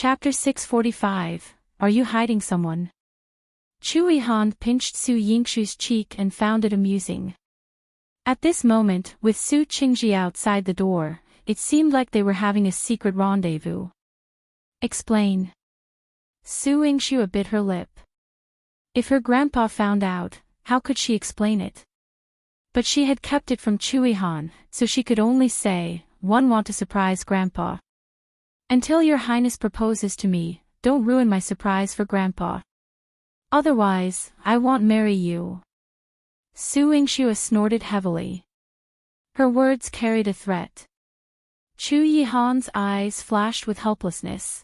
Chapter 645, Are You Hiding Someone? Yihan pinched Su Yingxue's cheek and found it amusing. At this moment, with Su Qingzhi outside the door, it seemed like they were having a secret rendezvous. Explain. Su Yingxue bit her lip. If her grandpa found out, how could she explain it? But she had kept it from Yihan, so she could only say, "One want to surprise grandpa. Until your highness proposes to me, don't ruin my surprise for grandpa. Otherwise, I won't marry you." Su Yingxue snorted heavily. Her words carried a threat. Yihan's eyes flashed with helplessness.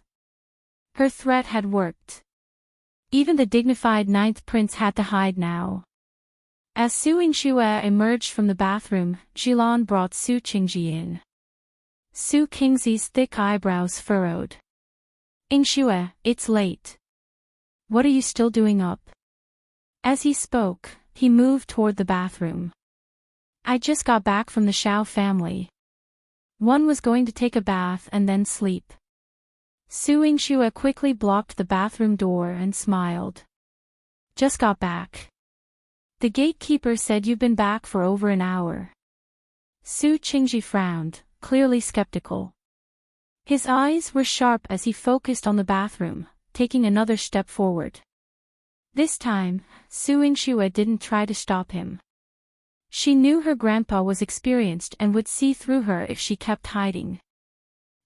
Her threat had worked. Even the dignified ninth prince had to hide now. As Su Yingxue emerged from the bathroom, Yihan brought Su Qingzhi in. Su Qingzi's thick eyebrows furrowed. "Yingxue, it's late. What are you still doing up?" As he spoke, he moved toward the bathroom. "I just got back from the Xiao family. One was going to take a bath and then sleep." Su Yingxue quickly blocked the bathroom door and smiled. "Just got back. The gatekeeper said you've been back for over an hour." Su Qingzhi frowned, clearly skeptical. His eyes were sharp as he focused on the bathroom, taking another step forward. This time, Su Yingxue didn't try to stop him. She knew her grandpa was experienced and would see through her if she kept hiding.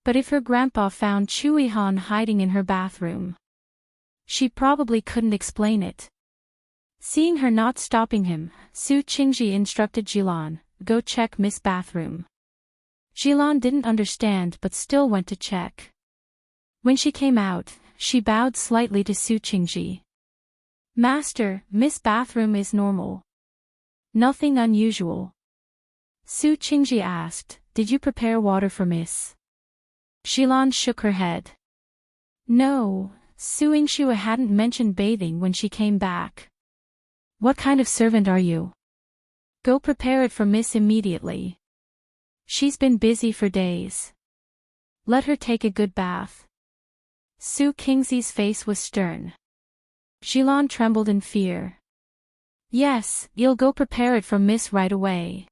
But if her grandpa found Yihan hiding in her bathroom, she probably couldn't explain it. Seeing her not stopping him, Su Qingzhi instructed Yihan, "Go check Miss Bathroom." Yihan didn't understand but still went to check. When she came out, she bowed slightly to Su Qingzhi. "Master, Miss Bathroom is normal. Nothing unusual." Su Qingzhi asked, "Did you prepare water for Miss?" Yihan shook her head. No, Su Yingxue hadn't mentioned bathing when she came back. "What kind of servant are you? Go prepare it for Miss immediately. She's been busy for days. Let her take a good bath." Su Qingzi's face was stern. Yihan trembled in fear. "Yes, you'll go prepare it for Miss right away."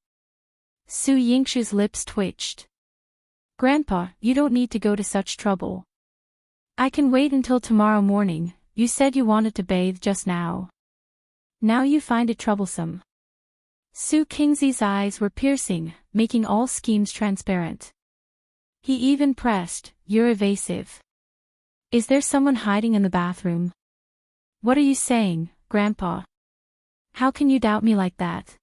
Su Yingxue's lips twitched. "Grandpa, you don't need to go to such trouble. I can wait until tomorrow morning. You said you wanted to bathe just now. Now you find it troublesome." Su Qingzi's eyes were piercing, making all schemes transparent. He even pressed, "You're evasive. Is there someone hiding in the bathroom?" "What are you saying, Grandpa? How can you doubt me like that?"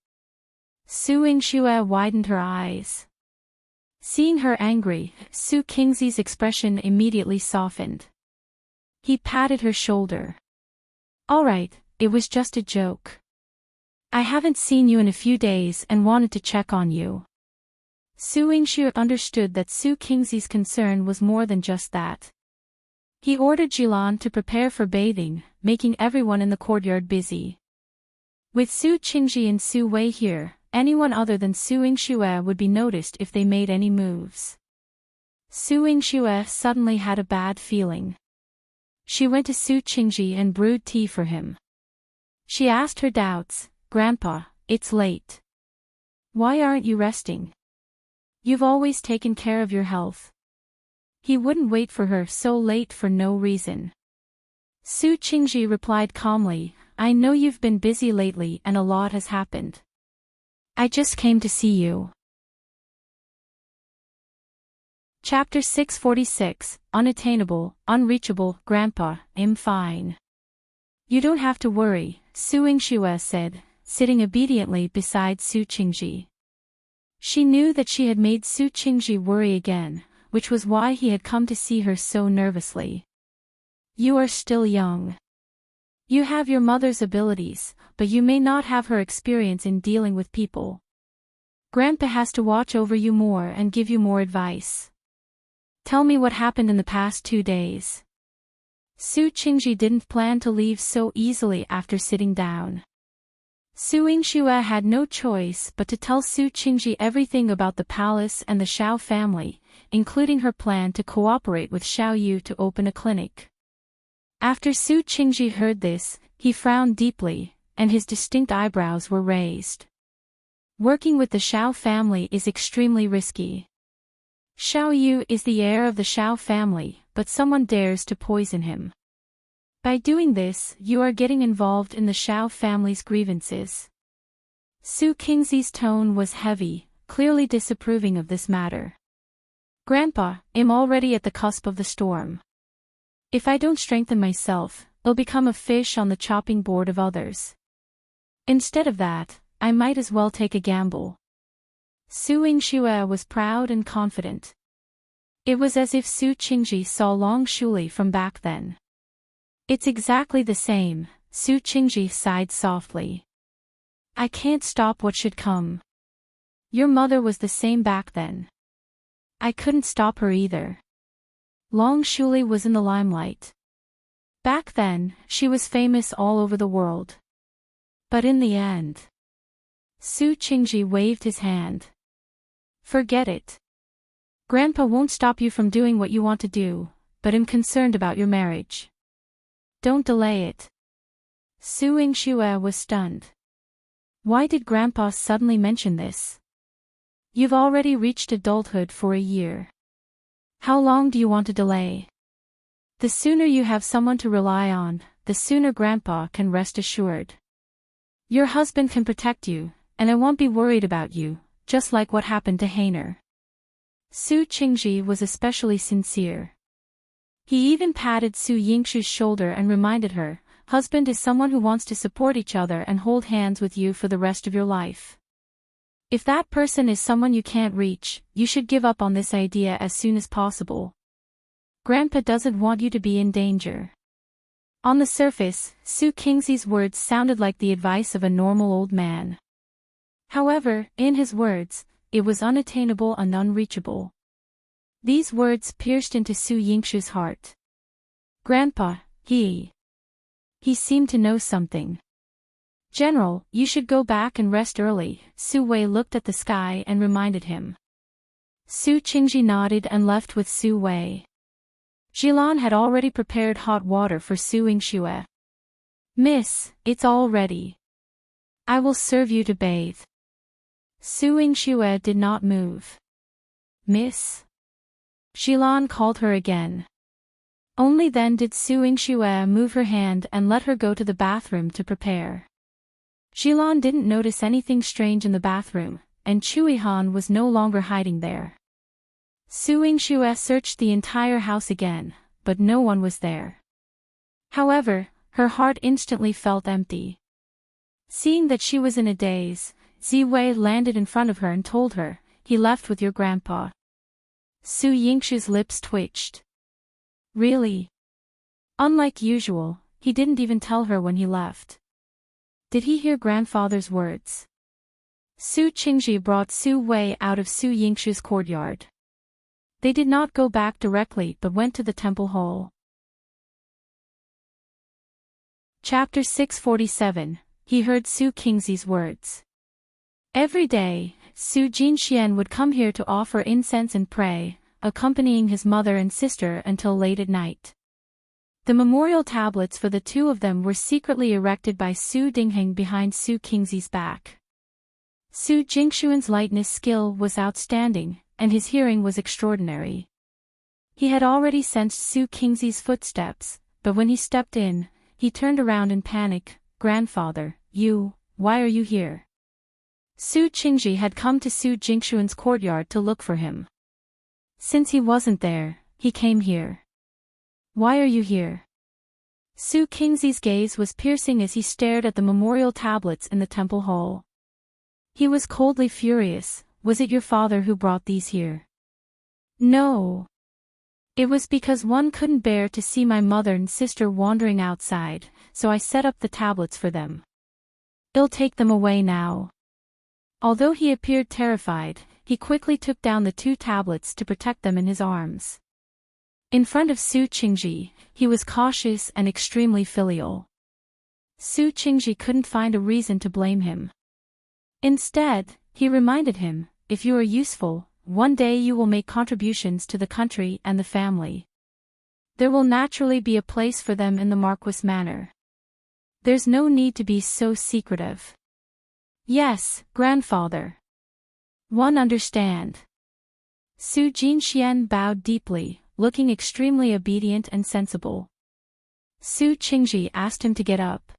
Su Yingxue widened her eyes. Seeing her angry, Su Qingzi's expression immediately softened. He patted her shoulder. "All right, it was just a joke. I haven't seen you in a few days and wanted to check on you." Su Yingxue understood that Su Qingzi's concern was more than just that. He ordered Yihan to prepare for bathing, making everyone in the courtyard busy. With Su Qingzhi and Su Wei here, anyone other than Su Yingxue would be noticed if they made any moves. Su Yingxue suddenly had a bad feeling. She went to Su Qingzhi and brewed tea for him. She asked her doubts, "Grandpa, it's late. Why aren't you resting? You've always taken care of your health." He wouldn't wait for her so late for no reason. Su Qingzhi replied calmly, "I know you've been busy lately and a lot has happened. I just came to see you." Chapter 646, Unattainable, Unreachable. "Grandpa, I'm fine. You don't have to worry," Su Yingxue said, sitting obediently beside Su Qingzhi. She knew that she had made Su Qingzhi worry again, which was why he had come to see her so nervously. "You are still young. You have your mother's abilities, but you may not have her experience in dealing with people. Grandpa has to watch over you more and give you more advice. Tell me what happened in the past 2 days." Su Qingzhi didn't plan to leave so easily after sitting down. Su Yingxue had no choice but to tell Su Qingzhi everything about the palace and the Xiao family, including her plan to cooperate with Xiao Yu to open a clinic. After Su Qingzhi heard this, he frowned deeply, and his distinct eyebrows were raised. Working with the Xiao family is extremely risky. Xiao Yu is the heir of the Xiao family, but someone dares to poison him. By doing this, you are getting involved in the Xiao family's grievances. Su Qingzi's tone was heavy, clearly disapproving of this matter. Grandpa, I'm already at the cusp of the storm. If I don't strengthen myself, I'll become a fish on the chopping board of others. Instead of that, I might as well take a gamble. Su Yingxue was proud and confident. It was as if Su Qingzhi saw Long Shuli from back then. It's exactly the same, Su Qingzhi sighed softly. I can't stop what should come. Your mother was the same back then. I couldn't stop her either. Long Shuli was in the limelight. Back then, she was famous all over the world. But in the end... Su Qingzhi waved his hand. Forget it. Grandpa won't stop you from doing what you want to do, but I'm concerned about your marriage. Don't delay it. Su Yingxue was stunned. Why did Grandpa suddenly mention this? You've already reached adulthood for a year. How long do you want to delay? The sooner you have someone to rely on, the sooner Grandpa can rest assured. Your husband can protect you, and I won't be worried about you, just like what happened to Hainer. Su Qingzhi was especially sincere. He even patted Su Yingxu's shoulder and reminded her, husband is someone who wants to support each other and hold hands with you for the rest of your life. If that person is someone you can't reach, you should give up on this idea as soon as possible. Grandpa doesn't want you to be in danger. On the surface, Su Qingzi's words sounded like the advice of a normal old man. However, in his words, it was unattainable and unreachable. These words pierced into Su Yingxu's heart. Grandpa, he seemed to know something. General, you should go back and rest early, Su Wei looked at the sky and reminded him. Su Qingzhi nodded and left with Su Wei. Yihan had already prepared hot water for Su Yingxue. Miss, it's all ready. I will serve you to bathe. Su Yingxue did not move. Miss? Yihan called her again. Only then did Su Yingxue move her hand and let her go to the bathroom to prepare. Yihan didn't notice anything strange in the bathroom, and Yihan was no longer hiding there. Su Yingxue searched the entire house again, but no one was there. However, her heart instantly felt empty. Seeing that she was in a daze, Ziwei landed in front of her and told her, he left with your grandpa. Su Yingxu's lips twitched. Really? Unlike usual, he didn't even tell her when he left. Did he hear grandfather's words? Su Qingzhi brought Su Wei out of Su Yingxu's courtyard. They did not go back directly but went to the temple hall. Chapter 647, he heard Su Qingzi's words. Every day, Su Jinxuan would come here to offer incense and pray, accompanying his mother and sister until late at night. The memorial tablets for the two of them were secretly erected by Su Dingheng behind Su Qingzi's back. Su Jinxuan's lightness skill was outstanding, and his hearing was extraordinary. He had already sensed Su Qingzi's footsteps, but when he stepped in, he turned around in panic. Grandfather, why are you here? Su Qingzhi had come to Su Jinxuan's courtyard to look for him. Since he wasn't there, he came here. Why are you here? Su Qingzi's gaze was piercing as he stared at the memorial tablets in the temple hall. He was coldly furious. Was it your father who brought these here? No. It was because one couldn't bear to see my mother and sister wandering outside, so I set up the tablets for them. I'll take them away now. Although he appeared terrified, he quickly took down the two tablets to protect them in his arms. In front of Su Qingzhi, he was cautious and extremely filial. Su Qingzhi couldn't find a reason to blame him. Instead, he reminded him, if you are useful, one day you will make contributions to the country and the family. There will naturally be a place for them in the Marquis manor. There's no need to be so secretive. Yes, grandfather. One understand. Su Jinxuan bowed deeply, looking extremely obedient and sensible. Su Qingzhi asked him to get up.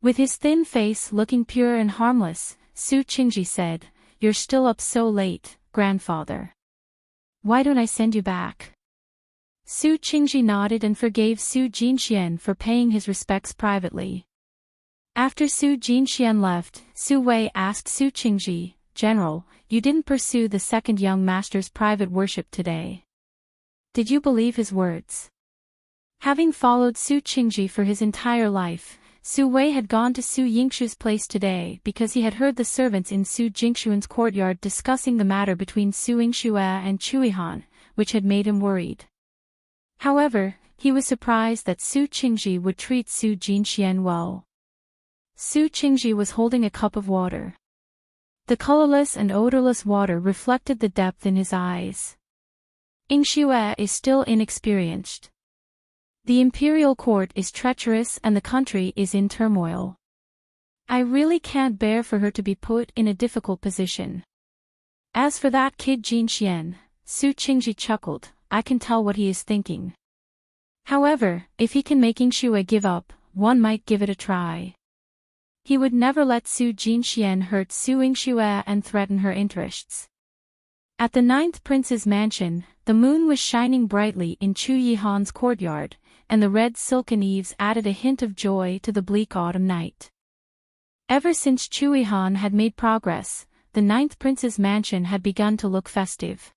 With his thin face looking pure and harmless, Su Qingzhi said, "You're still up so late, grandfather. Why don't I send you back?" Su Qingzhi nodded and forgave Su Jinxuan for paying his respects privately. After Su Jinxuan left, Su Wei asked Su Qingzhi, "General, you didn't pursue the second young master's private worship today. Did you believe his words?" Having followed Su Qingzhi for his entire life, Su Wei had gone to Su Yingxue's place today because he had heard the servants in Su Jinxuan's courtyard discussing the matter between Su Yingxue and Yihan, which had made him worried. However, he was surprised that Su Qingzhi would treat Su Jinxuan well. Su Qingzhi was holding a cup of water. The colorless and odorless water reflected the depth in his eyes. Yingxue is still inexperienced. The imperial court is treacherous and the country is in turmoil. I really can't bear for her to be put in a difficult position. As for that kid Jinxuan, Su Qingzhi chuckled, I can tell what he is thinking. However, if he can make Yingxue give up, one might give it a try. He would never let Su Jinxuan hurt Su Yingxue and threaten her interests. At the 9th prince's mansion, the moon was shining brightly in Chu Yihan's courtyard, and the red silken eaves added a hint of joy to the bleak autumn night. Ever since Chu Yihan had made progress, the 9th prince's mansion had begun to look festive.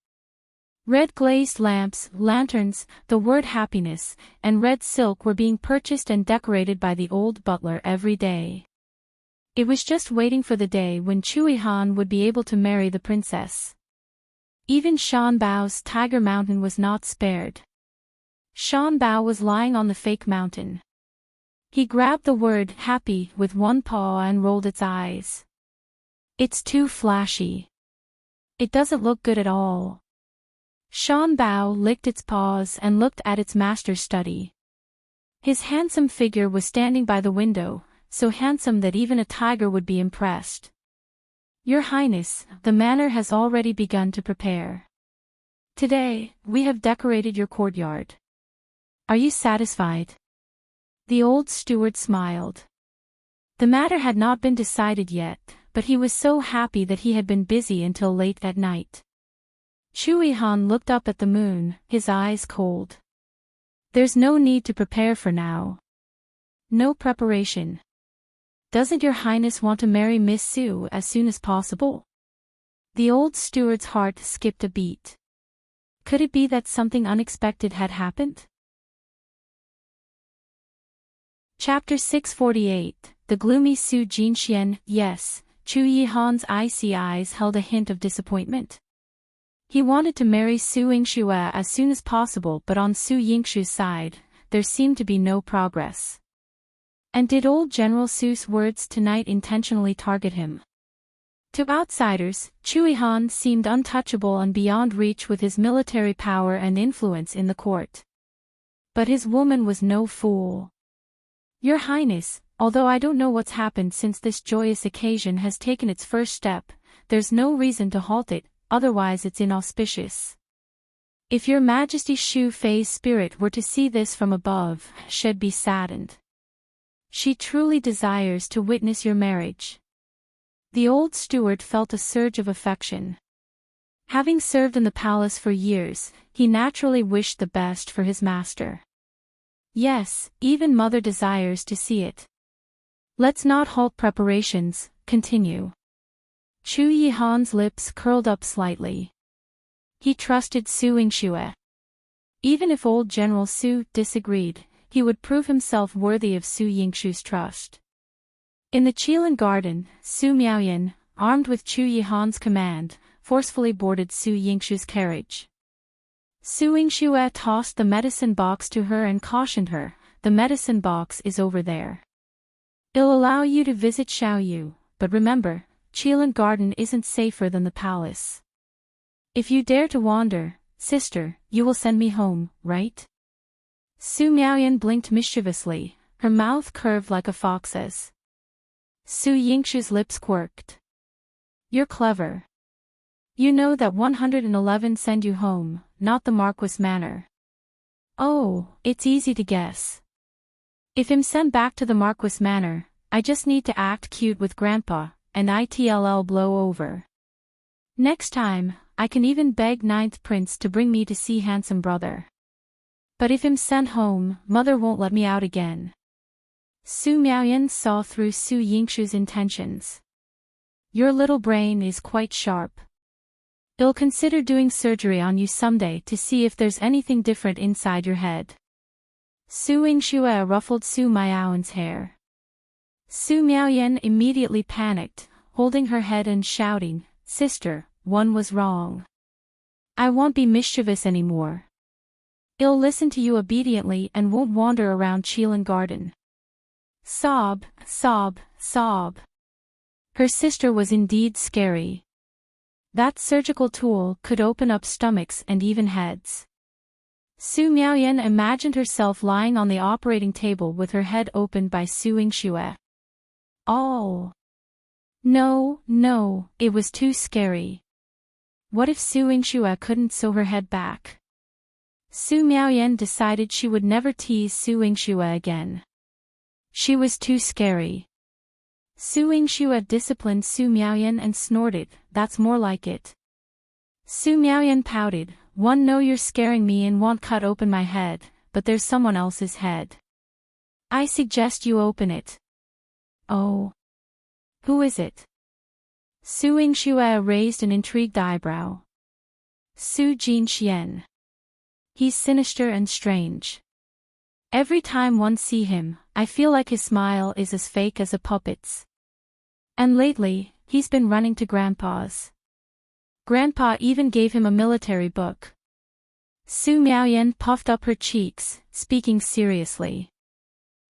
Red glazed lamps, lanterns, the word happiness, and red silk were being purchased and decorated by the old butler every day. It was just waiting for the day when Chu Yihan would be able to marry the princess. Even Shan Bao's Tiger Mountain was not spared. Shan Bao was lying on the fake mountain. He grabbed the word happy with one paw and rolled its eyes. It's too flashy. It doesn't look good at all. Shan Bao licked its paws and looked at its master's study. His handsome figure was standing by the window, so handsome that even a tiger would be impressed. Your Highness, the manor has already begun to prepare. Today, we have decorated your courtyard. Are you satisfied? The old steward smiled. The matter had not been decided yet, but he was so happy that he had been busy until late at night. Chu Yihan looked up at the moon, his eyes cold. There's no need to prepare for now. No preparation. Doesn't your Highness want to marry Miss Su as soon as possible? The old steward's heart skipped a beat. Could it be that something unexpected had happened? Chapter 648, The Gloomy Su Jinxuan. Yes, Chu Yihan's icy eyes held a hint of disappointment. He wanted to marry Su Yingxue as soon as possible, but on Su Yingxue's side, there seemed to be no progress. And did old General Su's words tonight intentionally target him? To outsiders, Chu Yihan seemed untouchable and beyond reach with his military power and influence in the court. But his woman was no fool. Your Highness, although I don't know what's happened since this joyous occasion has taken its first step, there's no reason to halt it, otherwise it's inauspicious. If your Majesty's Shu Fei's spirit were to see this from above, she'd be saddened. She truly desires to witness your marriage. The old steward felt a surge of affection. Having served in the palace for years, he naturally wished the best for his master. Yes, even mother desires to see it. Let's not halt preparations, continue. Chu Yihan's lips curled up slightly. He trusted Su Yingxue. Even if old General Su disagreed, he would prove himself worthy of Su Yingxue's trust. In the Qilin garden, Su Miaoyan, armed with Chu Yihan's command, forcefully boarded Su Yingxue's carriage. Su Yingxue tossed the medicine box to her and cautioned her, the medicine box is over there. It'll allow you to visit Xiao Yu, but remember, Qilin Garden isn't safer than the palace. If you dare to wander, sister, you will send me home, right? Su Miaoyan blinked mischievously, her mouth curved like a fox's. Su Yingxue's lips quirked. You're clever. You know that 111 send you home, not the Marquis Manor. Oh, it's easy to guess. If I'm sent back to the Marquis Manor, I just need to act cute with Grandpa, and it'll blow over. Next time, I can even beg Ninth Prince to bring me to see handsome brother. But if I'm sent home, Mother won't let me out again. Su Miaoyan saw through Su Yingxue's intentions. Your little brain is quite sharp. I'll consider doing surgery on you someday to see if there's anything different inside your head. Su Yingxue ruffled Su Miaoyan's hair. Su Miaoyan immediately panicked, holding her head and shouting, Sister, one was wrong. I won't be mischievous anymore. I'll listen to you obediently and won't wander around Qilin Garden. Sob, sob, sob. Her sister was indeed scary. That surgical tool could open up stomachs and even heads. Su Miaoyan imagined herself lying on the operating table with her head opened by Su Yingxue. Oh. No, no, it was too scary. What if Su Yingxue couldn't sew her head back? Su Miaoyan decided she would never tease Su Yingxue again. She was too scary. Su Yingxue disciplined Su Miaoyan and snorted, that's more like it. Su Miaoyan pouted, one know you're scaring me and won't cut open my head, but there's someone else's head. I suggest you open it. Oh. Who is it? Su Yingxue raised an intrigued eyebrow. Su Jinxuan. He's sinister and strange. Every time one see him, I feel like his smile is as fake as a puppet's. And lately, he's been running to Grandpa's. Grandpa even gave him a military book. Su Miaoyan puffed up her cheeks, speaking seriously.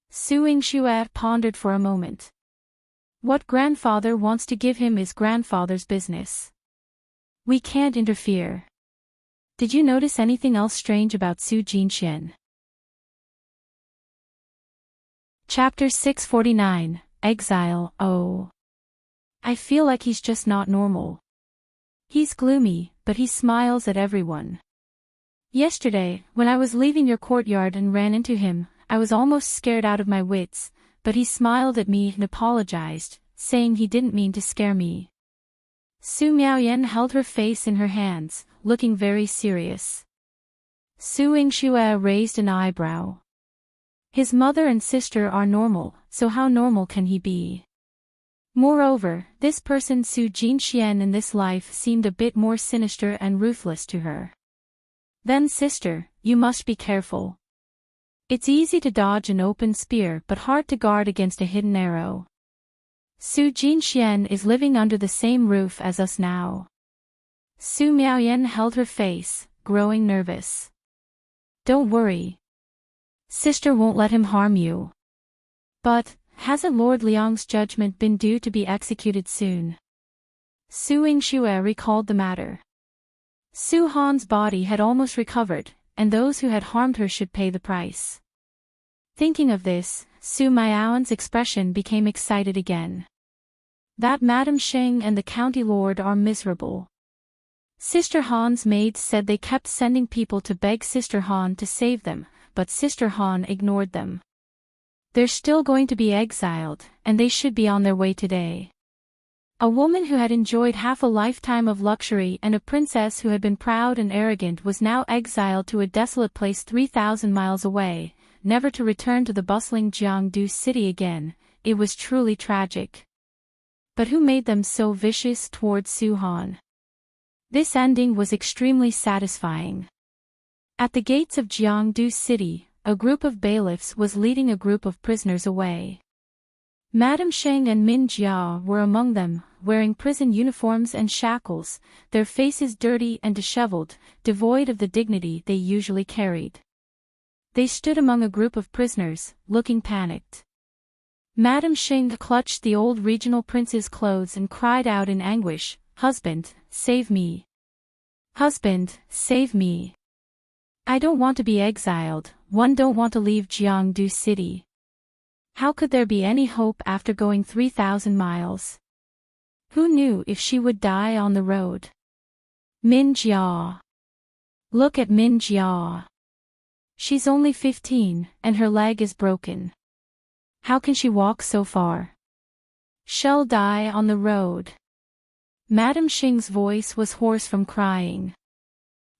Su Yingxue pondered for a moment. What grandfather wants to give him is grandfather's business. We can't interfere. Did you notice anything else strange about Su Jinxuan? Chapter 649, Exile. Oh. I feel like he's just not normal. He's gloomy, but he smiles at everyone. Yesterday, when I was leaving your courtyard and ran into him, I was almost scared out of my wits, but he smiled at me and apologized, saying he didn't mean to scare me. Su Miaoyan held her face in her hands, looking very serious. Su Yingxue raised an eyebrow. His mother and sister are normal, so how normal can he be? Moreover, this person Su Jinxuan in this life seemed a bit more sinister and ruthless to her. Then sister, you must be careful. It's easy to dodge an open spear but hard to guard against a hidden arrow. Su Jinxuan is living under the same roof as us now. Su Miaoyan held her face, growing nervous. Don't worry. Sister won't let him harm you. But, hasn't Lord Liang's judgment been due to be executed soon? Su Yingxue recalled the matter. Su Han's body had almost recovered, and those who had harmed her should pay the price. Thinking of this, Su Miaoyan's expression became excited again. That Madame Sheng and the county lord are miserable. Sister Han's maids said they kept sending people to beg Sister Han to save them, but Sister Han ignored them. They're still going to be exiled, and they should be on their way today. A woman who had enjoyed half a lifetime of luxury and a princess who had been proud and arrogant was now exiled to a desolate place 3,000 miles away, never to return to the bustling Jiangdu city again. It was truly tragic. But who made them so vicious towards Su Han? This ending was extremely satisfying. At the gates of Jiangdu city, a group of bailiffs was leading a group of prisoners away. Madame Sheng and Min Jia were among them, wearing prison uniforms and shackles, their faces dirty and disheveled, devoid of the dignity they usually carried. They stood among a group of prisoners, looking panicked. Madame Xing clutched the old regional prince's clothes and cried out in anguish, "Husband, save me! Husband, save me! I don't want to be exiled, one don't want to leave Jiangdu City. How could there be any hope after going 3,000 miles? Who knew if she would die on the road? Min Jia. Look at Min Jia. She's only 15, and her leg is broken. How can she walk so far? She'll die on the road." Madame Xing's voice was hoarse from crying.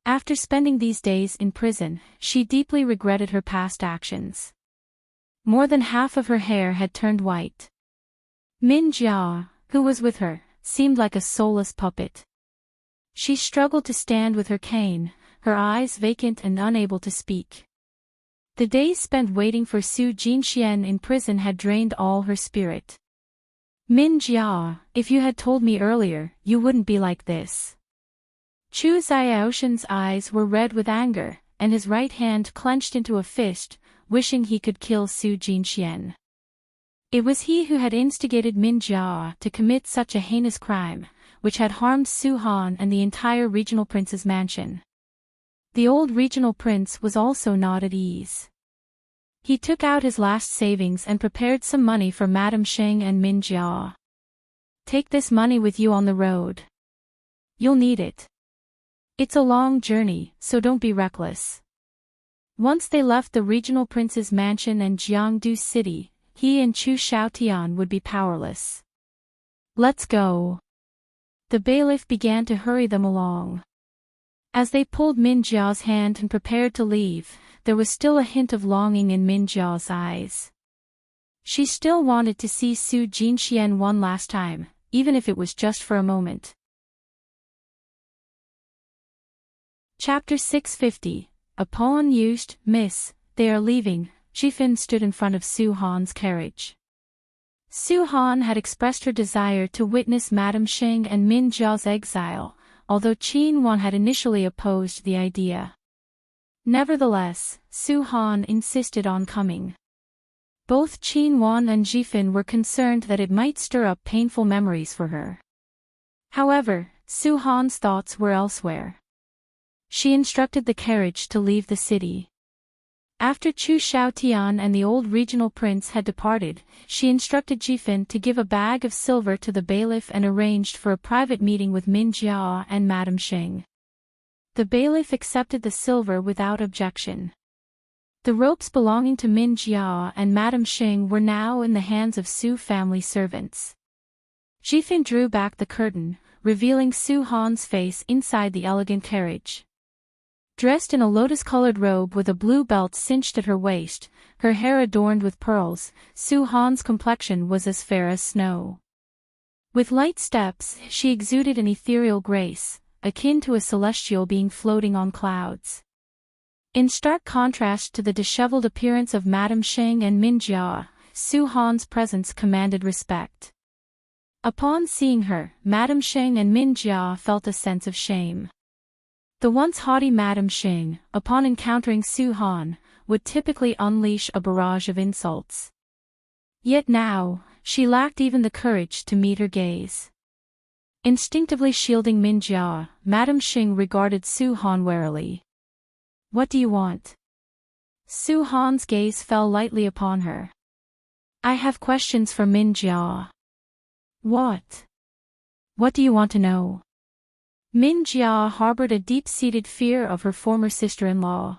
After spending these days in prison, she deeply regretted her past actions. More than half of her hair had turned white. Min Jia, who was with her, seemed like a soulless puppet. She struggled to stand with her cane, her eyes vacant and unable to speak. The days spent waiting for Su Jinxian in prison had drained all her spirit. "Min Jia, if you had told me earlier, you wouldn't be like this." Chu Xiaoshan's eyes were red with anger, and his right hand clenched into a fist, wishing he could kill Su Jinxian. It was he who had instigated Min Jia to commit such a heinous crime, which had harmed Su Han and the entire regional prince's mansion. The old regional prince was also not at ease. He took out his last savings and prepared some money for Madame Xing and Min Jia. "Take this money with you on the road. You'll need it. It's a long journey, so don't be reckless." Once they left the regional prince's mansion and Jiangdu City, he and Chu Shaotian would be powerless. "Let's go." The bailiff began to hurry them along. As they pulled Min Jia's hand and prepared to leave, there was still a hint of longing in Min Jia's eyes. She still wanted to see Su Jinxian one last time, even if it was just for a moment. Chapter 650, Upon used, Miss, they are leaving. Jifin stood in front of Su Han's carriage. Su Han had expressed her desire to witness Madame Xing and Min Jia's exile, although Qingzhi had initially opposed the idea. Nevertheless, Su Han insisted on coming. Both Qingzhi and Jifin were concerned that it might stir up painful memories for her. However, Su Han's thoughts were elsewhere. She instructed the carriage to leave the city. After Chu Shaotian and the old regional prince had departed, she instructed Jifin to give a bag of silver to the bailiff and arranged for a private meeting with Min Jia and Madame Xing. The bailiff accepted the silver without objection. The ropes belonging to Min Jia and Madame Xing were now in the hands of Su family servants. Jifin drew back the curtain, revealing Su Han's face inside the elegant carriage. Dressed in a lotus-colored robe with a blue belt cinched at her waist, her hair adorned with pearls, Su Han's complexion was as fair as snow. With light steps, she exuded an ethereal grace, akin to a celestial being floating on clouds. In stark contrast to the disheveled appearance of Madame Xing and Min Jia, Su Han's presence commanded respect. Upon seeing her, Madame Xing and Min Jia felt a sense of shame. The once haughty Madame Xing, upon encountering Su Han, would typically unleash a barrage of insults. Yet now, she lacked even the courage to meet her gaze. Instinctively shielding Min Jia, Madame Xing regarded Su Han warily. "What do you want?" Su Han's gaze fell lightly upon her. "I have questions for Min Jia." "What? What do you want to know?" Min Jia harbored a deep-seated fear of her former sister-in-law.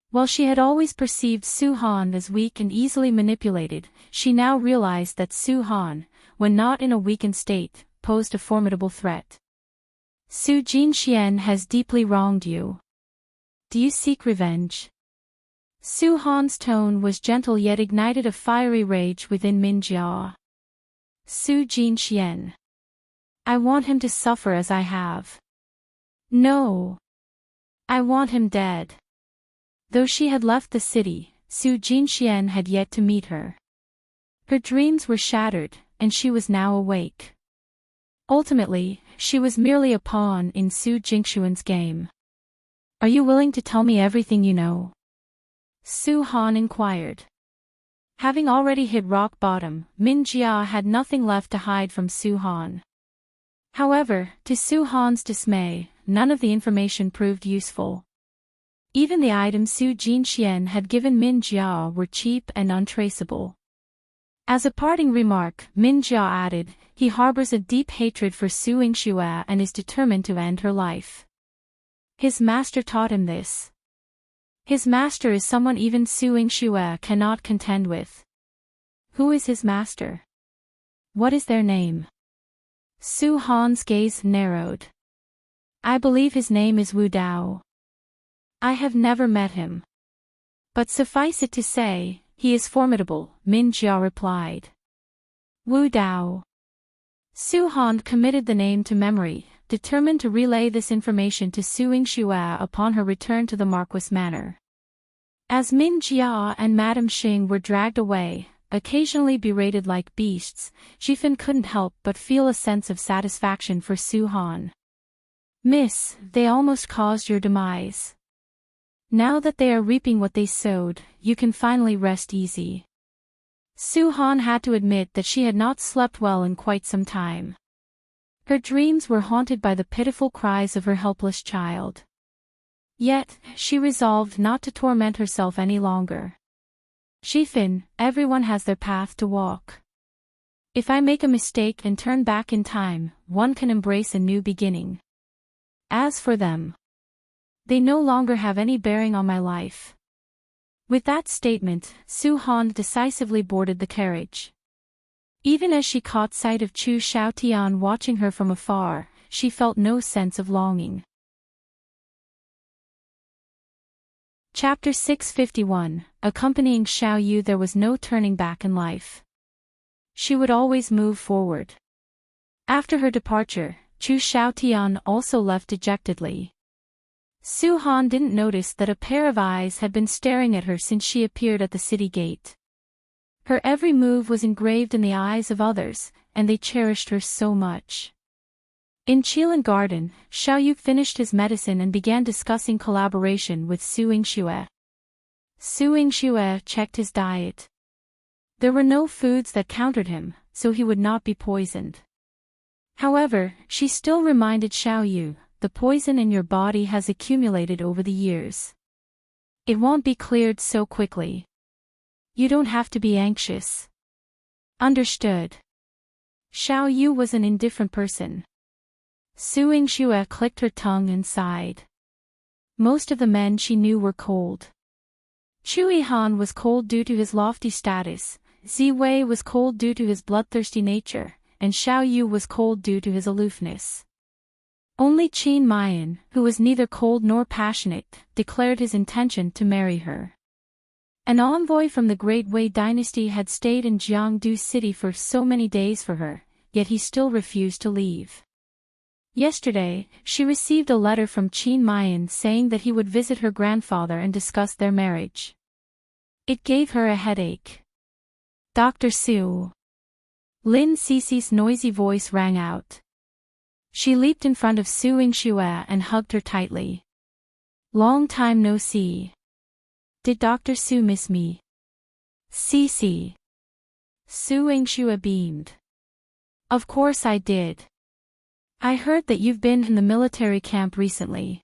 While she had always perceived Su Han as weak and easily manipulated, she now realized that Su Han, when not in a weakened state, posed a formidable threat. "Su Jinxian has deeply wronged you. Do you seek revenge?" Su Han's tone was gentle yet ignited a fiery rage within Min Jia. "Su Jinxian. I want him to suffer as I have. No. I want him dead." Though she had left the city, Su Jinxian had yet to meet her. Her dreams were shattered, and she was now awake. Ultimately, she was merely a pawn in Su Jinxuan's game. "Are you willing to tell me everything you know?" Su Han inquired. Having already hit rock bottom, Min Jia had nothing left to hide from Su Han. However, to Su Han's dismay, none of the information proved useful. Even the items Su Jinxian had given Min Jia were cheap and untraceable. As a parting remark, Min Jia added, he harbors a deep hatred for Su Yingxue and is determined to end her life. His master taught him this. His master is someone even Su Yingxue cannot contend with. Who is his master? What is their name? Su Han's gaze narrowed. I believe his name is Wu Dao. I have never met him. But suffice it to say, he is formidable, Min Jia replied. Wu Dao. Su Han committed the name to memory, determined to relay this information to Su Yingxue upon her return to the Marquis Manor. As Min Jia and Madame Xing were dragged away, occasionally berated like beasts, Jifan couldn't help but feel a sense of satisfaction for Su Han. Miss, they almost caused your demise. Now that they are reaping what they sowed, you can finally rest easy. Su Han had to admit that she had not slept well in quite some time. Her dreams were haunted by the pitiful cries of her helpless child. Yet, she resolved not to torment herself any longer. Jifan, everyone has their path to walk. If I make a mistake and turn back in time, one can embrace a new beginning. As for them, they no longer have any bearing on my life. With that statement, Su Han decisively boarded the carriage. Even as she caught sight of Chu Xiaotian watching her from afar, she felt no sense of longing. Chapter 651, Accompanying Xiao Yu. There was no turning back in life. She would always move forward. After her departure, Chu Xiaotian also left dejectedly. Su Han didn't notice that a pair of eyes had been staring at her since she appeared at the city gate. Her every move was engraved in the eyes of others, and they cherished her so much. In Qilin Garden, Xiao Yu finished his medicine and began discussing collaboration with Su Yingxue. Su Yingxue checked his diet. There were no foods that countered him, so he would not be poisoned. However, she still reminded Xiao Yu, the poison in your body has accumulated over the years. It won't be cleared so quickly. You don't have to be anxious. Understood. Xiao Yu was an indifferent person. Su Yingxue clicked her tongue and sighed. Most of the men she knew were cold. Chu Yihan was cold due to his lofty status, Ziwei was cold due to his bloodthirsty nature, and Xiao Yu was cold due to his aloofness. Only Qin Miaoyan, who was neither cold nor passionate, declared his intention to marry her. An envoy from the Great Wei dynasty had stayed in Jiangdu City for so many days for her, yet he still refused to leave. Yesterday, she received a letter from Qin Miaoyan saying that he would visit her grandfather and discuss their marriage. It gave her a headache. Dr. Su. Lin Cici's noisy voice rang out. She leaped in front of Su Yingxue and hugged her tightly. Long time no see. Did Dr. Su miss me? Cici. Su Yingxue beamed. Of course I did. I heard that you've been in the military camp recently.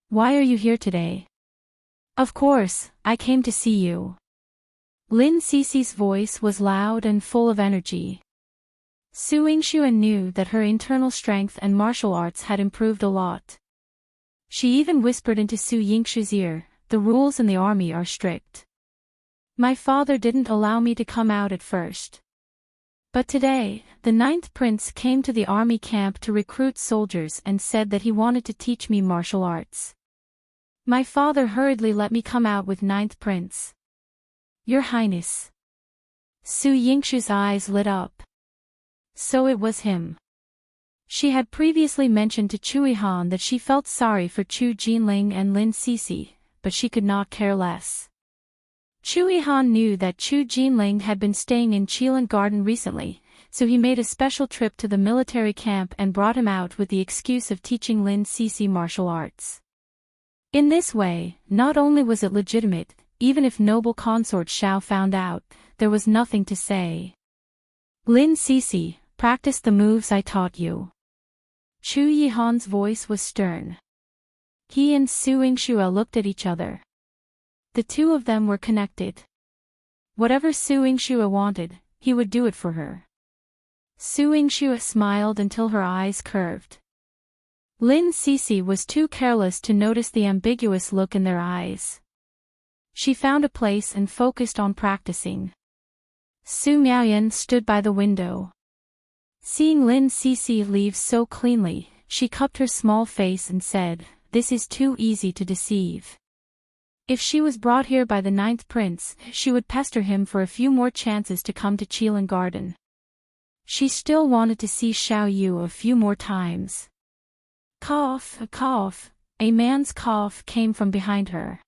Why are you here today? Of course, I came to see you. Lin Cici's voice was loud and full of energy. Su Yingxue knew that her internal strength and martial arts had improved a lot. She even whispered into Su Yingxue's ear, the rules in the army are strict. My father didn't allow me to come out at first. But today, the 9th prince came to the army camp to recruit soldiers and said that he wanted to teach me martial arts. My father hurriedly let me come out with 9th prince. Your Highness. Su Yingxue's eyes lit up. So it was him. She had previously mentioned to Chu Yihan that she felt sorry for Chu Jinling and Lin Cici, but she could not care less. Chu Yihan knew that Chu Jinling had been staying in Qilin Garden recently, so he made a special trip to the military camp and brought him out with the excuse of teaching Lin Cici martial arts. In this way, not only was it legitimate, even if noble consort Xiao found out, there was nothing to say. Lin Cece, practice the moves I taught you. Chu Yihan's voice was stern. He and Su Yingxue looked at each other. The two of them were connected. Whatever Su Yingxue wanted, he would do it for her. Su Yingxue smiled until her eyes curved. Lin Cece was too careless to notice the ambiguous look in their eyes. She found a place and focused on practicing. Su Miaoyan stood by the window. Seeing Lin Cece leave so cleanly, she cupped her small face and said, "This is too easy to deceive." If she was brought here by the 9th prince, she would pester him for a few more chances to come to Qilin Garden. She still wanted to see Xiao Yu a few more times. Cough, a cough. A man's cough came from behind her.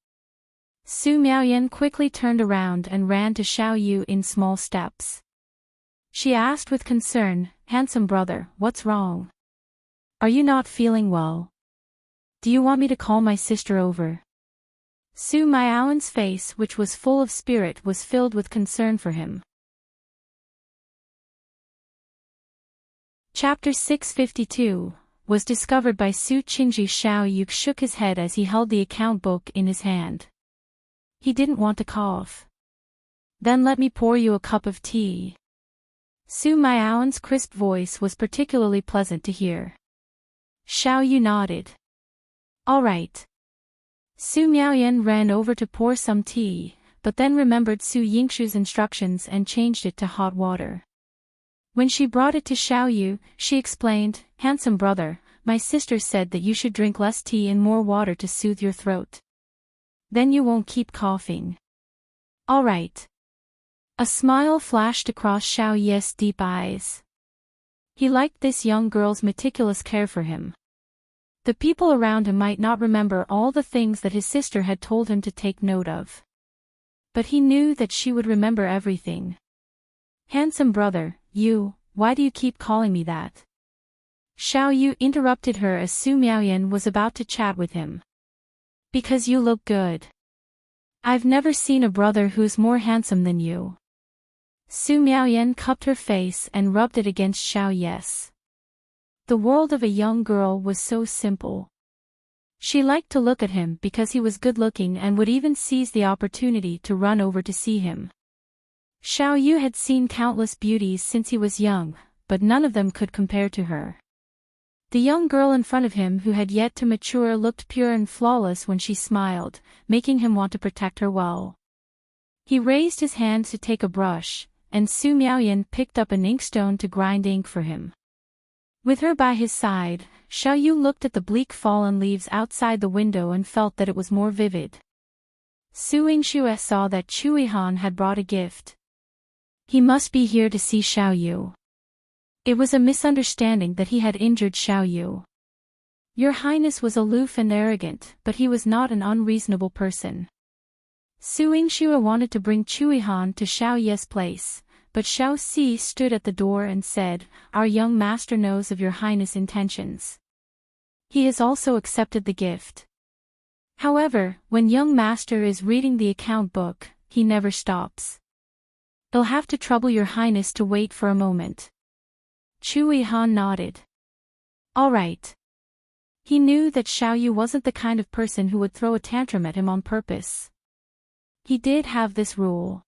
Su Miaoyan quickly turned around and ran to Xiao Yu in small steps. She asked with concern, "Handsome brother, what's wrong? Are you not feeling well? Do you want me to call my sister over?" Su Miaoyan's face, which was full of spirit, was filled with concern for him. Chapter 652 was discovered by Su Qingzhi. Xiao Yu shook his head as he held the account book in his hand. He didn't want to cough. "Then let me pour you a cup of tea." Su Miaoyan's crisp voice was particularly pleasant to hear. Xiao Yu nodded. "All right." Su Miaoyan ran over to pour some tea, but then remembered Su Yingxue's instructions and changed it to hot water. When she brought it to Xiao Yu, she explained, "Handsome brother, my sister said that you should drink less tea and more water to soothe your throat. Then you won't keep coughing." "All right." A smile flashed across Xiao Yu's deep eyes. He liked this young girl's meticulous care for him. The people around him might not remember all the things that his sister had told him to take note of. But he knew that she would remember everything. "Handsome brother, why do you keep calling me that?" Xiao Yu interrupted her as Su Miaoyan was about to chat with him. "Because you look good. I've never seen a brother who's more handsome than you." Su Miaoyan cupped her face and rubbed it against Xiao Yu's. The world of a young girl was so simple. She liked to look at him because he was good-looking and would even seize the opportunity to run over to see him. Xiao Yu had seen countless beauties since he was young, but none of them could compare to her. The young girl in front of him who had yet to mature looked pure and flawless when she smiled, making him want to protect her well. He raised his hand to take a brush, and Su Miaoyan picked up an inkstone to grind ink for him. With her by his side, Xiao Yu looked at the bleak fallen leaves outside the window and felt that it was more vivid. Su Yingxue saw that Yihan had brought a gift. He must be here to see Xiao Yu. It was a misunderstanding that he had injured Xiao Yu. Your Highness was aloof and arrogant, but he was not an unreasonable person. Su Yingxue wanted to bring Yihan to Xiao Yu's place, but Xiao Si stood at the door and said, "Our young master knows of your Highness' intentions. He has also accepted the gift. However, when young master is reading the account book, he never stops. He'll have to trouble your Highness to wait for a moment." Yihan nodded. "All right." He knew that Xiao Yu wasn't the kind of person who would throw a tantrum at him on purpose. He did have this rule.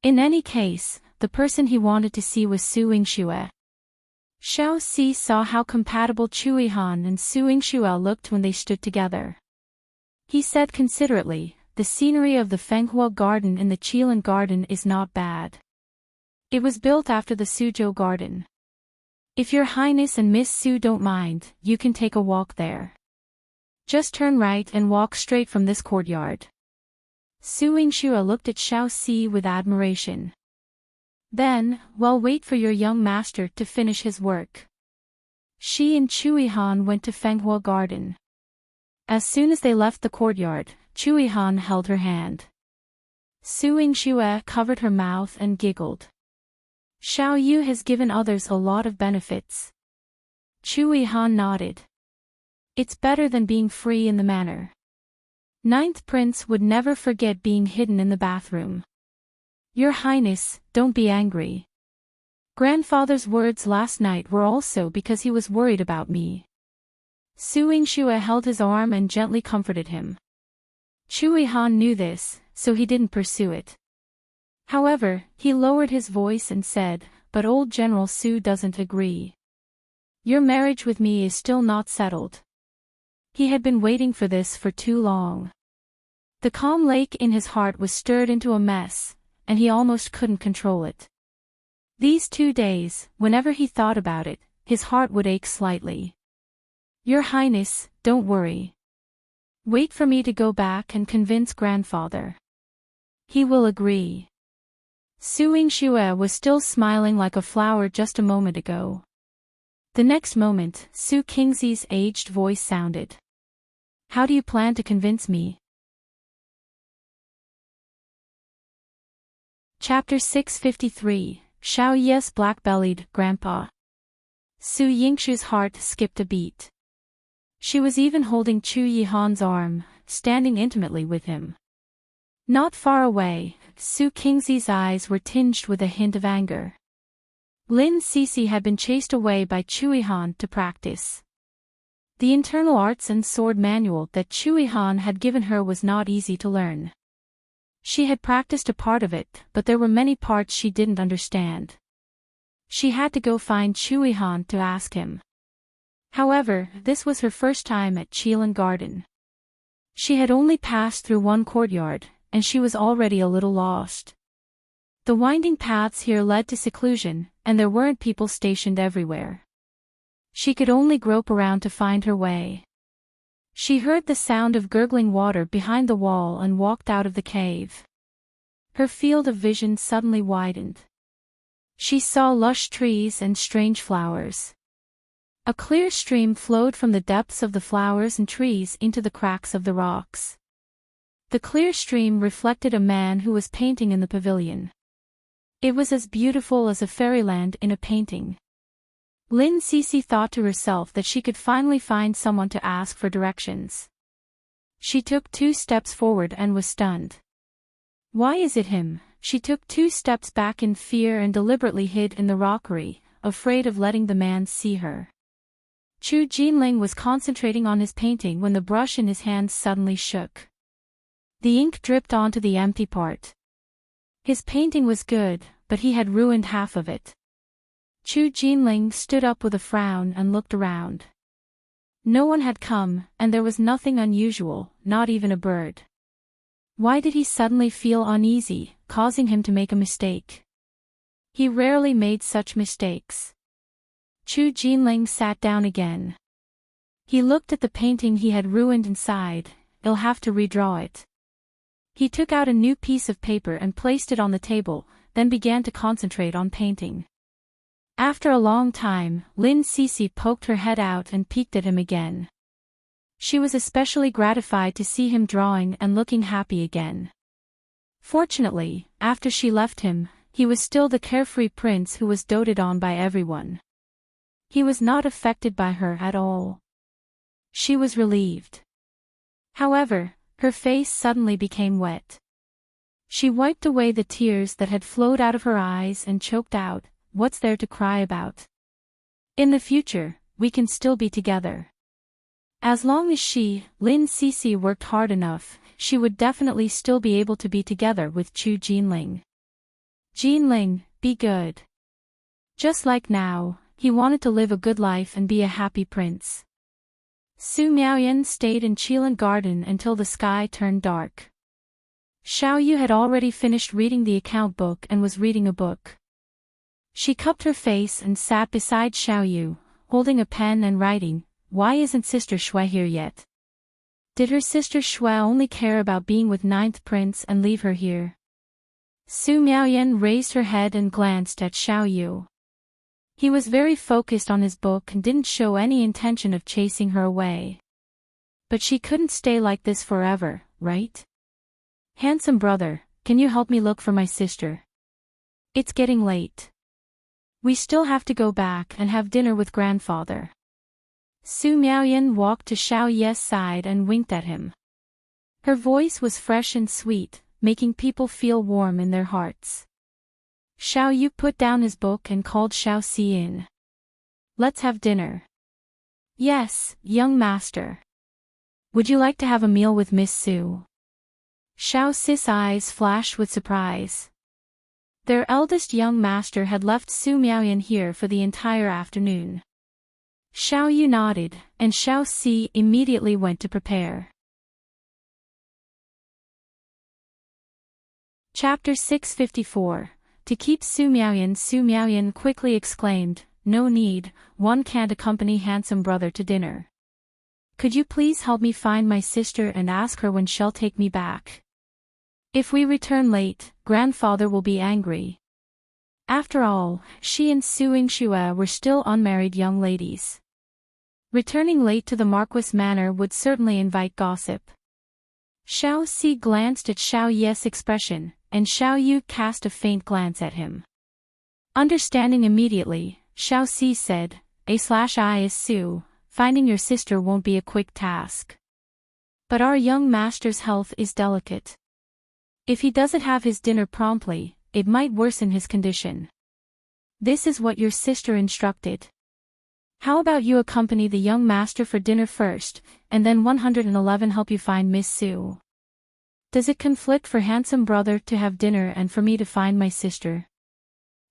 In any case, the person he wanted to see was Su Yingxue. Xiao Si saw how compatible Yihan and Su Yingxue looked when they stood together. He said considerately, "The scenery of the Fenghua Garden in the Qilin Garden is not bad. It was built after the Suzhou Garden. If your Highness and Miss Su don't mind, you can take a walk there. Just turn right and walk straight from this courtyard." Su Yingxue looked at Xiao Si with admiration. "Then, wait for your young master to finish his work." She and Yihan went to Fenghua Garden. As soon as they left the courtyard, Yihan held her hand. Su Yingxue covered her mouth and giggled. "Xiao Yu has given others a lot of benefits." Yihan nodded. "It's better than being free in the manor. 9th Prince would never forget being hidden in the bathroom. Your Highness, don't be angry. Grandfather's words last night were also because he was worried about me. Su Yingxue held his arm and gently comforted him. Yihan knew this, so he didn't pursue it. However, he lowered his voice and said, but old General Su doesn't agree. Your marriage with me is still not settled. He had been waiting for this for too long. The calm lake in his heart was stirred into a mess, and he almost couldn't control it. These 2 days, whenever he thought about it, his heart would ache slightly. Your Highness, don't worry. Wait for me to go back and convince grandfather. He will agree. Su Yingxue was still smiling like a flower just a moment ago. The next moment, Su Qingzhi's aged voice sounded. How do you plan to convince me? Chapter 653, Xiao Yu's black-bellied grandpa. Su Yingxue's heart skipped a beat. She was even holding Yihan's arm, standing intimately with him. Not far away, Su Qingzhi's eyes were tinged with a hint of anger. Lin Cixi had been chased away by Yihan to practice. The internal arts and sword manual that Yihan had given her was not easy to learn. She had practiced a part of it, but there were many parts she didn't understand. She had to go find Yihan to ask him. However, this was her first time at Qilin Garden. She had only passed through one courtyard, and she was already a little lost. The winding paths here led to seclusion, and there weren't people stationed everywhere. She could only grope around to find her way. She heard the sound of gurgling water behind the wall and walked out of the cave. Her field of vision suddenly widened. She saw lush trees and strange flowers. A clear stream flowed from the depths of the flowers and trees into the cracks of the rocks. The clear stream reflected a man who was painting in the pavilion. It was as beautiful as a fairyland in a painting. Lin Cixi thought to herself that she could finally find someone to ask for directions. She took 2 steps forward and was stunned. Why is it him? She took 2 steps back in fear and deliberately hid in the rockery, afraid of letting the man see her. Chu Jinling was concentrating on his painting when the brush in his hands suddenly shook. The ink dripped onto the empty part. His painting was good, but he had ruined half of it. Chu Jinling stood up with a frown and looked around. No one had come, and there was nothing unusual, not even a bird. Why did he suddenly feel uneasy, causing him to make a mistake? He rarely made such mistakes. Chu Jinling sat down again. He looked at the painting he had ruined and sighed, "I'll have to redraw it." He took out a new piece of paper and placed it on the table, then began to concentrate on painting. After a long time, Lin Cixi poked her head out and peeked at him again. She was especially gratified to see him drawing and looking happy again. Fortunately, after she left him, he was still the carefree prince who was doted on by everyone. He was not affected by her at all. She was relieved. However, her face suddenly became wet. She wiped away the tears that had flowed out of her eyes and choked out, "What's there to cry about? In the future, we can still be together." As long as she, Lin Cixi, worked hard enough, she would definitely still be able to be together with Chu Jinling. Jinling, be good. Just like now, he wanted to live a good life and be a happy prince. Su Miaoyan stayed in Qilin Garden until the sky turned dark. Xiao Yu had already finished reading the account book and was reading a book. She cupped her face and sat beside Xiao Yu, holding a pen and writing. Why isn't Sister Shui here yet? Did her sister Shui only care about being with 9th Prince and leave her here? Su Miaoyan raised her head and glanced at Xiao Yu. He was very focused on his book and didn't show any intention of chasing her away. But she couldn't stay like this forever, right? Handsome brother, can you help me look for my sister? It's getting late. We still have to go back and have dinner with grandfather. Su Miaoyan walked to Xiao Yu's side and winked at him. Her voice was fresh and sweet, making people feel warm in their hearts. Xiao Yu put down his book and called Xiao Si in. Let's have dinner. Yes, young master. Would you like to have a meal with Miss Su? Xiao Si's eyes flashed with surprise. Their eldest young master had left Su Miaoyan here for the entire afternoon. Xiao Yu nodded, and Xiao Si immediately went to prepare. Chapter 654. To keep Su Miaoyan quickly exclaimed, "No need, one can't accompany handsome brother to dinner. Could you please help me find my sister and ask her when she'll take me back? If we return late, grandfather will be angry." After all, she and Su Yingxue were still unmarried young ladies. Returning late to the Marquis Manor would certainly invite gossip. Xiao Si glanced at Xiao Yu's expression, and Xiao Yu cast a faint glance at him. Understanding immediately, Xiao Si said, "I is Su, finding your sister won't be a quick task. But our young master's health is delicate. If he doesn't have his dinner promptly, it might worsen his condition. This is what your sister instructed. How about you accompany the young master for dinner first, and then 111 help you find Miss Su? Does it conflict for handsome brother to have dinner and for me to find my sister?"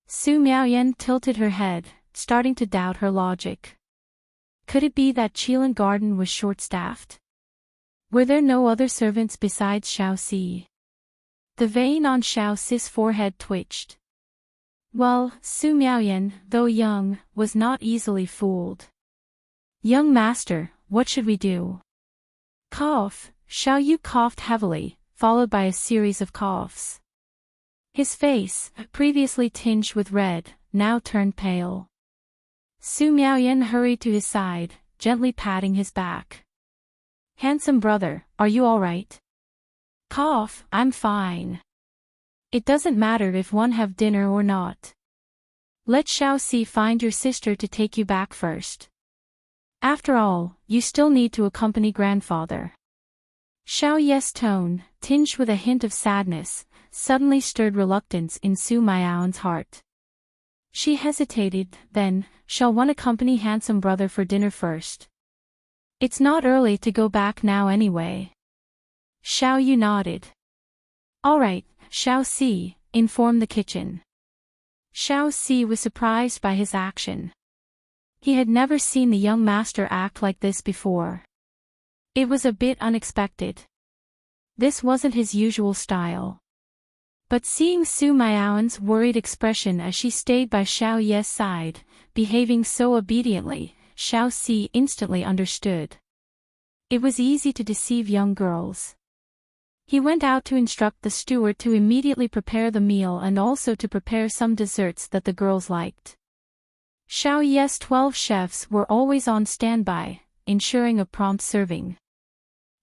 Su Miaoyan tilted her head, starting to doubt her logic. Could it be that Qilin Garden was short-staffed? Were there no other servants besides Xiao Si? The vein on Xiao Si's forehead twitched. Well, Su Miaoyan, though young, was not easily fooled. "Young master, what should we do?" Cough. Xiao Yu coughed heavily, followed by a series of coughs. His face, previously tinged with red, now turned pale. Su Miaoyan hurried to his side, gently patting his back. "Handsome brother, are you all right?" Cough. "I'm fine. It doesn't matter if one have dinner or not. Let Xiao Si find your sister to take you back first. After all, you still need to accompany grandfather." Xiao Yu's tone, tinged with a hint of sadness, suddenly stirred reluctance in Su Miaoyan's heart. She hesitated, then, "Shall one accompany handsome brother for dinner first? It's not early to go back now anyway." Xiao Yu nodded. "All right, Xiao Si, inform the kitchen." Xiao Si was surprised by his action. He had never seen the young master act like this before. It was a bit unexpected. This wasn't his usual style. But seeing Su Miaoyan's worried expression as she stayed by Xiao Yu's side, behaving so obediently, Xiao Si instantly understood. It was easy to deceive young girls. He went out to instruct the steward to immediately prepare the meal and also to prepare some desserts that the girls liked. Xiao Yu's 12 chefs were always on standby, ensuring a prompt serving.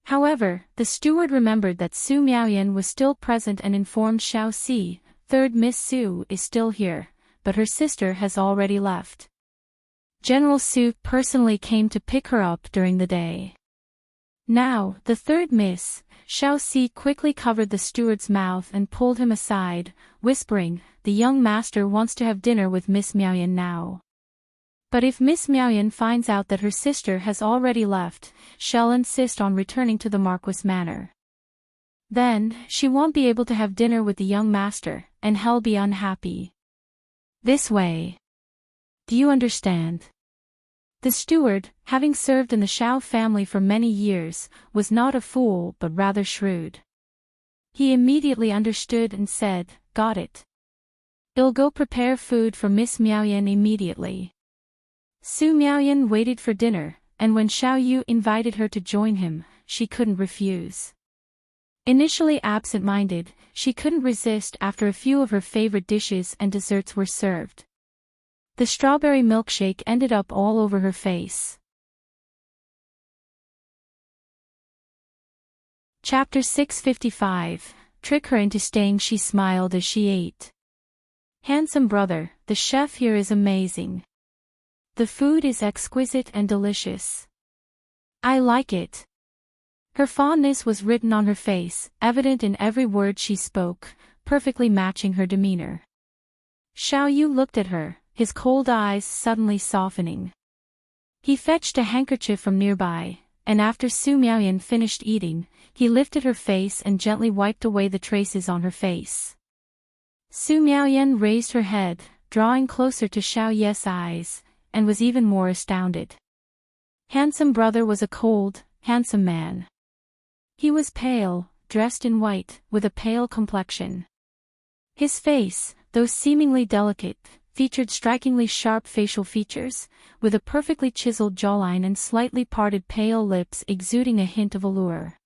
However, the steward remembered that Su Miaoyan was still present and informed Xiao Si, "Third Miss Su is still here, but her sister has already left. General Su personally came to pick her up during the day." Now, the third miss, Xiao Si quickly covered the steward's mouth and pulled him aside, whispering, "The young master wants to have dinner with Miss Miaoyan now. But if Miss Miaoyan finds out that her sister has already left, she'll insist on returning to the Marquis Manor. Then, she won't be able to have dinner with the young master, and he'll be unhappy. This way. Do you understand?" The steward, having served in the Xiao family for many years, was not a fool but rather shrewd. He immediately understood and said, "Got it. I'll go prepare food for Miss Miaoyan immediately." Su Miaoyan waited for dinner, and when Xiao Yu invited her to join him, she couldn't refuse. Initially absent-minded, she couldn't resist after a few of her favorite dishes and desserts were served. The strawberry milkshake ended up all over her face. Chapter 655. Trick her into staying. She smiled as she ate. "Handsome brother, the chef here is amazing. The food is exquisite and delicious. I like it. Her fondness was written on her face, evident in every word she spoke, perfectly matching her demeanor. Xiao Yu looked at her, his cold eyes suddenly softening. He fetched a handkerchief from nearby, and after Su Miaoyan finished eating, he lifted her face and gently wiped away the traces on her face. Su Miaoyan raised her head, drawing closer to Xiao Yu's eyes, and was even more astounded. Handsome brother was a cold, handsome man. He was pale, dressed in white, with a pale complexion. His face, though seemingly delicate, featured strikingly sharp facial features, with a perfectly chiseled jawline and slightly parted pale lips exuding a hint of allure.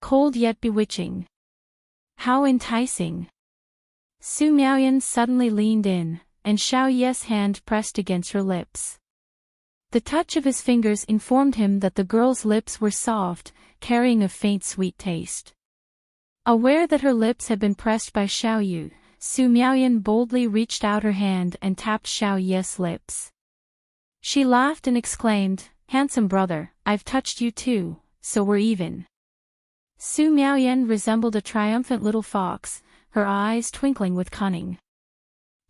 Cold yet bewitching. How enticing! Su Miaoyan suddenly leaned in, and Xiao Yu's hand pressed against her lips. The touch of his fingers informed him that the girl's lips were soft, carrying a faint sweet taste. Aware that her lips had been pressed by Xiao Yu, Su Miaoyan boldly reached out her hand and tapped Xiao Yu's lips. She laughed and exclaimed, "Handsome brother, I've touched you too, so we're even." Su Miaoyan resembled a triumphant little fox, her eyes twinkling with cunning.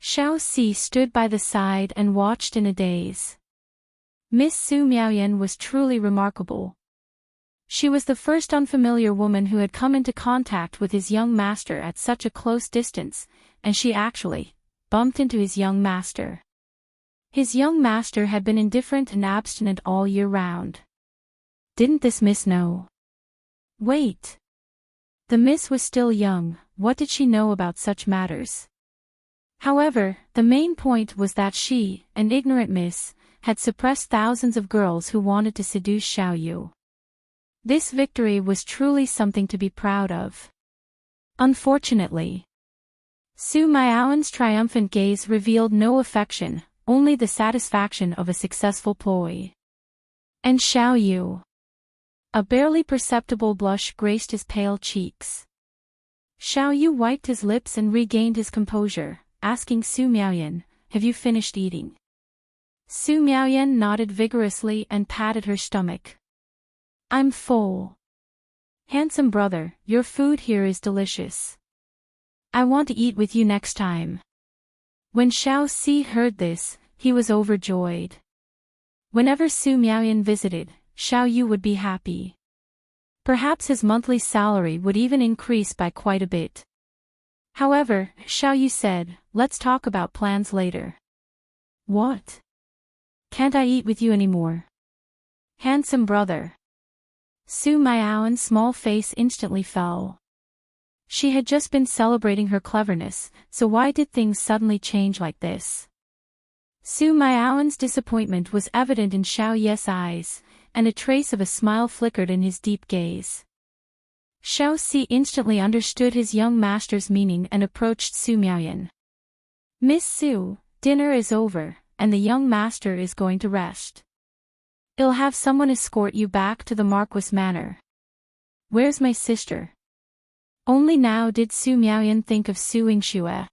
Xiao Si stood by the side and watched in a daze. Miss Su Miaoyan was truly remarkable. She was the first unfamiliar woman who had come into contact with his young master at such a close distance, and she actually bumped into his young master. His young master had been indifferent and abstinent all year round. Didn't this miss know? Wait. The miss was still young, what did she know about such matters? However, the main point was that she, an ignorant miss, had suppressed thousands of girls who wanted to seduce Xiao Yu. This victory was truly something to be proud of. Unfortunately, Su Miaoyan's triumphant gaze revealed no affection, only the satisfaction of a successful ploy. And Xiao Yu. A barely perceptible blush graced his pale cheeks. Xiao Yu wiped his lips and regained his composure, asking Su Miaoyan, "Have you finished eating?" Su Miaoyan nodded vigorously and patted her stomach. "I'm full. Handsome brother, your food here is delicious. I want to eat with you next time." When Xiao Si heard this, he was overjoyed. Whenever Su Miaoyan visited, Xiao Yu would be happy. Perhaps his monthly salary would even increase by quite a bit. However, Xiao Yu said, "Let's talk about plans later." "What? Can't I eat with you anymore?" "Handsome brother." Su Miaoyan's small face instantly fell. She had just been celebrating her cleverness, so why did things suddenly change like this? Su Miaoyan's disappointment was evident in Xiao Yu's eyes, and a trace of a smile flickered in his deep gaze. Xiao Si instantly understood his young master's meaning and approached Su Miaoyan. "Miss Su, dinner is over, and the young master is going to rest. I'll have someone escort you back to the Marquis Manor." "Where's my sister?" Only now did Su Miaoyan think of Su Yingxue.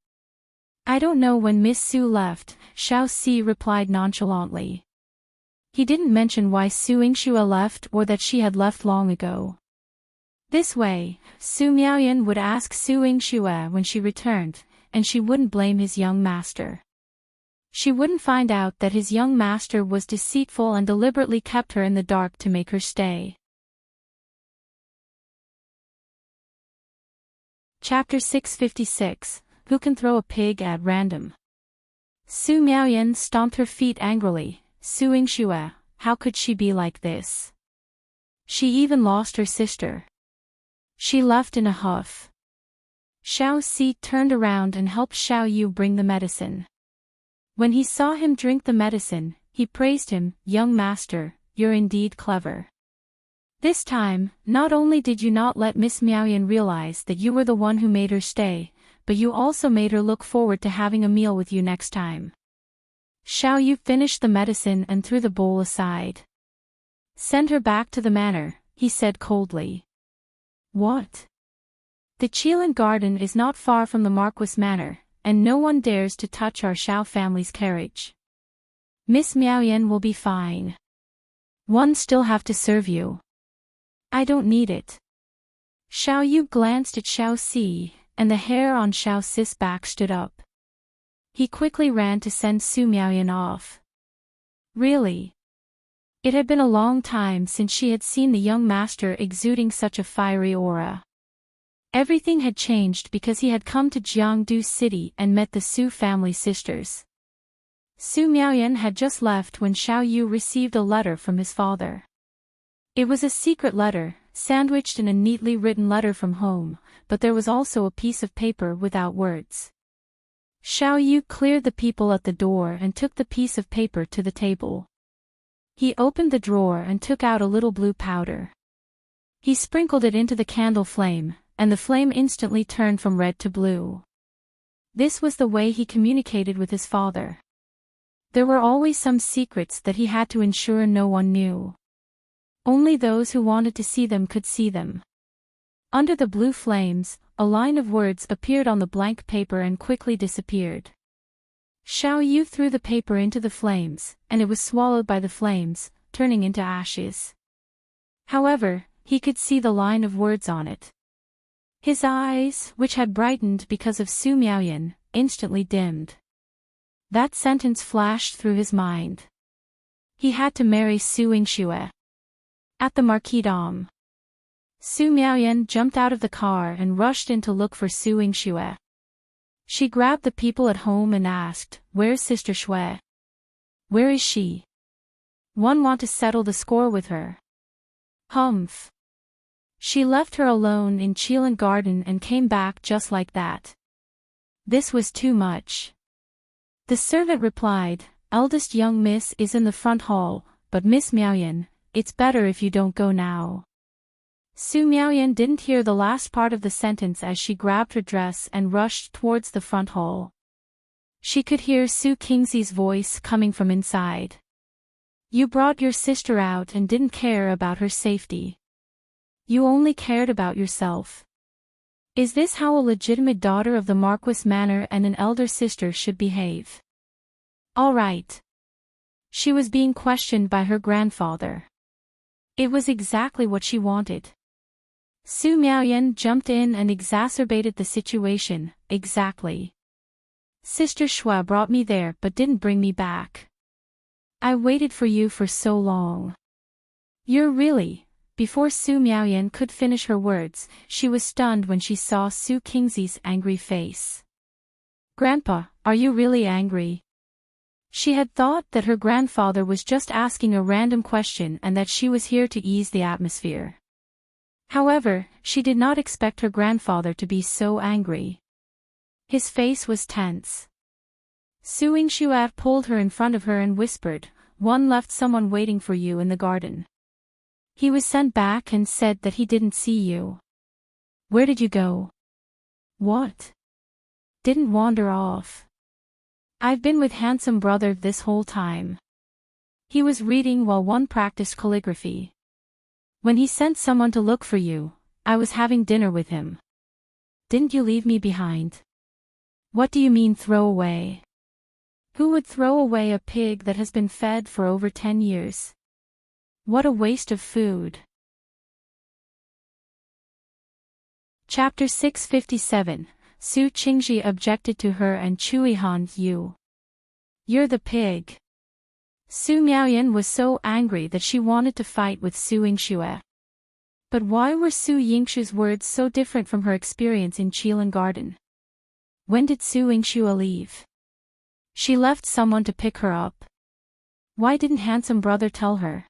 "I don't know when Miss Su left," Xiao Si replied nonchalantly. He didn't mention why Su Yingxue left or that she had left long ago. This way, Su Miaoyan would ask Su Yingxue when she returned, and she wouldn't blame his young master. She wouldn't find out that his young master was deceitful and deliberately kept her in the dark to make her stay. Chapter 656, Who Can Throw a Pig at Random? Su Miaoyan stomped her feet angrily. Su Yingxue, how could she be like this? She even lost her sister. She left in a huff. Xiao Si turned around and helped Xiao Yu bring the medicine. When he saw him drink the medicine, he praised him, "Young master, you're indeed clever. This time, not only did you not let Miss Miaoyan realize that you were the one who made her stay, but you also made her look forward to having a meal with you next time." Xiao Yu finished the medicine and threw the bowl aside. "Send her back to the manor," he said coldly. "What?" "The Qilin garden is not far from the Marquis Manor, and no one dares to touch our Xiao family's carriage. Miss Miaoyan will be fine. One still have to serve you." I don't need it. Xiao Yu glanced at Xiao Si, and the hair on Xiao Si's back stood up. He quickly ran to send Su Miaoyan off. Really? It had been a long time since she had seen the young master exuding such a fiery aura. Everything had changed because he had come to Jiangdu City and met the Su family sisters. Su Miaoyan had just left when Xiao Yu received a letter from his father. It was a secret letter, sandwiched in a neatly written letter from home, but there was also a piece of paper without words. Xiao Yu cleared the people at the door and took the piece of paper to the table. He opened the drawer and took out a little blue powder. He sprinkled it into the candle flame, and the flame instantly turned from red to blue. This was the way he communicated with his father. There were always some secrets that he had to ensure no one knew. Only those who wanted to see them could see them. Under the blue flames, a line of words appeared on the blank paper and quickly disappeared. Xiao Yu threw the paper into the flames, and it was swallowed by the flames, turning into ashes. However, he could see the line of words on it. His eyes, which had brightened because of Su Miaoyan, instantly dimmed. That sentence flashed through his mind. He had to marry Su Yingxue. At the marquisdom, Su Miaoyan jumped out of the car and rushed in to look for Su Yingxue. She grabbed the people at home and asked, "Where's Sister Shui? Where is she? One want to settle the score with her." Humph. She left her alone in Qingzhi garden and came back just like that. This was too much. The servant replied, "Eldest young miss is in the front hall, but Miss Miaoyan, it's better if you don't go now." Su Miaoyan didn't hear the last part of the sentence as she grabbed her dress and rushed towards the front hall. She could hear Su Qingzhi's voice coming from inside. "You brought your sister out and didn't care about her safety. You only cared about yourself. Is this how a legitimate daughter of the Marquis Manor and an elder sister should behave?" All right. She was being questioned by her grandfather. It was exactly what she wanted. Su Miaoyan jumped in and exacerbated the situation. "Exactly. Sister Shui brought me there but didn't bring me back. I waited for you for so long. You're really..." Before Su Miaoyan could finish her words, she was stunned when she saw Su Qingzhi's angry face. "Grandpa, are you really angry?" She had thought that her grandfather was just asking a random question and that she was here to ease the atmosphere. However, she did not expect her grandfather to be so angry. His face was tense. Su Yingxue pulled her in front of her and whispered, "One left someone waiting for you in the garden. He was sent back and said that he didn't see you. Where did you go?" "What?" "Didn't wander off. I've been with handsome brother this whole time. He was reading while one practiced calligraphy. When he sent someone to look for you, I was having dinner with him. Didn't you leave me behind?" "What do you mean throw away? Who would throw away a pig that has been fed for over 10 years? What a waste of food." Chapter 657, Su Qingzhi objected to her and Yihan Yu. "You're the pig." Su Miaoyan was so angry that she wanted to fight with Su Yingxue. But why were Su Yingxue's words so different from her experience in Qingzhi garden? When did Su Yingxue leave? She left someone to pick her up. Why didn't handsome brother tell her?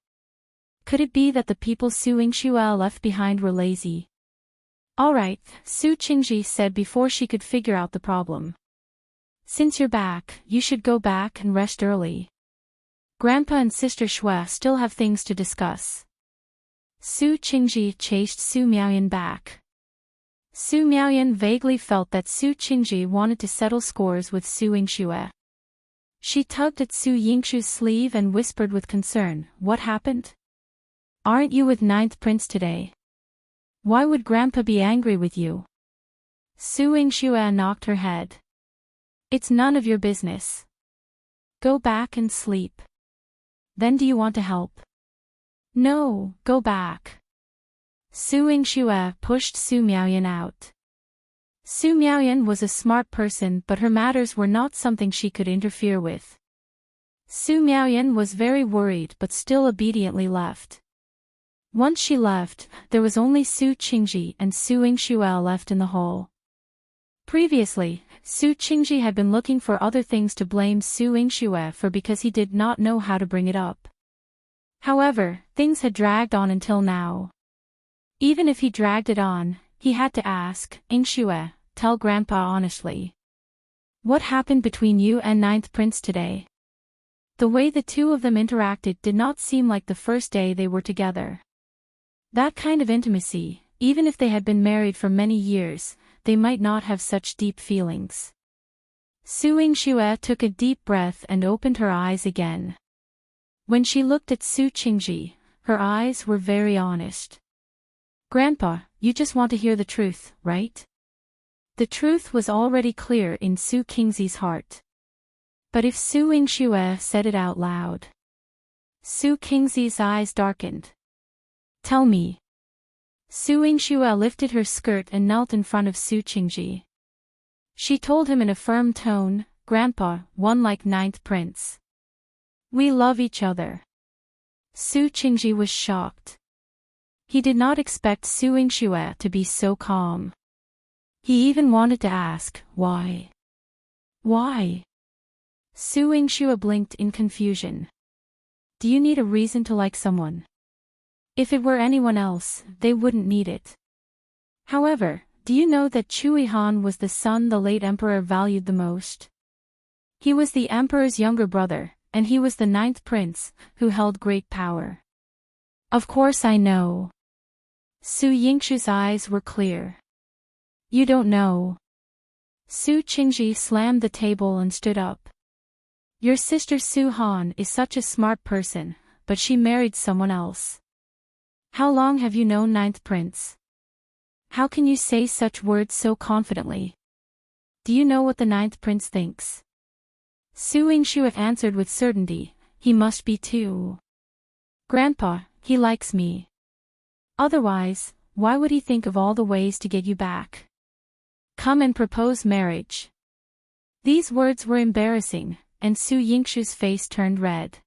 Could it be that the people Su Yingxue left behind were lazy? "Alright," Su Qingzhi said before she could figure out the problem. "Since you're back, you should go back and rest early. Grandpa and Sister Shui still have things to discuss." Su Qingzhi chased Su Miaoyan back. Su Miaoyan vaguely felt that Su Qingzhi wanted to settle scores with Su Yingxue. She tugged at Su Yingxue's sleeve and whispered with concern, "What happened? Aren't you with Ninth Prince today? Why would Grandpa be angry with you?" Su Yingxue knocked her head. "It's none of your business. Go back and sleep. Then do you want to help?" "No, go back." Su Yingxue pushed Su Miaoyan out. Su Miaoyan was a smart person, but her matters were not something she could interfere with. Su Miaoyan was very worried but still obediently left. Once she left, there was only Su Qingzhi and Su Yingxue left in the hall. Previously, Su Qingzhi had been looking for other things to blame Su Yingxue for because he did not know how to bring it up. However, things had dragged on until now. Even if he dragged it on, he had to ask, Yingxue, tell Grandpa honestly. What happened between you and Ninth Prince today? The way the two of them interacted did not seem like the first day they were together. That kind of intimacy, even if they had been married for many years, they might not have such deep feelings. Su Yingxue took a deep breath and opened her eyes again. When she looked at Su Qingzhi, her eyes were very honest. Grandpa, you just want to hear the truth, right? The truth was already clear in Su Qingzhi's heart. But if Su Yingxue said it out loud, Su Qingzhi's eyes darkened. Tell me. Su Yingxue lifted her skirt and knelt in front of Su Qingzhi. She told him in a firm tone, Grandpa, one like Ninth Prince. We love each other. Su Qingzhi was shocked. He did not expect Su Yingxue to be so calm. He even wanted to ask, why? Why? Su Yingxue blinked in confusion. Do you need a reason to like someone? If it were anyone else, they wouldn't need it. However, do you know that Yihan was the son the late emperor valued the most? He was the emperor's younger brother, and he was the ninth prince, who held great power. Of course I know. Su Yingxue's eyes were clear. You don't know. Su Qingzhi slammed the table and stood up. Your sister Su Han is such a smart person, but she married someone else. How long have you known Ninth Prince? How can you say such words so confidently? Do you know what the Ninth Prince thinks? Su Yingxue answered with certainty, he must be too. Grandpa, he likes me. Otherwise, why would he think of all the ways to get you back? Come and propose marriage. These words were embarrassing, and Su Yingxue's face turned red.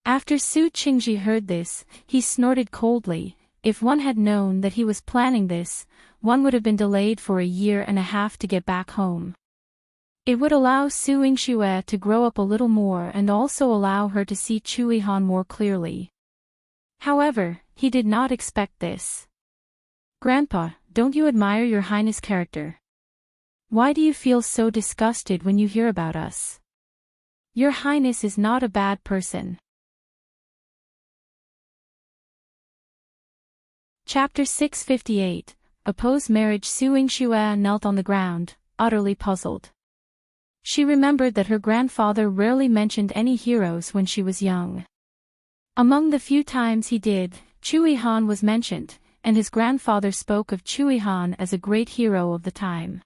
After Su Qingzhi heard this, he snorted coldly. If one had known that he was planning this, one would have been delayed for 1.5 years to get back home. It would allow Su Yingxue to grow up a little more and also allow her to see Yihan more clearly. However, he did not expect this. Grandpa, don't you admire your highness' character? Why do you feel so disgusted when you hear about us? Your highness is not a bad person. Chapter 658, Oppose Marriage. Su Yingxue knelt on the ground, utterly puzzled. She remembered that her grandfather rarely mentioned any heroes when she was young. Among the few times he did, Yihan was mentioned, and his grandfather spoke of Yihan as a great hero of the time.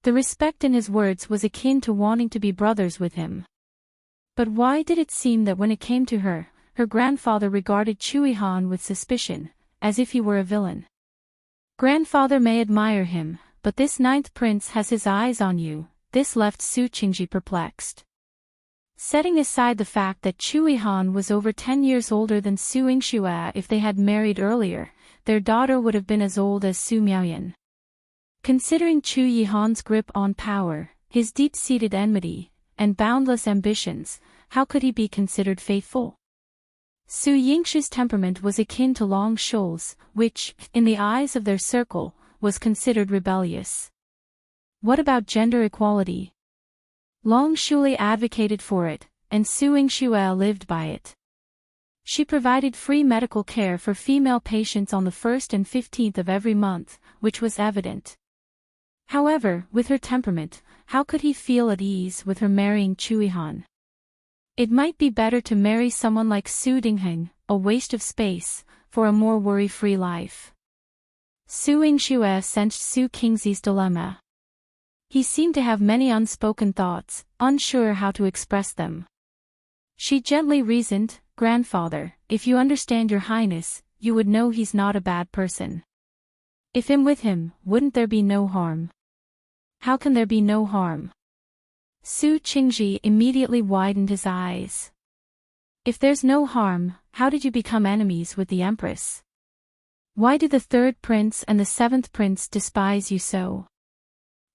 The respect in his words was akin to wanting to be brothers with him. But why did it seem that when it came to her, her grandfather regarded Yihan with suspicion, as if he were a villain? Grandfather may admire him, but this ninth prince has his eyes on you. This left Su Qingzhi perplexed. Setting aside the fact that Yihan was over 10 years older than Su Yingxue, if they had married earlier, their daughter would have been as old as Su Miaoyan. Considering Yihan's grip on power, his deep-seated enmity, and boundless ambitions, how could he be considered faithful? Su Yingxue's temperament was akin to Long Shui's, which, in the eyes of their circle, was considered rebellious. What about gender equality? Long Shui advocated for it, and Su Yingxue lived by it. She provided free medical care for female patients on the 1st and 15th of every month, which was evident. However, with her temperament, how could he feel at ease with her marrying Yihan? It might be better to marry someone like Su Dingheng, a waste of space, for a more worry-free life. Su Yingxue sensed Su Qingzhi's dilemma. He seemed to have many unspoken thoughts, unsure how to express them. She gently reasoned, Grandfather, if you understand your highness, you would know he's not a bad person. If I'm with him, wouldn't there be no harm? How can there be no harm? Su Qingzhi immediately widened his eyes. If there's no harm, how did you become enemies with the Empress? Why do the third prince and the seventh prince despise you so?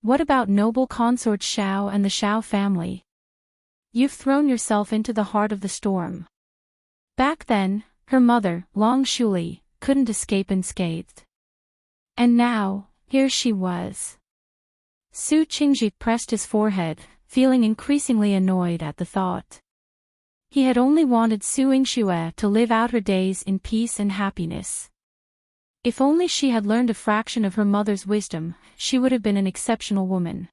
What about noble consort Xiao and the Xiao family? You've thrown yourself into the heart of the storm. Back then, her mother, Long Shuli, couldn't escape unscathed. And now, here she was. Su Qingzhi pressed his forehead, feeling increasingly annoyed at the thought. He had only wanted Su Yingxue to live out her days in peace and happiness. If only she had learned a fraction of her mother's wisdom, she would have been an exceptional woman.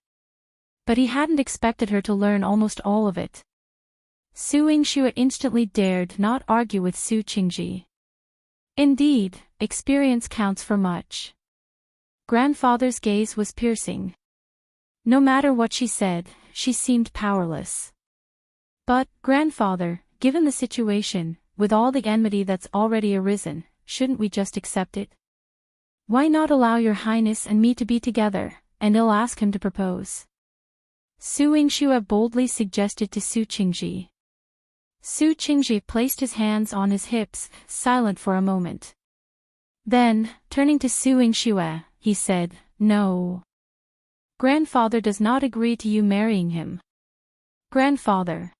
But he hadn't expected her to learn almost all of it. Su Yingxue instantly dared not argue with Su Qingzhi. Indeed, experience counts for much. Grandfather's gaze was piercing. No matter what she said, she seemed powerless. But, grandfather, given the situation, with all the enmity that's already arisen, shouldn't we just accept it? Why not allow your highness and me to be together, and I'll ask him to propose? Su Yingxue boldly suggested to Su Qingzhi. Su Qingzhi placed his hands on his hips, silent for a moment. Then, turning to Su Yingxue, he said, "No. Grandfather does not agree to you marrying him." Grandfather.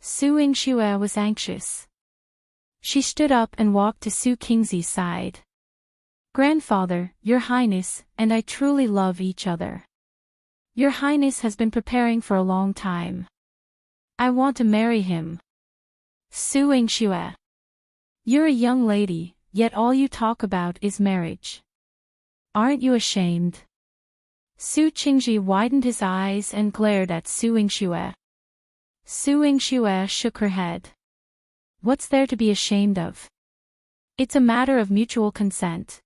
Su Yingxue was anxious. She stood up and walked to Su Qingzi's side. Grandfather, your highness, and I truly love each other. Your highness has been preparing for a long time. I want to marry him. Su Yingxue. You're a young lady, yet all you talk about is marriage. Aren't you ashamed? Su Qingzhi widened his eyes and glared at Su Yingxue. Su Yingxue shook her head. What's there to be ashamed of? It's a matter of mutual consent.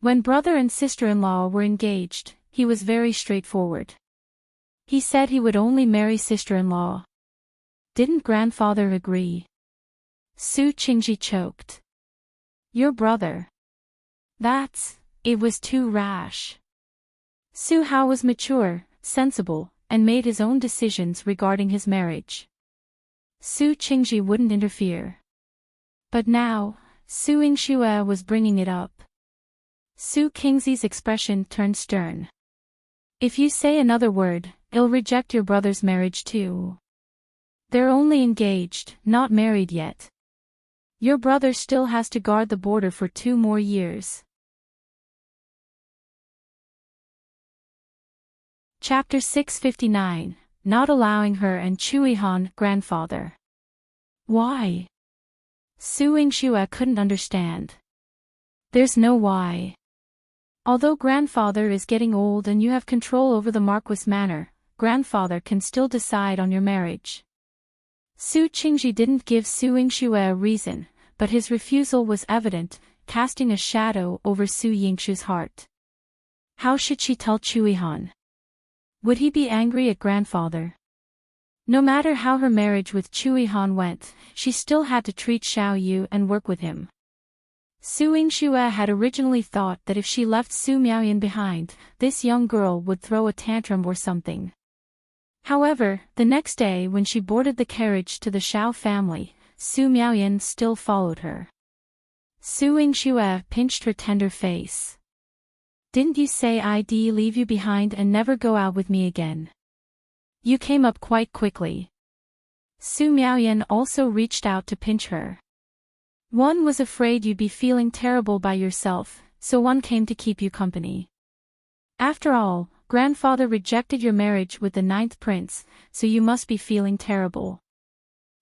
When brother and sister-in-law were engaged, he was very straightforward. He said he would only marry sister-in-law. Didn't grandfather agree? Su Qingzhi choked. Your brother. It was too rash. Su Hao was mature, sensible, and made his own decisions regarding his marriage. Su Qingzhi wouldn't interfere. But now, Su Yingxue was bringing it up. Su Qingzi's expression turned stern. If you say another word, I'll reject your brother's marriage too. They're only engaged, not married yet. Your brother still has to guard the border for 2 more years. Chapter 659, Not Allowing Her and Yihan, Grandfather. Why? Su Yingxue couldn't understand. There's no why. Although grandfather is getting old and you have control over the Marquis Manor, grandfather can still decide on your marriage. Su Qingzhi didn't give Su Yingxue a reason, but his refusal was evident, casting a shadow over Su Yingxue's heart. How should she tell Yihan? Would he be angry at grandfather? No matter how her marriage with Yihan went, she still had to treat Xiao Yu and work with him. Su Yingxue had originally thought that if she left Su Miaoyan behind, this young girl would throw a tantrum or something. However, the next day when she boarded the carriage to the Xiao family, Su Miaoyan still followed her. Su Yingxue pinched her tender face. Didn't you say I'd leave you behind and never go out with me again? You came up quite quickly. Su Miaoyan also reached out to pinch her. One was afraid you'd be feeling terrible by yourself, so one came to keep you company. After all, grandfather rejected your marriage with the 9th prince, so you must be feeling terrible.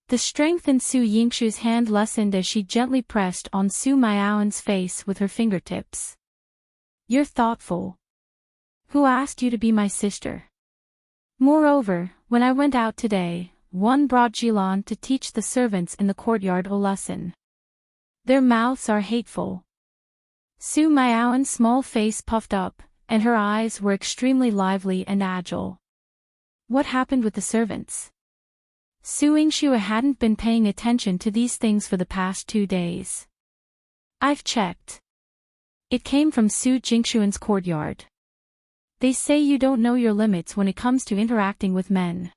The strength in Su Yingxue's hand lessened as she gently pressed on Su Miaoyan's face with her fingertips. You're thoughtful. Who asked you to be my sister? Moreover, when I went out today, one brought Yihan to teach the servants in the courtyard a lesson. Their mouths are hateful. Su Miaoyan's small face puffed up, and her eyes were extremely lively and agile. What happened with the servants? Su Yingxue hadn't been paying attention to these things for the past 2 days. I've checked. It came from Su Jinxuan's courtyard. They say you don't know your limits when it comes to interacting with men.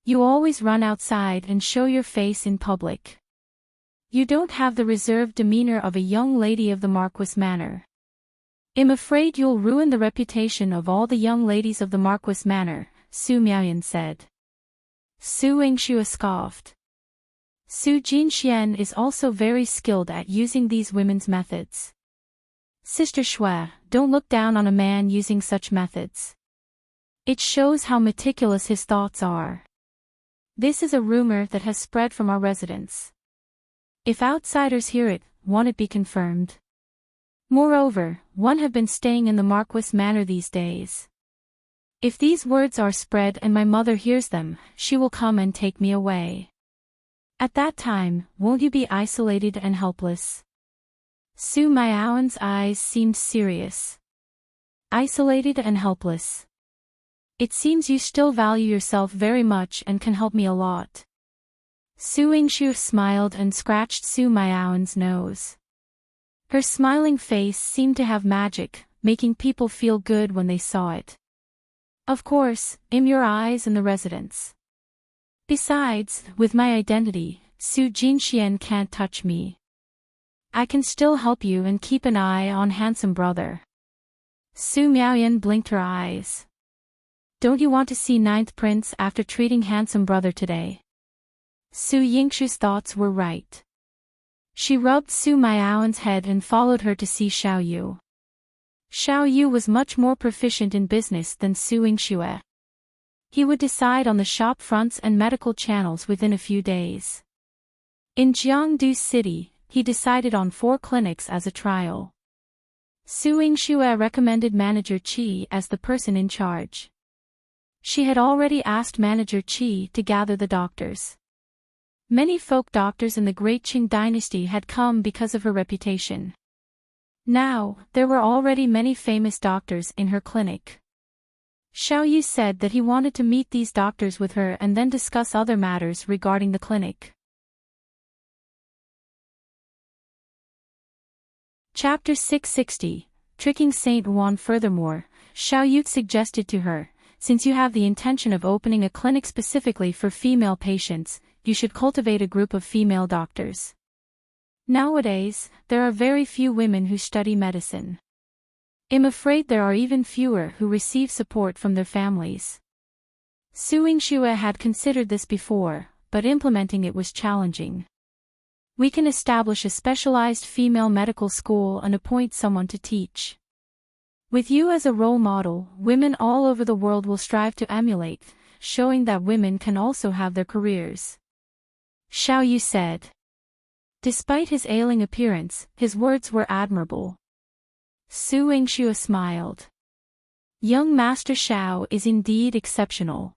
You always run outside and show your face in public. You don't have the reserved demeanor of a young lady of the Marquis Manor. I'm afraid you'll ruin the reputation of all the young ladies of the Marquis Manor, Su Miaoyan said. Su Yingxue scoffed. Su Jinxuan is also very skilled at using these women's methods. Sister Shui, don't look down on a man using such methods. It shows how meticulous his thoughts are. This is a rumor that has spread from our residence. If outsiders hear it, won't it be confirmed? Moreover, one have been staying in the Marquis Manor these days. If these words are spread and my mother hears them, she will come and take me away. At that time, won't you be isolated and helpless? Su Miaoyan's eyes seemed serious. Isolated and helpless. It seems you still value yourself very much and can help me a lot. Su Yingxue smiled and scratched Su Miaoyan's nose. Her smiling face seemed to have magic, making people feel good when they saw it. Of course, in your eyes and the residence. Besides, with my identity, Su Jinxuan can't touch me. I can still help you and keep an eye on handsome brother. Su Miaoyan blinked her eyes. Don't you want to see ninth prince after treating handsome brother today? Su Yingxue's thoughts were right. She rubbed Su Miaoyan's head and followed her to see Xiao Yu. Xiao Yu was much more proficient in business than Su Yingxue. He would decide on the shop fronts and medical channels within a few days. In Jiangdu City, he decided on 4 clinics as a trial. Su Yingxue recommended Manager Qi as the person in charge. She had already asked Manager Qi to gather the doctors. Many folk doctors in the Great Qing dynasty had come because of her reputation. Now, there were already many famous doctors in her clinic. Xiao Yu said that he wanted to meet these doctors with her and then discuss other matters regarding the clinic. Chapter 660, Tricking Saint Ruan. Furthermore, Xiao Yu suggested to her, since you have the intention of opening a clinic specifically for female patients, you should cultivate a group of female doctors. Nowadays, there are very few women who study medicine. I'm afraid there are even fewer who receive support from their families. Su Yingxue had considered this before, but implementing it was challenging. We can establish a specialized female medical school and appoint someone to teach. With you as a role model, women all over the world will strive to emulate, showing that women can also have their careers. Xiao Yu said. Despite his ailing appearance, his words were admirable. Su Yingxue smiled. Young Master Xiao is indeed exceptional.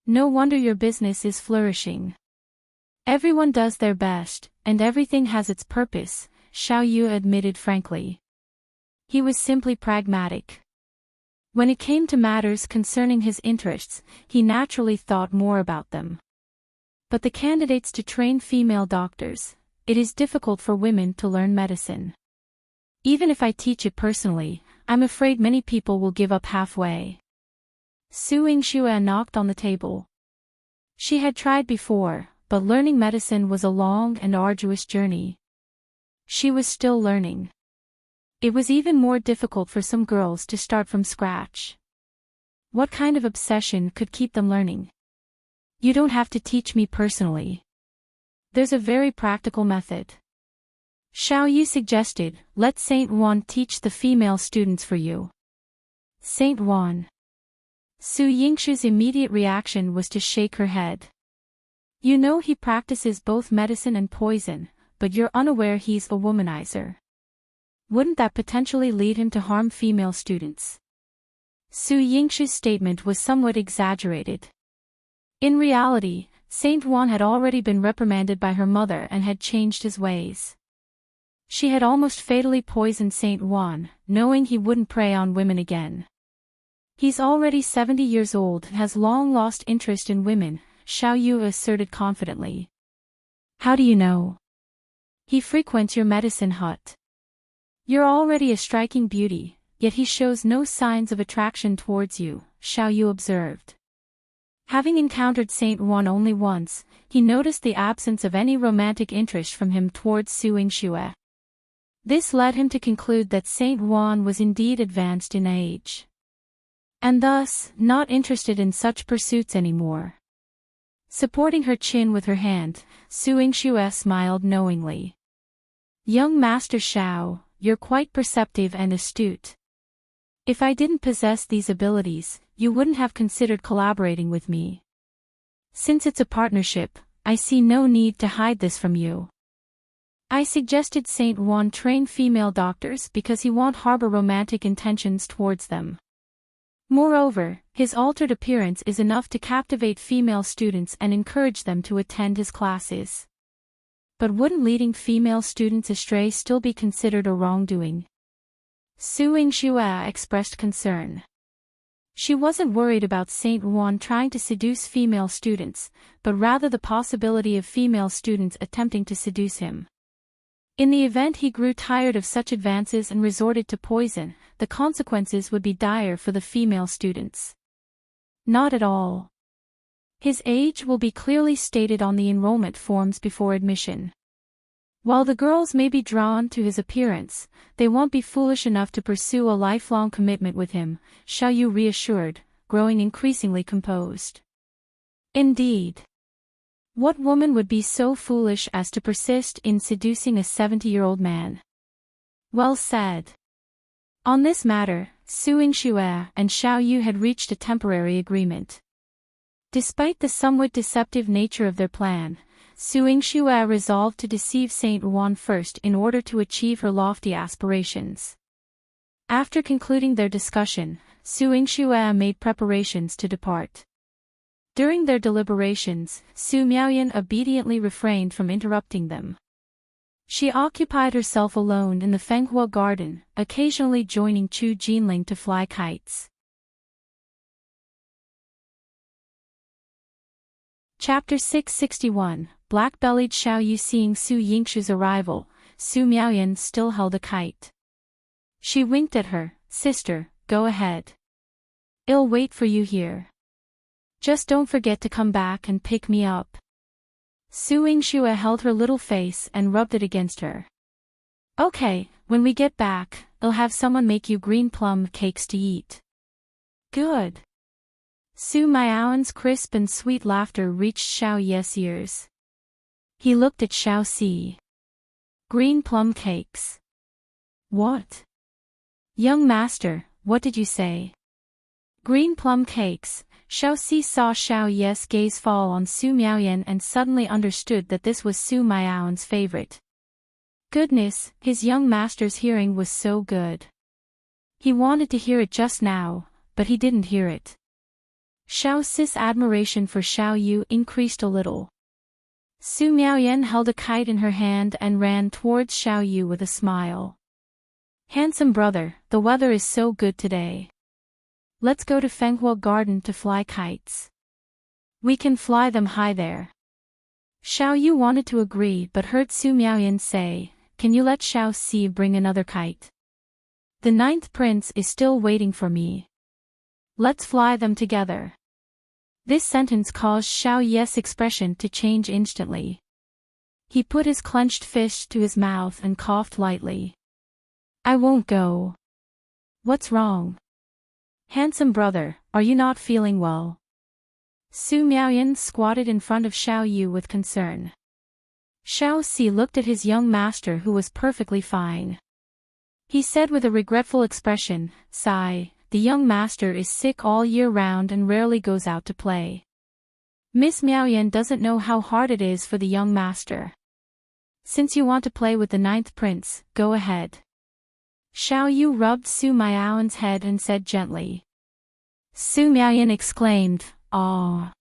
No wonder your business is flourishing. Everyone does their best, and everything has its purpose, Xiao Yu admitted frankly. He was simply pragmatic. When it came to matters concerning his interests, he naturally thought more about them. But the candidates to train female doctors, it is difficult for women to learn medicine. Even if I teach it personally, I'm afraid many people will give up halfway. Su Yingxue knocked on the table. She had tried before, but learning medicine was a long and arduous journey. She was still learning. It was even more difficult for some girls to start from scratch. What kind of obsession could keep them learning? You don't have to teach me personally. There's a very practical method. Xiao Yu suggested, let Saint Ruan teach the female students for you. Saint Ruan. Su Yingxue's immediate reaction was to shake her head. You know he practices both medicine and poison, but you're unaware he's a womanizer. Wouldn't that potentially lead him to harm female students? Su Yingxue's statement was somewhat exaggerated. In reality, Saint Ruan had already been reprimanded by her mother and had changed his ways. She had almost fatally poisoned Saint Ruan, knowing he wouldn't prey on women again. He's already 70 years old and has long lost interest in women, Xiao Yu asserted confidently. How do you know? He frequents your medicine hut. You're already a striking beauty, yet he shows no signs of attraction towards you, Xiao Yu observed. Having encountered Saint Ruan only once, he noticed the absence of any romantic interest from him towards Su Yingxue. This led him to conclude that Saint Ruan was indeed advanced in age, and thus, not interested in such pursuits anymore. Supporting her chin with her hand, Su Yingxue smiled knowingly. Young Master Xiao, you're quite perceptive and astute. If I didn't possess these abilities, you wouldn't have considered collaborating with me. Since it's a partnership, I see no need to hide this from you. I suggested Saint Ruan train female doctors because he won't harbor romantic intentions towards them. Moreover, his altered appearance is enough to captivate female students and encourage them to attend his classes. But wouldn't leading female students astray still be considered a wrongdoing? Su Yingxue expressed concern. She wasn't worried about Saint Ruan trying to seduce female students, but rather the possibility of female students attempting to seduce him. In the event he grew tired of such advances and resorted to poison, the consequences would be dire for the female students. Not at all. His age will be clearly stated on the enrollment forms before admission. While the girls may be drawn to his appearance, they won't be foolish enough to pursue a lifelong commitment with him, Xiao Yu reassured, growing increasingly composed. Indeed. What woman would be so foolish as to persist in seducing a 70-year-old man? Well said. On this matter, Su Yingxue and Xiao Yu had reached a temporary agreement. Despite the somewhat deceptive nature of their plan, Su Yingxue resolved to deceive Saint Ruan first in order to achieve her lofty aspirations. After concluding their discussion, Su Yingxue made preparations to depart. During their deliberations, Su Miaoyan obediently refrained from interrupting them. She occupied herself alone in the Fenghua garden, occasionally joining Chu Jinling to fly kites. Chapter 661, Black-bellied Xiao Yu. Seeing Su Yingxue's arrival, Su Miaoyan still held a kite. She winked at her. Sister, go ahead. I'll wait for you here. Just don't forget to come back and pick me up. Su Yingxue held her little face and rubbed it against her. Okay, when we get back, I'll have someone make you green plum cakes to eat. Good. Su Miaoyan's crisp and sweet laughter reached Xiao Yu's ears. He looked at Xiao Si. Green plum cakes. What? Young master, what did you say? Green plum cakes. Xiao Si saw Xiao Yu's gaze fall on Su Miaoyan and suddenly understood that this was Su Miaoyan's favorite. Goodness, his young master's hearing was so good. He wanted to hear it just now, but he didn't hear it. Xiao Si's admiration for Xiao Yu increased a little. Su Miaoyan held a kite in her hand and ran towards Xiao Yu with a smile. Handsome brother, the weather is so good today. Let's go to Fenghua Garden to fly kites. We can fly them high there. Xiao Yu wanted to agree but heard Su Miaoyan say, can you let Xiao Si bring another kite? The 9th prince is still waiting for me. Let's fly them together. This sentence caused Xiao Yu's expression to change instantly. He put his clenched fist to his mouth and coughed lightly. I won't go. What's wrong? Handsome brother, are you not feeling well? Su Miaoyan squatted in front of Xiao Yu with concern. Xiao Si looked at his young master who was perfectly fine. He said with a regretful expression, sigh, the young master is sick all year round and rarely goes out to play. Miss Miaoyan doesn't know how hard it is for the young master. Since you want to play with the 9th prince, go ahead. Xiao Yu rubbed Su Miaoyan's head and said gently. Su Miaoyan exclaimed, "Ah!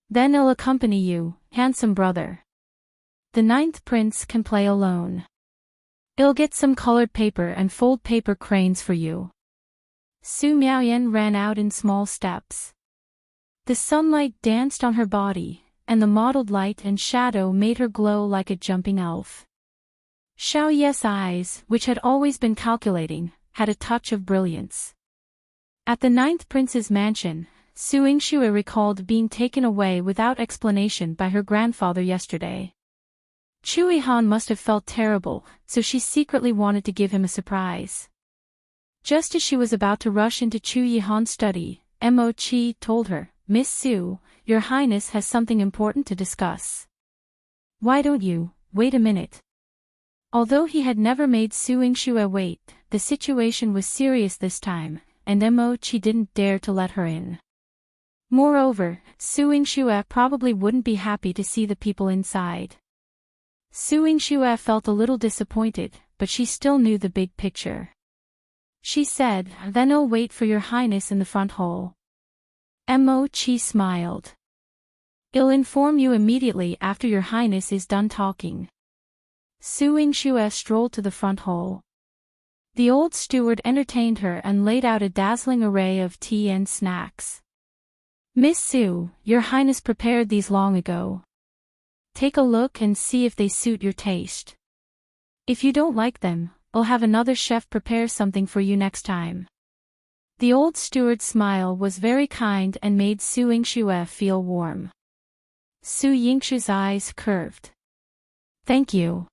Then I'll accompany you, handsome brother. The 9th prince can play alone. I'll get some colored paper and fold paper cranes for you." Su Miaoyan ran out in small steps. The sunlight danced on her body, and the mottled light and shadow made her glow like a jumping elf. Xiao Yu's eyes, which had always been calculating, had a touch of brilliance. At the ninth prince's mansion, Yingxue recalled being taken away without explanation by her grandfather yesterday. Yihan must have felt terrible, so she secretly wanted to give him a surprise. Just as she was about to rush into Yihan's study, Mo Qi told her, "Miss Su, your highness has something important to discuss." "Why don't you, wait a minute?" Although he had never made Yingxue wait, the situation was serious this time, and Mo Qi didn't dare to let her in. Moreover, Yingxue probably wouldn't be happy to see the people inside. Yingxue felt a little disappointed, but she still knew the big picture. She said, "Then I'll wait for your highness in the front hall." Mo Qi smiled. "I'll inform you immediately after your highness is done talking." Yingxue strolled to the front hall. The old steward entertained her and laid out a dazzling array of tea and snacks. "Miss Su, your highness prepared these long ago. Take a look and see if they suit your taste. If you don't like them, I'll have another chef prepare something for you next time." The old steward's smile was very kind and made Yingxue feel warm. Yingxue's eyes curved. "Thank you."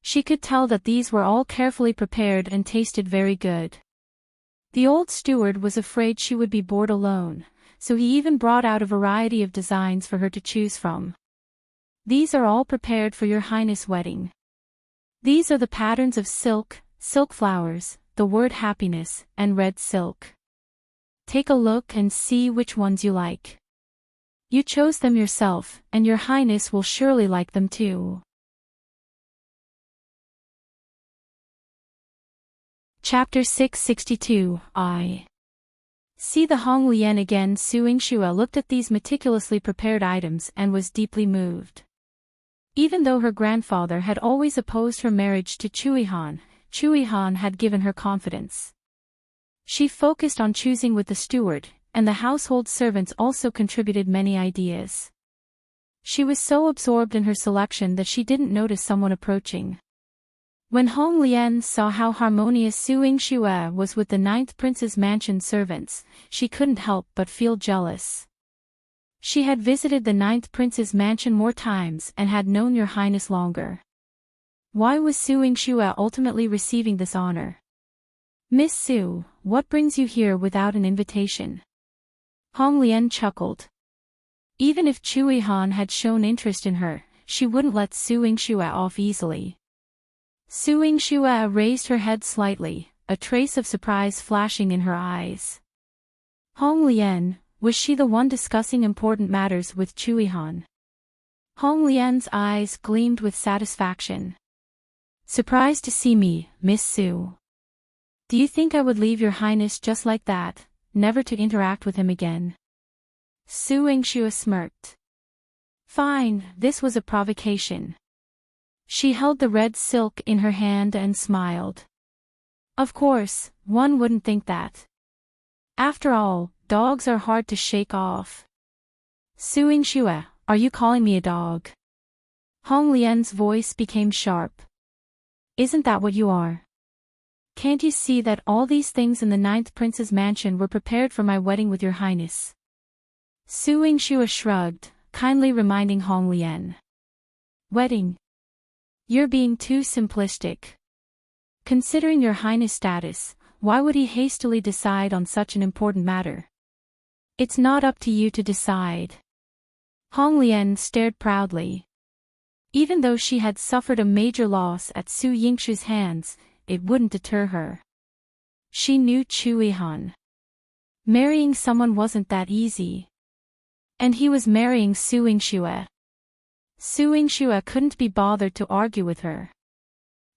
She could tell that these were all carefully prepared and tasted very good. The old steward was afraid she would be bored alone, so he even brought out a variety of designs for her to choose from. "These are all prepared for your highness' wedding. These are the patterns of silk, silk flowers, the word happiness, and red silk. Take a look and see which ones you like. You chose them yourself, and your highness will surely like them too." Chapter 662, I. See the Hong Lian again. Yingxue looked at these meticulously prepared items and was deeply moved. Even though her grandfather had always opposed her marriage to Yihan had given her confidence. She focused on choosing with the steward, and the household servants also contributed many ideas. She was so absorbed in her selection that she didn't notice someone approaching. When Hong Lian saw how harmonious Yingxue was with the ninth prince's mansion servants, she couldn't help but feel jealous. She had visited the ninth prince's mansion more times and had known your highness longer. Why was Yingxue ultimately receiving this honor? "Miss Su, what brings you here without an invitation?" Hong Lian chuckled. Even if Yihan had shown interest in her, she wouldn't let Yingxue off easily. Yingxue raised her head slightly, a trace of surprise flashing in her eyes. Hong Lian, was she the one discussing important matters with Yihan? Hong Lian's eyes gleamed with satisfaction. "Surprised to see me, Miss Su. Do you think I would leave your highness just like that, never to interact with him again?" Yingxue smirked. Fine, this was a provocation. She held the red silk in her hand and smiled. Of course, one wouldn't think that. After all, dogs are hard to shake off. Yingxue, are you calling me a dog? Hong Lian's voice became sharp. Isn't that what you are? Can't you see that all these things in the ninth prince's mansion were prepared for my wedding with your highness? Yingxue shrugged, kindly reminding Hong Lian. Wedding? You're being too simplistic. Considering your highness' status, why would he hastily decide on such an important matter? It's not up to you to decide. Hong Lian stared proudly. Even though she had suffered a major loss at Yingxue's hands, it wouldn't deter her. She knew Yihan. Marrying someone wasn't that easy. And he was marrying Yingxue. Yingxue couldn't be bothered to argue with her.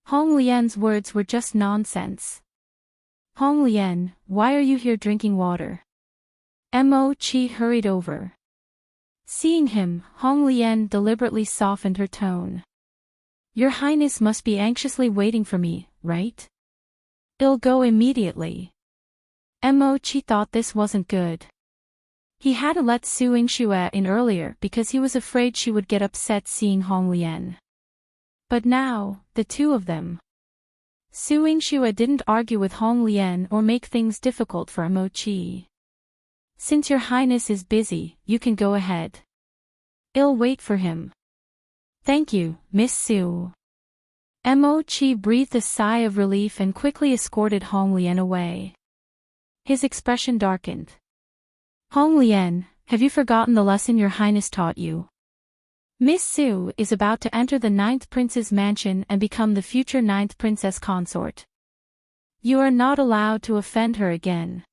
Hong Lian's words were just nonsense. Hong Lian, why are you here drinking water? Mo Qi hurried over. Seeing him, Hong Lian deliberately softened her tone. Your highness must be anxiously waiting for me, right? I'll go immediately. Mo Qi thought this wasn't good. He hadn't let Yingxue in earlier because he was afraid she would get upset seeing Hong Lian. But now, the two of them. Su Yingxue didn't argue with Hong Lian or make things difficult for Mo-chi. Since your highness is busy, you can go ahead. I'll wait for him. Thank you, Miss Su. Mo-chi breathed a sigh of relief and quickly escorted Hong Lian away. His expression darkened. Hong Lian, have you forgotten the lesson your highness taught you? Miss Su is about to enter the 9th prince's mansion and become the future 9th princess consort. You are not allowed to offend her again.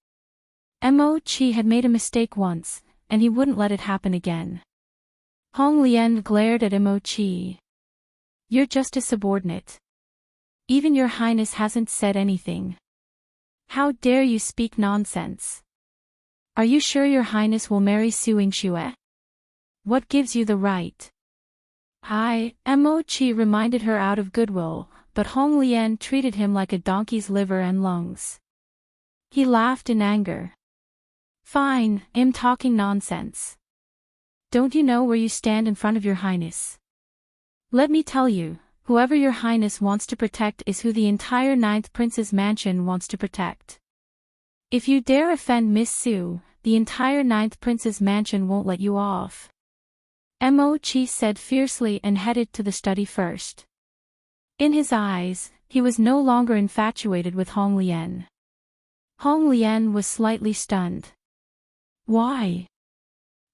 Mo-chi had made a mistake once, and he wouldn't let it happen again. Hong Lian glared at Mo-chi. You're just a subordinate. Even your highness hasn't said anything. How dare you speak nonsense? Are you sure your highness will marry Su Yingxue? What gives you the right? Mo-chi reminded her out of goodwill, but Hong Lian treated him like a donkey's liver and lungs. He laughed in anger. Fine, I'm talking nonsense. Don't you know where you stand in front of your highness? Let me tell you, whoever your highness wants to protect is who the entire 9th prince's mansion wants to protect. If you dare offend Miss Su, the entire 9th prince's mansion won't let you off. Mo-chi said fiercely and headed to the study first. In his eyes, he was no longer infatuated with Hong Lian. Hong Lian was slightly stunned. Why?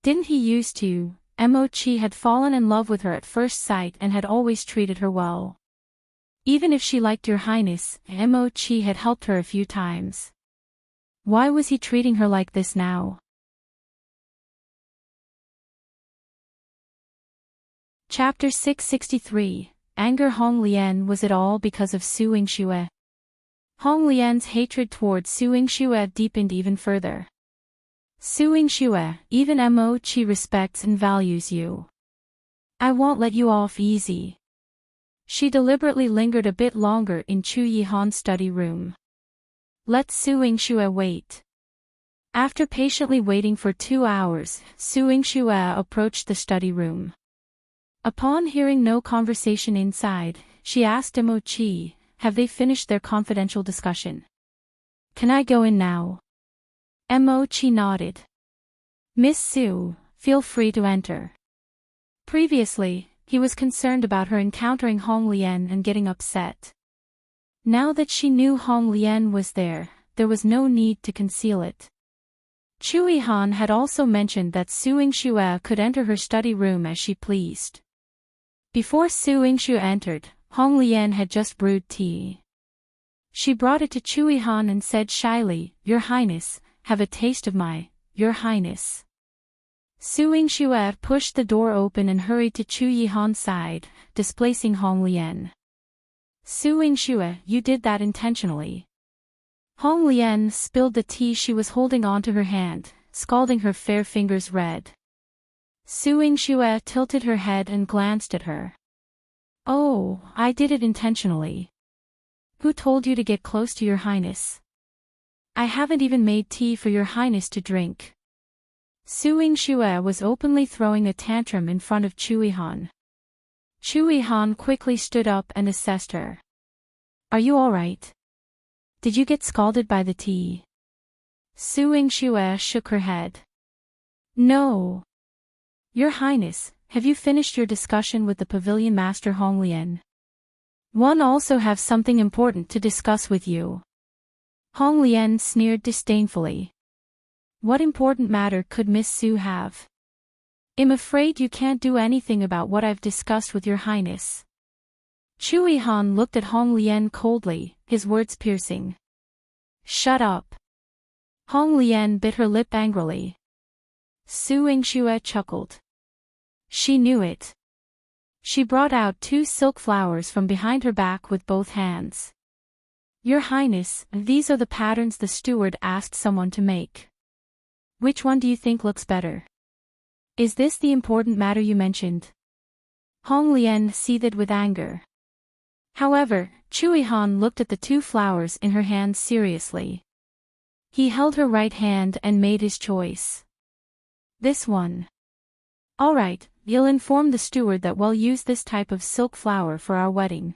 Didn't he used to? Mo-chi had fallen in love with her at first sight and had always treated her well. Even if she liked your highness, Mo-chi had helped her a few times. Why was he treating her like this now? Chapter 663, Anger. Hong Lian. Was it all because of Su Yingxue? Hong Lian's hatred towards Su Yingxue deepened even further. Su Yingxue, even Mo-chi respects and values you. I won't let you off easy. She deliberately lingered a bit longer in Chu Yihan's study room. Let Su Yingxue wait. After patiently waiting for 2 hours, Su Yingxue approached the study room. Upon hearing no conversation inside, she asked Mo-chi, have they finished their confidential discussion? Can I go in now? Mo-chi nodded. Miss Su, feel free to enter. Previously, he was concerned about her encountering Hong Lian and getting upset. Now that she knew Hong Lian was there was no need to conceal it. Yihan had also mentioned that Su Yingxue could enter her study room as she pleased. Before Su Yingxue entered, Hong Lian had just brewed tea. She brought it to Yihan and said shyly, Your Highness, have a taste of my, Your Highness. Su Yingxue pushed the door open and hurried to Yihan's side, displacing Hong Lian. Su Yingxue, you did that intentionally. Hong Lian spilled the tea she was holding onto her hand, scalding her fair fingers red. Su Yingxue tilted her head and glanced at her. Oh, I did it intentionally. Who told you to get close to Your Highness? I haven't even made tea for Your Highness to drink. Su Yingxue was openly throwing a tantrum in front of Yihan. Yihan quickly stood up and assessed her. Are you all right? Did you get scalded by the tea? Su Yingxue shook her head. No. Your Highness, have you finished your discussion with the pavilion master Hong Lian? One also have something important to discuss with you. Hong Lian sneered disdainfully. What important matter could Miss Su have? I'm afraid you can't do anything about what I've discussed with Your Highness. Yihan looked at Hong Lian coldly, his words piercing. Shut up. Hong Lian bit her lip angrily. Su Yingxue chuckled. She knew it. She brought out 2 silk flowers from behind her back with both hands. Your Highness, these are the patterns the steward asked someone to make. Which one do you think looks better? Is this the important matter you mentioned? Hong Lian seethed with anger. However, Yihan looked at the 2 flowers in her hand seriously. He held her right hand and made his choice. This one. All right, you'll inform the steward that we'll use this type of silk flower for our wedding.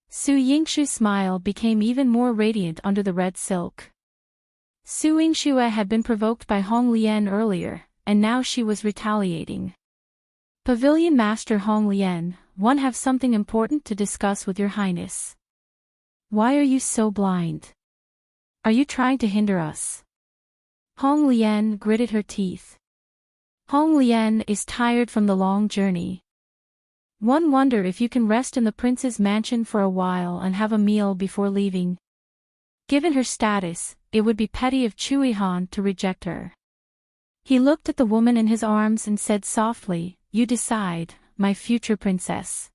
Su Yingxue's smile became even more radiant under the red silk. Su Yingxue had been provoked by Hong Lian earlier, and now she was retaliating. Pavilion Master Hong Lian, one have something important to discuss with your highness. Why are you so blind? Are you trying to hinder us? Hong Lian gritted her teeth. Hong Lian is tired from the long journey. One wonder if you can rest in the prince's mansion for a while and have a meal before leaving. Given her status, it would be petty of Yihan to reject her. He looked at the woman in his arms and said softly, "You decide, my future princess.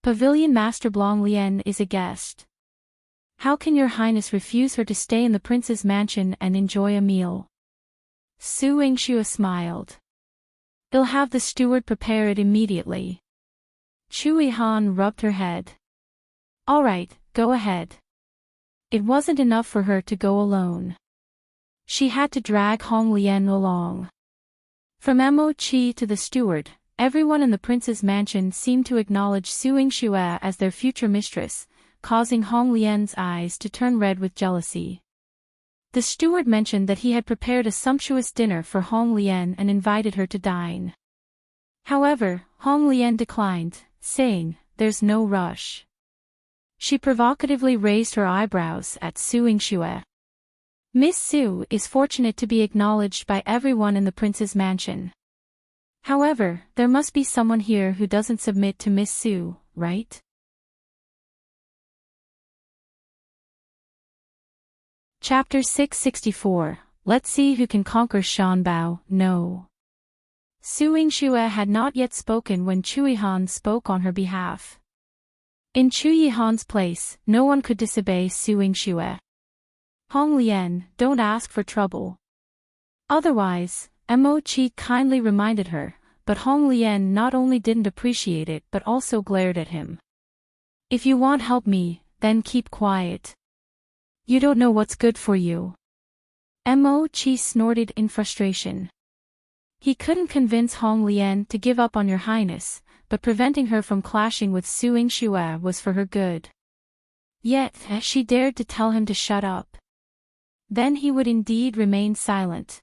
Pavilion Master Blanc Lian is a guest. How can your highness refuse her to stay in the prince's mansion and enjoy a meal?" Su Yingxue smiled. "I'll have the steward prepare it immediately." Yihan rubbed her head. "All right, go ahead." It wasn't enough for her to go alone. She had to drag Hong Lian along. From Mo Qi to the steward, everyone in the prince's mansion seemed to acknowledge Su Yingxue as their future mistress, causing Hong Lian's eyes to turn red with jealousy. The steward mentioned that he had prepared a sumptuous dinner for Hong Lian and invited her to dine. However, Hong Lian declined, saying, "There's no rush." She provocatively raised her eyebrows at Su Yingxue. Miss Su is fortunate to be acknowledged by everyone in the prince's mansion. However, there must be someone here who doesn't submit to Miss Su, right? Chapter 664, Let's see who can conquer Shan Bao. No. Su Yingxue had not yet spoken when Yihan spoke on her behalf. In Yihan's place, no one could disobey Su Yingxue. "Hong Lian, don't ask for trouble. Otherwise," Mo Qi kindly reminded her, but Hong Lian not only didn't appreciate it but also glared at him. "If you want help me, then keep quiet. You don't know what's good for you." Mo Qi snorted in frustration. He couldn't convince Hong Lian to give up on your highness, but preventing her from clashing with Su Yingxue was for her good. Yet, she dared to tell him to shut up. Then he would indeed remain silent.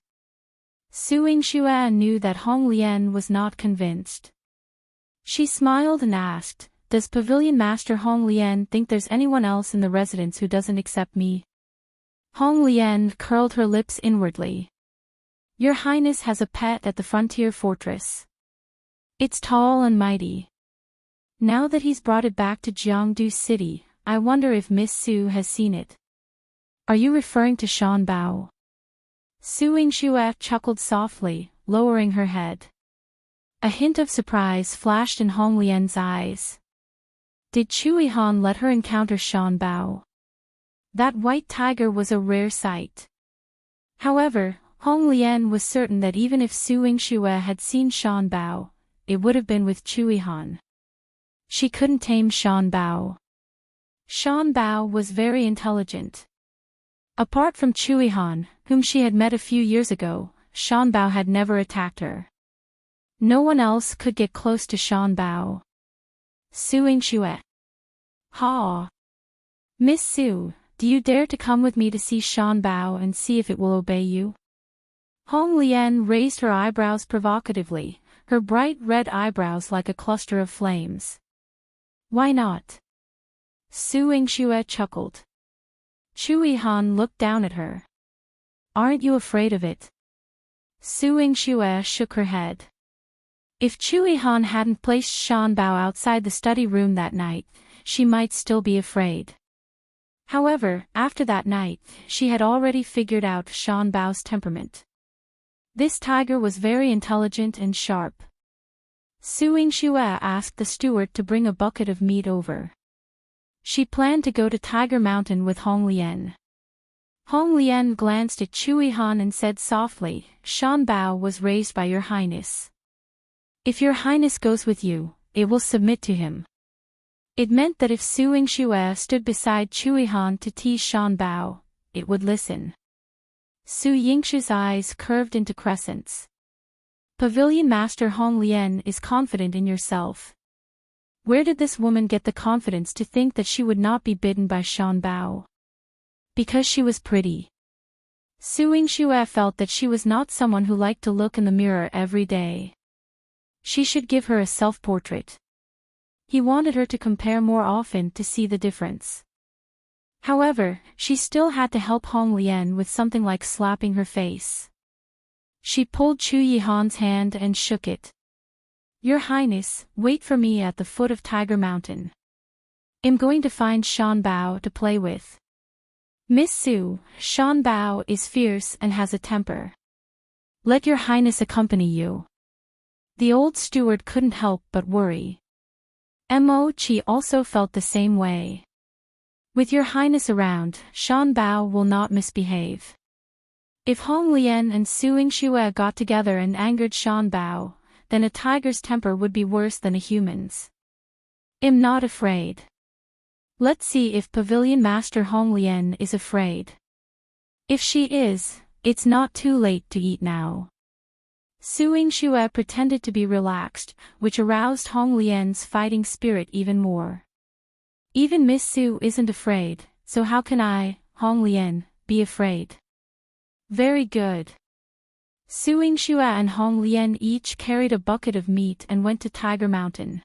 Su Yingxue knew that Hong Lian was not convinced. She smiled and asked, "Does Pavilion Master Hong Lian think there's anyone else in the residence who doesn't accept me?" Hong Lian curled her lips inwardly. "Your highness has a pet at the frontier fortress. It's tall and mighty. Now that he's brought it back to Jiangdu City, I wonder if Miss Su has seen it." "Are you referring to Shan Bao?" Su Yingxue chuckled softly, lowering her head. A hint of surprise flashed in Hong Lian's eyes. Did Yihan let her encounter Shan Bao? That white tiger was a rare sight. However, Hong Lian was certain that even if Su Yingxue had seen Shan Bao, it would have been with Yihan. She couldn't tame Shan Bao. Shan Bao was very intelligent. Apart from Yihan, whom she had met a few years ago, Shan Bao had never attacked her. No one else could get close to Shan Bao. Su Yingxue. "Ha! Miss Su, do you dare to come with me to see Shan Bao and see if it will obey you?" Hong Lian raised her eyebrows provocatively, her bright red eyebrows like a cluster of flames. "Why not?" Su Yingxue chuckled. Yihan looked down at her. "Aren't you afraid of it?" Su Yingxue shook her head. If Yihan hadn't placed Shan Bao outside the study room that night, she might still be afraid. However, after that night, she had already figured out Shan Bao's temperament. This tiger was very intelligent and sharp. Su Yingxue asked the steward to bring a bucket of meat over. She planned to go to Tiger Mountain with Hong Lian. Hong Lian glanced at Yihan and said softly, "Shan Bao was raised by your highness. If your highness goes with you, it will submit to him." It meant that if Su Yingxue stood beside Yihan to tease Shan Bao, it would listen. Su Yingxue's eyes curved into crescents. Pavilion Master Hong Lian is confident in yourself. Where did this woman get the confidence to think that she would not be bidden by Shan Bao? Because she was pretty. Su Yingxue felt that she was not someone who liked to look in the mirror every day. She should give her a self-portrait. He wanted her to compare more often to see the difference. However, she still had to help Hong Lian with something like slapping her face. She pulled Chu Yihan's hand and shook it. Your Highness, wait for me at the foot of Tiger Mountain. I'm going to find Shan Bao to play with. Miss Su, Shan Bao is fierce and has a temper. Let your Highness accompany you. The old steward couldn't help but worry. Mo Chi also felt the same way. With your Highness around, Shan Bao will not misbehave. If Hong Lian and Su Yingxue got together and angered Shan Bao, then a tiger's temper would be worse than a human's. I'm not afraid. Let's see if Pavilion Master Hong Lian is afraid. If she is, it's not too late to eat now. Su Yingxue pretended to be relaxed, which aroused Hong Lian's fighting spirit even more. Even Miss Su isn't afraid, so how can I, Hong Lian, be afraid? Very good. Su Yingxue and Hong Lian each carried a bucket of meat and went to Tiger Mountain.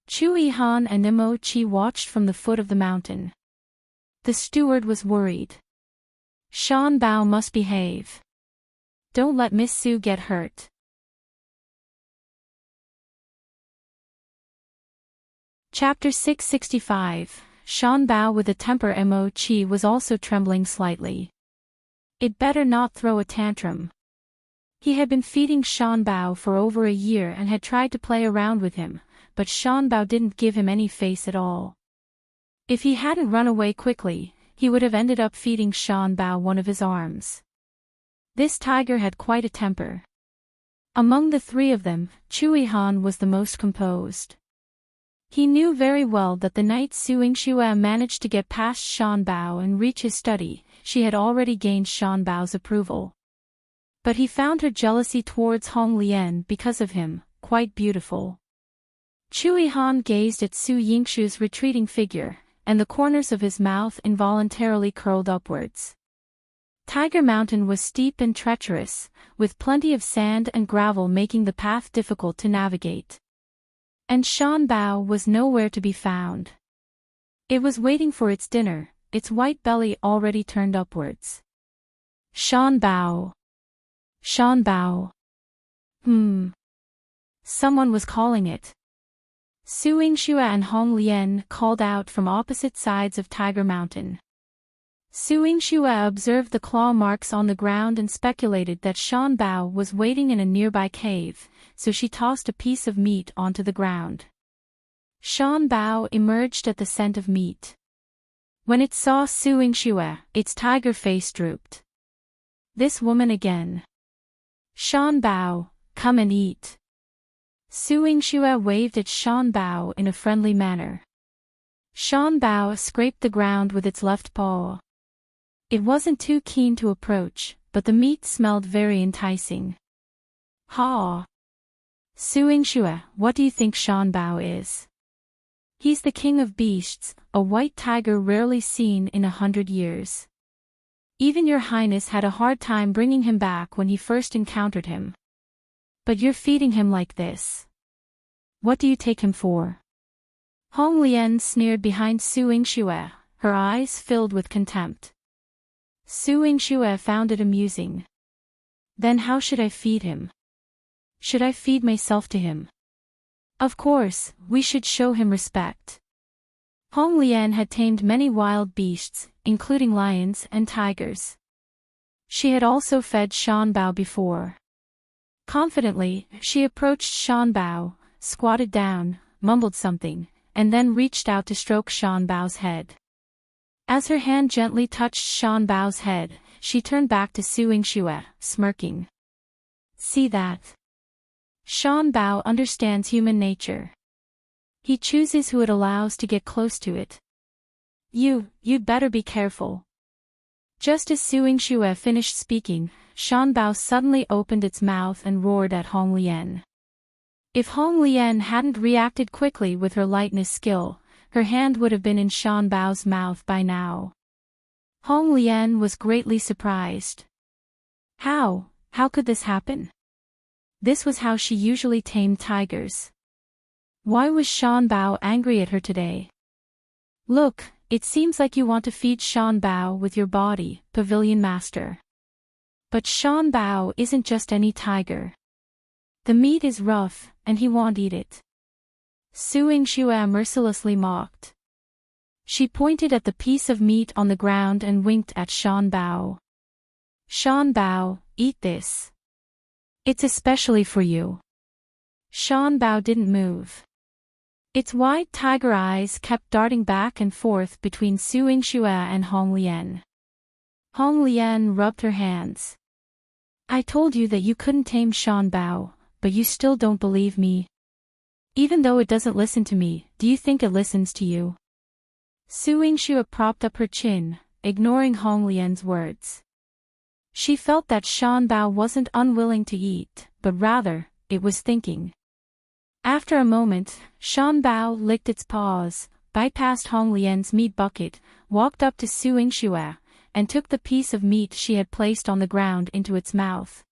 Chu Yihan and Mo Chi watched from the foot of the mountain. The steward was worried. Shan Bao must behave. Don't let Miss Su get hurt. Chapter 665, Shan Bao with a temper. Mo Chi was also trembling slightly. It better not throw a tantrum. He had been feeding Shan Bao for over a year and had tried to play around with him, but Shan Bao didn't give him any face at all. If he hadn't run away quickly, he would have ended up feeding Shan Bao one of his arms. This tiger had quite a temper. Among the three of them, Chu Yihan was the most composed. He knew very well that the night Su Yingxue managed to get past Shan Bao and reach his study, she had already gained Shan Bao's approval. But he found her jealousy towards Hong Lian because of him quite beautiful. Chu Yihan gazed at Su Yingxue's retreating figure, and the corners of his mouth involuntarily curled upwards. Tiger Mountain was steep and treacherous, with plenty of sand and gravel making the path difficult to navigate. And Shan Bao was nowhere to be found. It was waiting for its dinner, its white belly already turned upwards. Shan Bao. Shan Bao. Someone was calling it. Su Yingxue and Hong Lian called out from opposite sides of Tiger Mountain. Su Yingxue observed the claw marks on the ground and speculated that Shan Bao was waiting in a nearby cave, so she tossed a piece of meat onto the ground. Shan Bao emerged at the scent of meat. When it saw Su Yingxue, its tiger face drooped. This woman again. Shan Bao, come and eat. Su Yingxue waved at Shan Bao in a friendly manner. Shan Bao scraped the ground with its left paw. It wasn't too keen to approach, but the meat smelled very enticing. Ha! Su Yingxue, what do you think Shan Bao is? He's the king of beasts, a white tiger rarely seen in 100 years. Even your highness had a hard time bringing him back when he first encountered him. But you're feeding him like this. What do you take him for? Hong Lian sneered behind Su Yingxue, her eyes filled with contempt. Su Yingxue found it amusing. Then how should I feed him? Should I feed myself to him? Of course, we should show him respect. Hong Lian had tamed many wild beasts, including lions and tigers. She had also fed Shan Bao before. Confidently, she approached Shan Bao, squatted down, mumbled something, and then reached out to stroke Shan Bao's head. As her hand gently touched Shan Bao's head, she turned back to Su Yingxue, smirking. See that? Shan Bao understands human nature. He chooses who it allows to get close to it. You'd better be careful. Just as Su Yingxue finished speaking, Shan Bao suddenly opened its mouth and roared at Hong Lian. If Hong Lian hadn't reacted quickly with her lightness skill, her hand would have been in Shan Bao's mouth by now. Hong Lian was greatly surprised. How could this happen? This was how she usually tamed tigers. Why was Shan Bao angry at her today? Look, it seems like you want to feed Shan Bao with your body, Pavilion Master. But Shan Bao isn't just any tiger. The meat is rough, and he won't eat it. Yingxue mercilessly mocked. She pointed at the piece of meat on the ground and winked at Shan Bao. Shan Bao, eat this. It's especially for you. Shan Bao didn't move. Its wide tiger eyes kept darting back and forth between Yingxue and Hong Lian. Hong Lian rubbed her hands. I told you that you couldn't tame Shan Bao, but you still don't believe me. Even though it doesn't listen to me, do you think it listens to you? Yingxue propped up her chin, ignoring Hong Lian's words. She felt that Shan Bao wasn't unwilling to eat, but rather, it was thinking. After a moment, Shan Bao licked its paws, bypassed Hong Lian's meat bucket, walked up to Yingxue, and took the piece of meat she had placed on the ground into its mouth.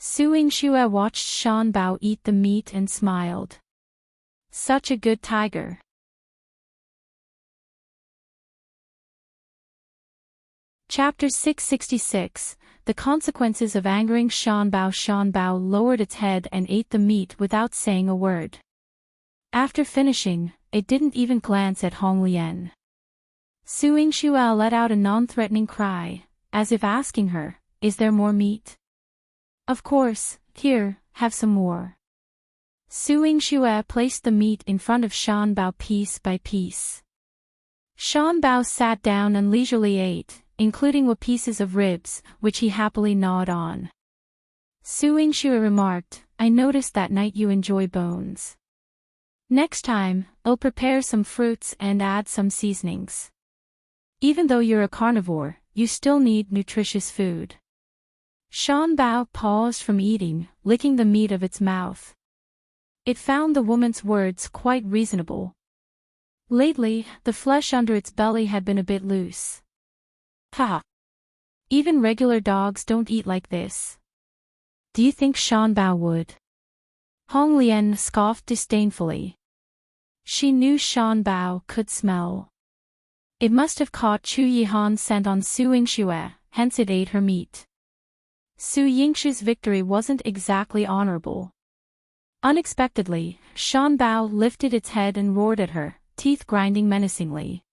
Yingxue watched Shan Bao eat the meat and smiled. Such a good tiger. Chapter 666, The Consequences of Angering Shan Bao. Shan Bao lowered its head and ate the meat without saying a word. After finishing, it didn't even glance at Hong Lian. Yingxue let out a non-threatening cry, as if asking her, is there more meat? Of course, here, have some more. Yingxue placed the meat in front of Shan Bao piece by piece. Shan Bao sat down and leisurely ate, including pieces of ribs, which he happily gnawed on. Yingxue remarked, I noticed that night you enjoy bones. Next time, I'll prepare some fruits and add some seasonings. Even though you're a carnivore, you still need nutritious food. Shan Bao paused from eating, licking the meat of its mouth. It found the woman's words quite reasonable. Lately, the flesh under its belly had been a bit loose. Ha! Even regular dogs don't eat like this. Do you think Shan Bao would? Hong Lian scoffed disdainfully. She knew Shan Bao could smell. It must have caught Yihan's scent on Yingxue, hence it ate her meat. Yingxue's victory wasn't exactly honorable. Unexpectedly, Shan Bao lifted its head and roared at her, teeth grinding menacingly.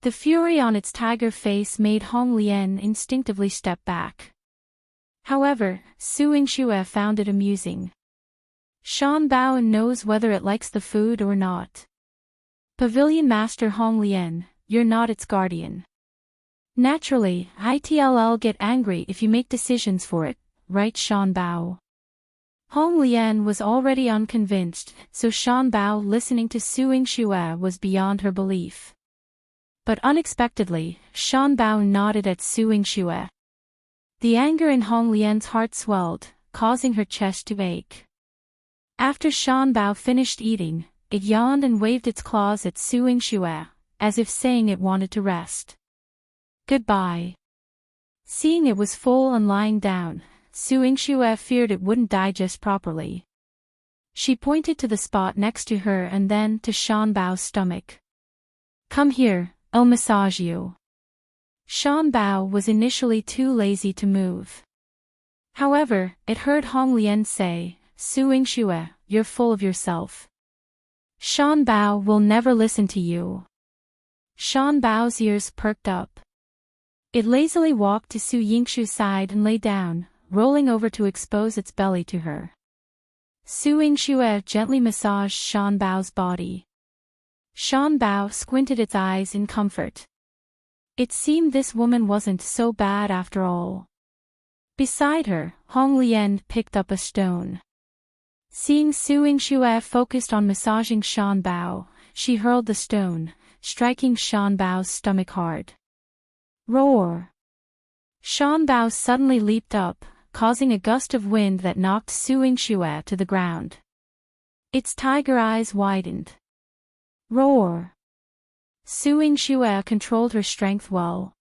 The fury on its tiger face made Hong Lian instinctively step back. However, Yingxue found it amusing. Shan Bao knows whether it likes the food or not. Pavilion Master Hong Lian, you're not its guardian. Naturally, it'll get angry if you make decisions for it, right Shan Bao? Hong Lian was already unconvinced, so Shan Bao listening to Yingxue was beyond her belief. But unexpectedly, Shan Bao nodded at Yingxue. The anger in Hong Lian's heart swelled, causing her chest to ache. After Shan Bao finished eating, it yawned and waved its claws at Yingxue, as if saying it wanted to rest. Goodbye. Seeing it was full and lying down, Yingxue feared it wouldn't digest properly. She pointed to the spot next to her and then to Shan Bao's stomach. Come here, I'll massage you. Shan Bao was initially too lazy to move. However, it heard Hong Lian say, Yingxue, you're full of yourself. Shan Bao will never listen to you. Shan Bao's ears perked up. It lazily walked to Yingxue's side and lay down, rolling over to expose its belly to her. Yingxue gently massaged Shan Bao's body. Shan Bao squinted its eyes in comfort. It seemed this woman wasn't so bad after all. Beside her, Hong Lian picked up a stone. Seeing Yingxue focused on massaging Shan Bao, she hurled the stone, striking Shan Bao's stomach hard. Roar! Shan Bao suddenly leaped up, causing a gust of wind that knocked Su Yingxue to the ground. Its tiger eyes widened. Roar! Su Yingxue controlled her strength well.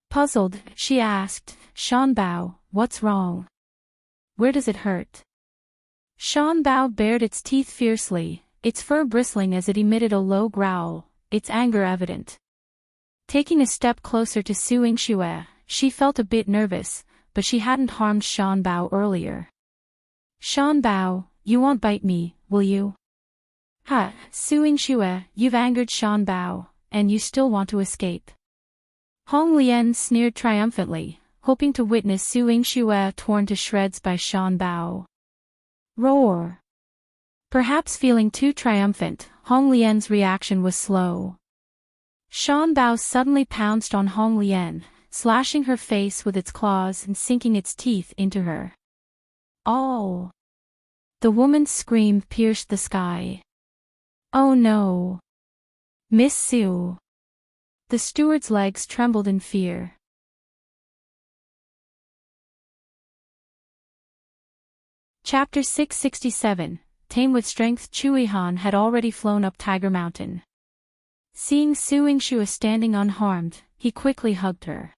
Puzzled, she asked, Shan Bao, what's wrong? Where does it hurt? Shan Bao bared its teeth fiercely, its fur bristling as it emitted a low growl, its anger evident. Taking a step closer to Su Yingxue, she felt a bit nervous, but she hadn't harmed Shan Bao earlier. Shan Bao, you won't bite me, will you? Ha, Su Yingxue, you've angered Shan Bao, and you still want to escape. Lian sneered triumphantly, hoping to witness Su Yingxue torn to shreds by Shan Bao. Roar! Perhaps feeling too triumphant, Lian's reaction was slow. Shan Bao suddenly pounced on Lian, slashing her face with its claws and sinking its teeth into her. Oh! The woman's scream pierced the sky. Oh no! Miss Su! The steward's legs trembled in fear. Chapter 667, Tame with Strength. Yihan had already flown up Tiger Mountain. Seeing Su Yingxue standing unharmed, he quickly hugged her.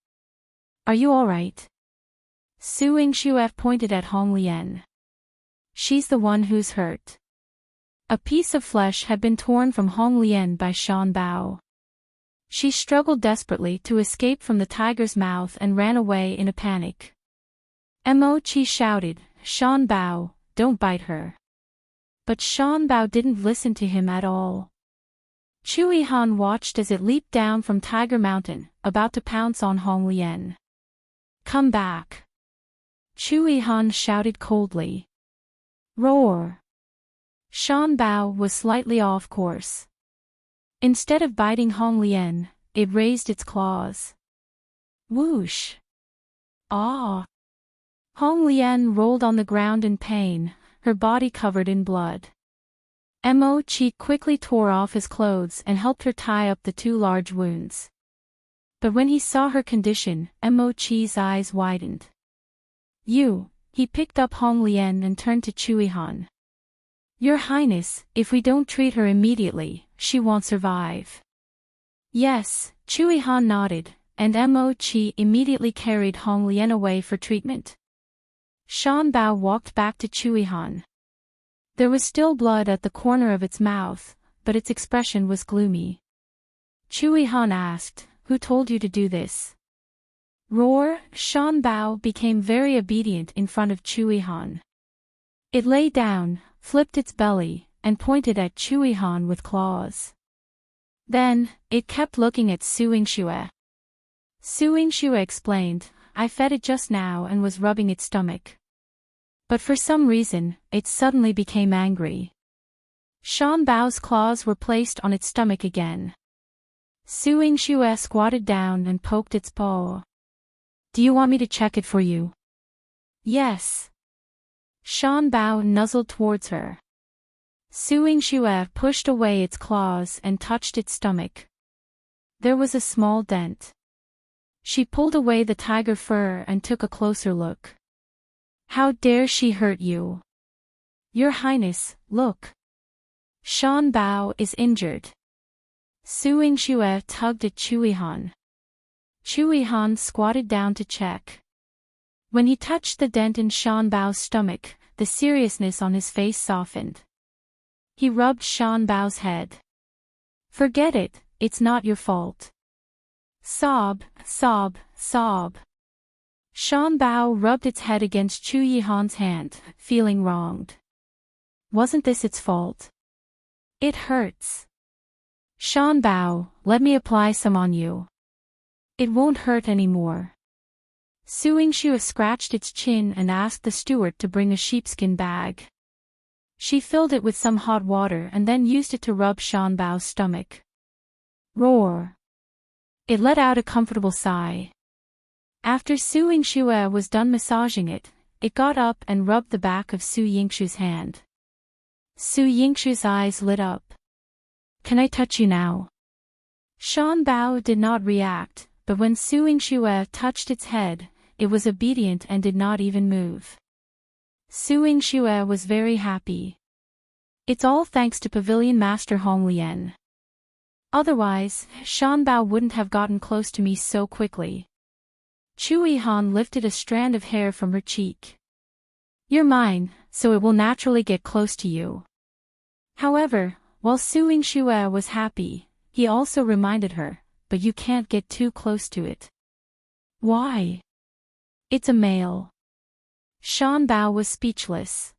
Are you alright? Su Yingxue pointed at Lian. She's the one who's hurt. A piece of flesh had been torn from Lian by Shan Bao. She struggled desperately to escape from the tiger's mouth and ran away in a panic. Mo Chi shouted, Shan Bao, don't bite her. But Shan Bao didn't listen to him at all. Yihan watched as it leaped down from Tiger Mountain, about to pounce on Lian. Come back! Yihan shouted coldly. Roar! Shan Bao was slightly off course. Instead of biting Lian, it raised its claws. Whoosh! Ah! Lian rolled on the ground in pain, her body covered in blood. Mo Chi quickly tore off his clothes and helped her tie up the two large wounds. But when he saw her condition, Mo Chi's eyes widened. He picked up Lian and turned to Yihan. Your Highness, if we don't treat her immediately, she won't survive. Yes, Yihan nodded, and Mo Chi immediately carried Lian away for treatment. Shan Bao walked back to Yihan. There was still blood at the corner of its mouth, but its expression was gloomy. Yihan asked, Who told you to do this? Roar! Shan Bao became very obedient in front of Yihan. It lay down, flipped its belly, and pointed at Yihan with claws. Then, it kept looking at Su Yingxue. Su Yingxue explained, I fed it just now and was rubbing its stomach. But for some reason, it suddenly became angry. Shan Bao's claws were placed on its stomach again. Su Yingxue squatted down and poked its paw. Do you want me to check it for you? Yes. Shan Bao nuzzled towards her. Su Yingxue pushed away its claws and touched its stomach. There was a small dent. She pulled away the tiger fur and took a closer look. How dare she hurt you? Your Highness, look. Shan Bao is injured. Su Yingxue tugged at Yihan. Yihan squatted down to check. When he touched the dent in Shan Bao's stomach, the seriousness on his face softened. He rubbed Shan Bao's head. Forget it, it's not your fault. Sob, sob, sob. Shan Bao rubbed its head against Yihan's hand, feeling wronged. Wasn't this its fault? It hurts. Shan Bao, let me apply some on you. It won't hurt anymore. Su Yingxue scratched its chin and asked the steward to bring a sheepskin bag. She filled it with some hot water and then used it to rub Shan Bao's stomach. Roar! It let out a comfortable sigh. After Su Yingxue was done massaging it, it got up and rubbed the back of Su Yingxue's hand. Su Yingxue's eyes lit up. Can I touch you now? Shan Bao did not react, but when Su Yingxue touched its head, it was obedient and did not even move. Su Yingxue was very happy. It's all thanks to Pavilion Master Hong Lian. Otherwise, Shan Bao wouldn't have gotten close to me so quickly. Yihan lifted a strand of hair from her cheek. You're mine, so it will naturally get close to you. However, while Su Yingxue was happy, he also reminded her, but you can't get too close to it. Why? It's a male. Shan Bao was speechless.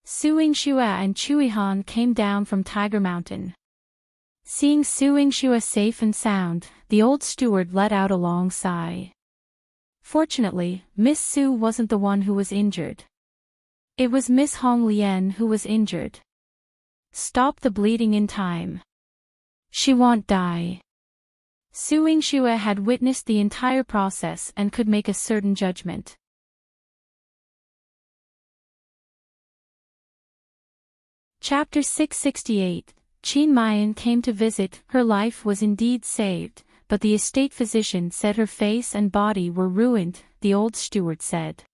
Su Yingxue and Yihan came down from Tiger Mountain. Seeing Su Yingxue safe and sound, the old steward let out a long sigh. Fortunately, Miss Su wasn't the one who was injured. It was Miss Hong Lian who was injured. Stop the bleeding in time. She won't die. Su Yingxue had witnessed the entire process and could make a certain judgment. Chapter 668. Miaoyan came to visit. Her life was indeed saved, but the estate physician said her face and body were ruined, the old steward said.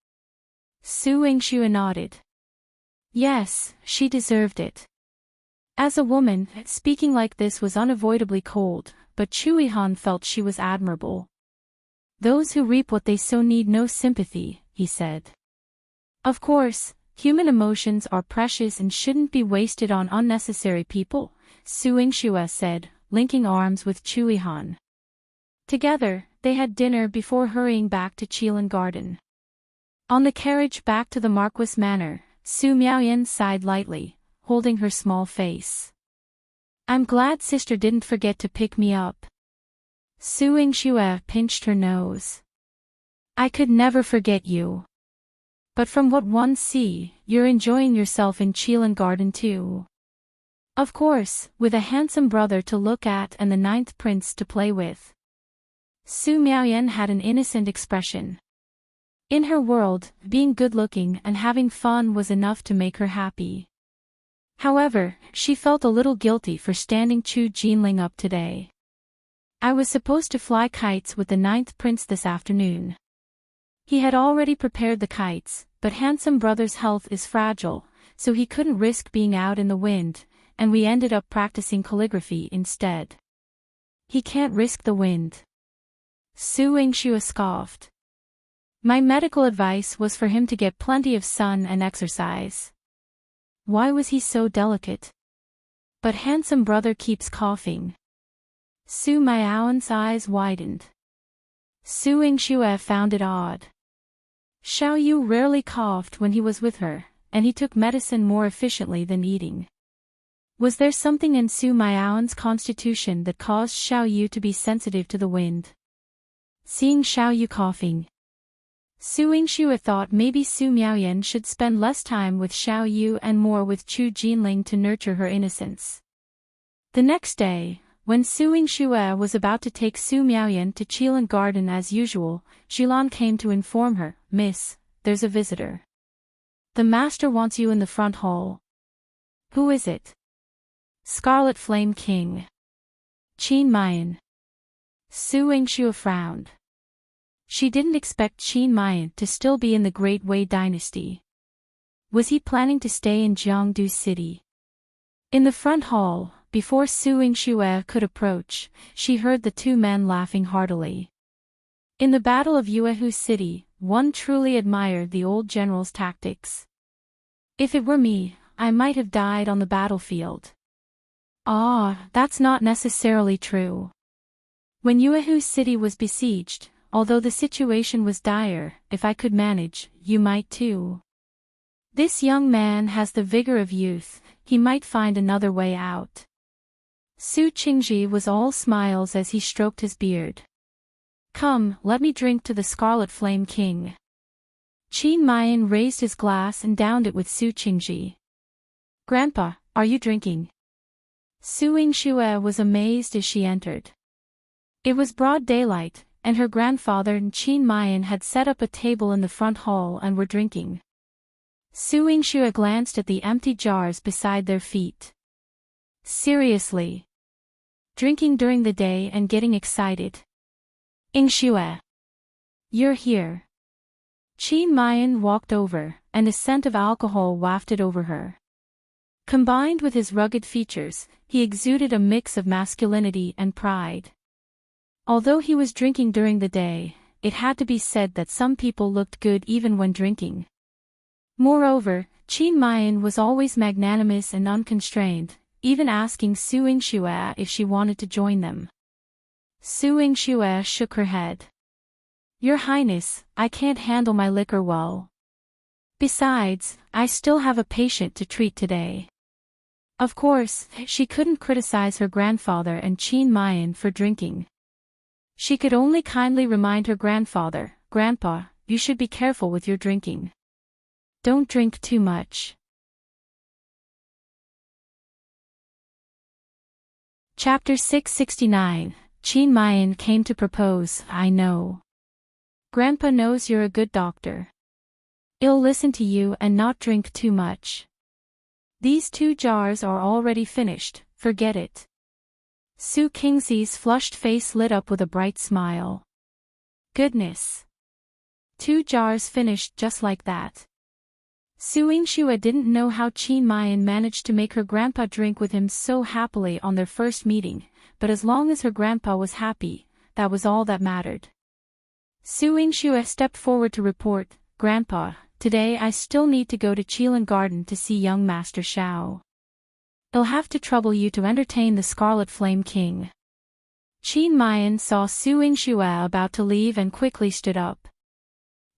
Su Yingxue nodded. Yes, she deserved it. As a woman, speaking like this was unavoidably cold, but Yihan felt she was admirable. Those who reap what they sow need no sympathy, he said. Of course, human emotions are precious and shouldn't be wasted on unnecessary people, Su Yingxue said, linking arms with Yihan. Together, they had dinner before hurrying back to Qilin Garden. On the carriage back to the Marquis Manor, Su Miaoyan sighed lightly, holding her small face. I'm glad sister didn't forget to pick me up. Su Yingxue pinched her nose. I could never forget you. But from what one see, you're enjoying yourself in Qilin Garden too. Of course, with a handsome brother to look at and the 9th prince to play with. Su Miaoyan had an innocent expression. In her world, being good-looking and having fun was enough to make her happy. However, she felt a little guilty for standing Chu Jinling up today. I was supposed to fly kites with the 9th prince this afternoon. He had already prepared the kites, but handsome brother's health is fragile, so he couldn't risk being out in the wind, and we ended up practicing calligraphy instead. He can't risk the wind. Su Yingxue scoffed. My medical advice was for him to get plenty of sun and exercise. Why was he so delicate? But handsome brother keeps coughing. Su Miaoyan's eyes widened. Su Yingxue found it odd. Xiao Yu rarely coughed when he was with her, and he took medicine more efficiently than eating. Was there something in Su Miaoyan's constitution that caused Xiao Yu to be sensitive to the wind? Seeing Xiao Yu coughing, Su Yingxue thought maybe Su Miaoyan should spend less time with Xiao Yu and more with Chu Jinling to nurture her innocence. The next day, when Su Yingxue was about to take Su Miaoyan to Qilin Garden as usual, Lian came to inform her, Miss, there's a visitor. The master wants you in the front hall. Who is it? Scarlet Flame King. Miaoyan. Su Yingxue frowned. She didn't expect Miaoyan to still be in the Great Wei dynasty. Was he planning to stay in Jiangdu City? In the front hall, before Su Yingxue could approach, she heard the two men laughing heartily. In the Battle of Yuehu City, one truly admired the old general's tactics. If it were me, I might have died on the battlefield. Ah, that's not necessarily true. When Yuehu City was besieged, although the situation was dire, if I could manage, you might too. This young man has the vigor of youth, he might find another way out. Su Qingzhi was all smiles as he stroked his beard. Come, let me drink to the Scarlet Flame King. Miaoyan raised his glass and downed it with Su Qingzhi. Grandpa, are you drinking? Su Yingxue was amazed as she entered. It was broad daylight, and her grandfather and Miaoyan had set up a table in the front hall and were drinking. Su Yingxue glanced at the empty jars beside their feet. Seriously? Drinking during the day and getting excited? Yingxue. You're here. Miaoyan walked over, and a scent of alcohol wafted over her. Combined with his rugged features, he exuded a mix of masculinity and pride. Although he was drinking during the day, it had to be said that some people looked good even when drinking. Moreover, Miaoyan was always magnanimous and unconstrained, even asking Yingxue if she wanted to join them. Yingxue shook her head. Your Highness, I can't handle my liquor well. Besides, I still have a patient to treat today. Of course, she couldn't criticize her grandfather and Miaoyan for drinking. She could only kindly remind her grandfather, Grandpa, you should be careful with your drinking. Don't drink too much. Chapter 669, Miaoyan came to propose. I know. Grandpa knows you're a good doctor. He'll listen to you and not drink too much. These 2 jars are already finished, forget it. Qingzhi's flushed face lit up with a bright smile. Goodness. 2 jars finished just like that. Yingxue didn't know how Miaoyan managed to make her grandpa drink with him so happily on their first meeting, but as long as her grandpa was happy, that was all that mattered. Yingxue stepped forward to report, Grandpa, today I still need to go to Qilin Garden to see young Master Xiao. He'll have to trouble you to entertain the Scarlet Flame King. Miaoyan saw Yingxue about to leave and quickly stood up.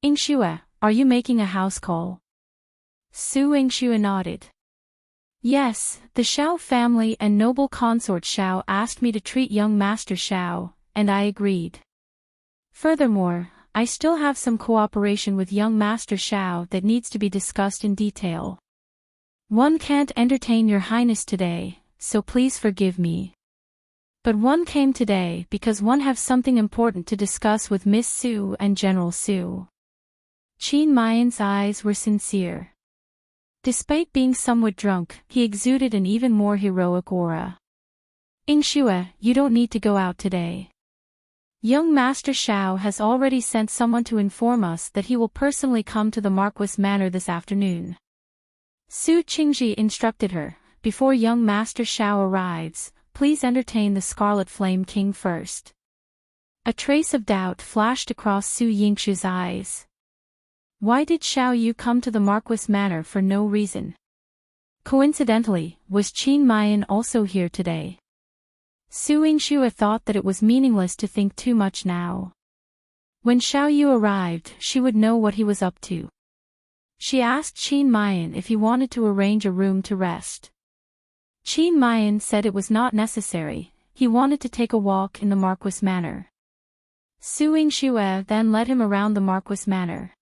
Yingxue, are you making a house call? Yingxue nodded. Yes, the Xiao family and noble consort Xiao asked me to treat young Master Xiao, and I agreed. Furthermore, I still have some cooperation with young Master Xiao that needs to be discussed in detail. One can't entertain your Highness today, so please forgive me. But one came today because one have something important to discuss with Miss Su and General Su. Miaoyan's eyes were sincere. Despite being somewhat drunk, he exuded an even more heroic aura. Yingxue, you don't need to go out today. Young Master Xiao has already sent someone to inform us that he will personally come to the Marquis Manor this afternoon. Qingzhi instructed her, before young Master Xiao arrives, please entertain the Scarlet Flame King first. A trace of doubt flashed across Yingxue's eyes. Why did Xiao Yu come to the Marquis Manor for no reason? Coincidentally, was Miaoyan also here today? Yingxue thought that it was meaningless to think too much now. When Xiao Yu arrived, she would know what he was up to. She asked Miaoyan if he wanted to arrange a room to rest. Miaoyan said it was not necessary, he wanted to take a walk in the Marquis Manor. Yingxue then led him around the Marquis Manor.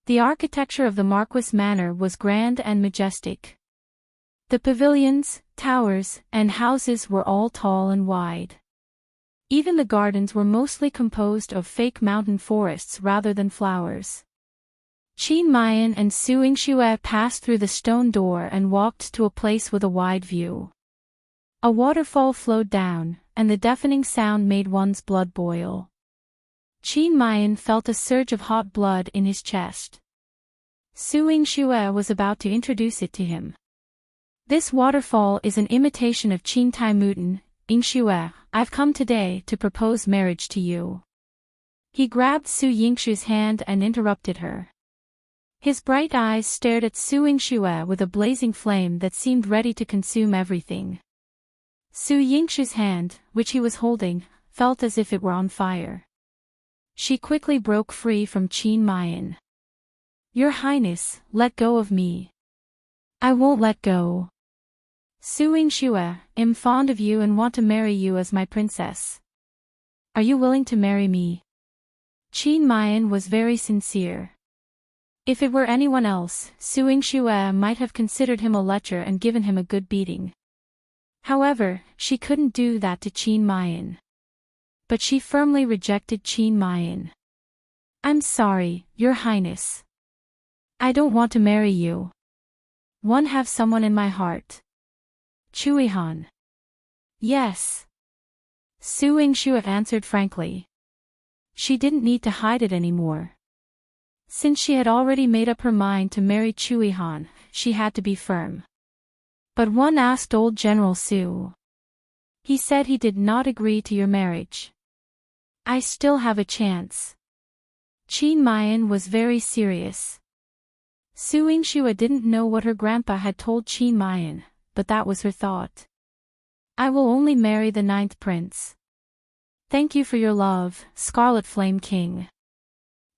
The architecture of the Marquis Manor was grand and majestic. The pavilions, towers, and houses were all tall and wide. Even the gardens were mostly composed of fake mountain forests rather than flowers. Miaoyan and Yingxue passed through the stone door and walked to a place with a wide view. A waterfall flowed down, and the deafening sound made one's blood boil. Miaoyan felt a surge of hot blood in his chest. Yingxue was about to introduce it to him. This waterfall is an imitation of Qingtai Mutan. Yingxue, I've come today to propose marriage to you. He grabbed Yingxue's hand and interrupted her. His bright eyes stared at Yingxue with a blazing flame that seemed ready to consume everything. Yingxue's hand, which he was holding, felt as if it were on fire. She quickly broke free from Miaoyan. Your Highness, let go of me. I won't let go. Yingxue, I'm fond of you and want to marry you as my princess. Are you willing to marry me? Miaoyan was very sincere. If it were anyone else, Yingxue might have considered him a lecher and given him a good beating. However, she couldn't do that to Miaoyan. But she firmly rejected Miaoyan. I'm sorry, Your Highness. I don't want to marry you. One have someone in my heart. Yihan. Yes. Yingxue answered frankly. She didn't need to hide it anymore. Since she had already made up her mind to marry Yihan, she had to be firm. But one asked old General Su. He said he did not agree to your marriage. I still have a chance. Muyan was very serious. Su Yingxue didn't know what her grandpa had told Muyan, but that was her thought. I will only marry the 9th prince. Thank you for your love, Scarlet Flame King.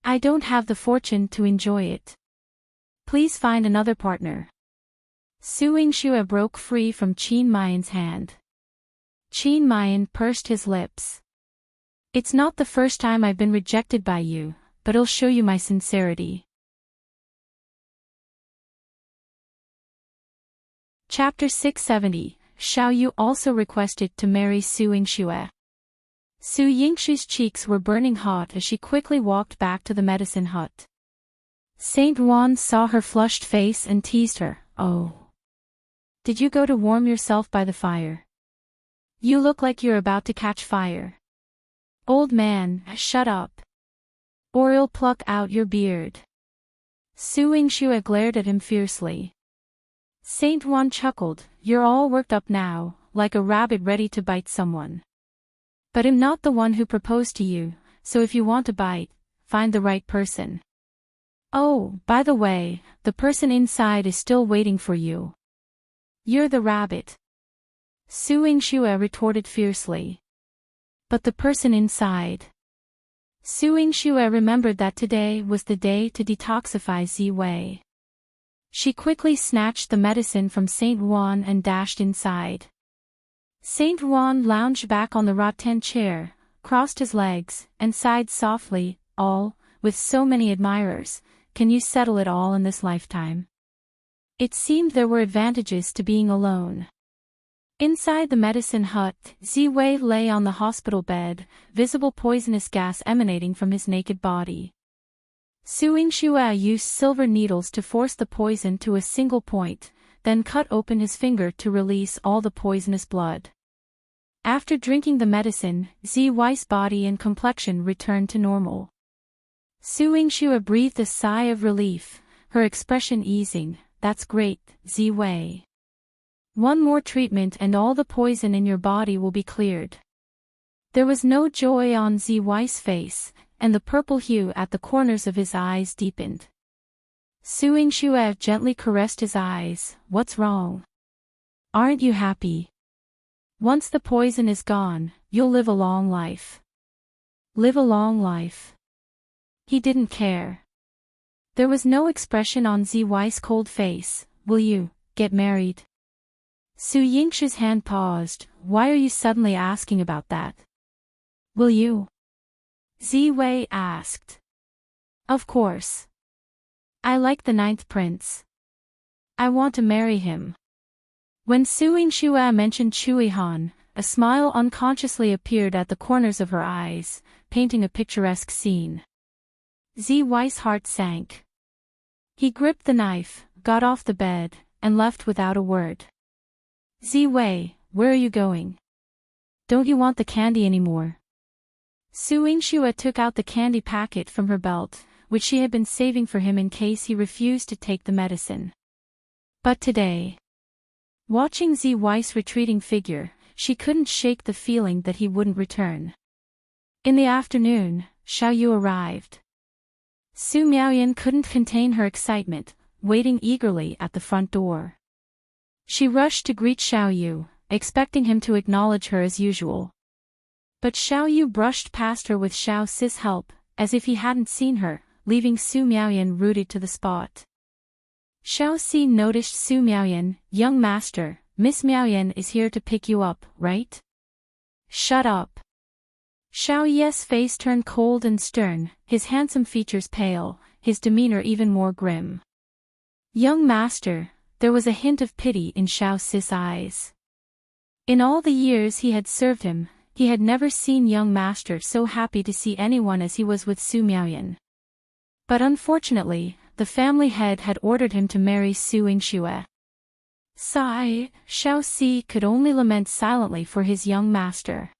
I don't have the fortune to enjoy it. Please find another partner. Su Yingxue broke free from Muyan's hand. Muyan pursed his lips. It's not the first time I've been rejected by you, but I'll show you my sincerity. Chapter 670, Xiao Yu also requested to marry Su Yingxue. Su Yingxue's cheeks were burning hot as she quickly walked back to the medicine hut. Saint Ruan saw her flushed face and teased her. Oh. Did you go to warm yourself by the fire? You look like you're about to catch fire. Old man, shut up. Or I'll pluck out your beard. Su Yingxue glared at him fiercely. Saint Ruan chuckled, you're all worked up now, like a rabbit ready to bite someone. But I'm not the one who proposed to you, so if you want to bite, find the right person. Oh, by the way, the person inside is still waiting for you. You're the rabbit. Su Yingxue retorted fiercely. But the person inside. Su Yingxue remembered that today was the day to detoxify Ziwei. She quickly snatched the medicine from Saint Ruan and dashed inside. Saint Ruan lounged back on the rattan chair, crossed his legs, and sighed softly, all, with so many admirers, can you settle it all in this lifetime? It seemed there were advantages to being alone. Inside the medicine hut, Ziwei lay on the hospital bed, visible poisonous gas emanating from his naked body. Su Yingxue used silver needles to force the poison to a single point, then cut open his finger to release all the poisonous blood. After drinking the medicine, Ziwei's body and complexion returned to normal. Su Yingxue breathed a sigh of relief, her expression easing. That's great, Ziwei. One more treatment and all the poison in your body will be cleared. There was no joy on Ziwei's face, and the purple hue at the corners of his eyes deepened. Su Yingxue gently caressed his eyes. What's wrong? Aren't you happy? Once the poison is gone, you'll live a long life. Live a long life. He didn't care. There was no expression on Ziwei's cold face. Will you get married? Su Yingxue's hand paused. Why are you suddenly asking about that? Will you? Ziwei asked. Of course. I like the 9th prince. I want to marry him. When Su Yingxue mentioned Yihan, a smile unconsciously appeared at the corners of her eyes, painting a picturesque scene. Ziwei's heart sank. He gripped the knife, got off the bed, and left without a word. Ziwei, where are you going? Don't you want the candy anymore? Su Yingxue took out the candy packet from her belt, which she had been saving for him in case he refused to take the medicine. But today, watching Ziwei's retreating figure, she couldn't shake the feeling that he wouldn't return. In the afternoon, Xiao Yu arrived. Su Miaoyan couldn't contain her excitement, waiting eagerly at the front door. She rushed to greet Xiao Yu, expecting him to acknowledge her as usual. But Xiao Yu brushed past her with Xiao Si's help, as if he hadn't seen her, leaving Su Miaoyan rooted to the spot. Xiao Si noticed Su Miaoyan. Young master, Miss Miaoyan is here to pick you up, right? Shut up. Xiao Yi's face turned cold and stern, his handsome features pale, his demeanor even more grim. Young master, there was a hint of pity in Xiao Si's eyes. In all the years he had served him, he had never seen young master so happy to see anyone as he was with Su Miaoyan. But unfortunately, the family head had ordered him to marry Su Yingxue. Sigh, Xiao Si could only lament silently for his young master.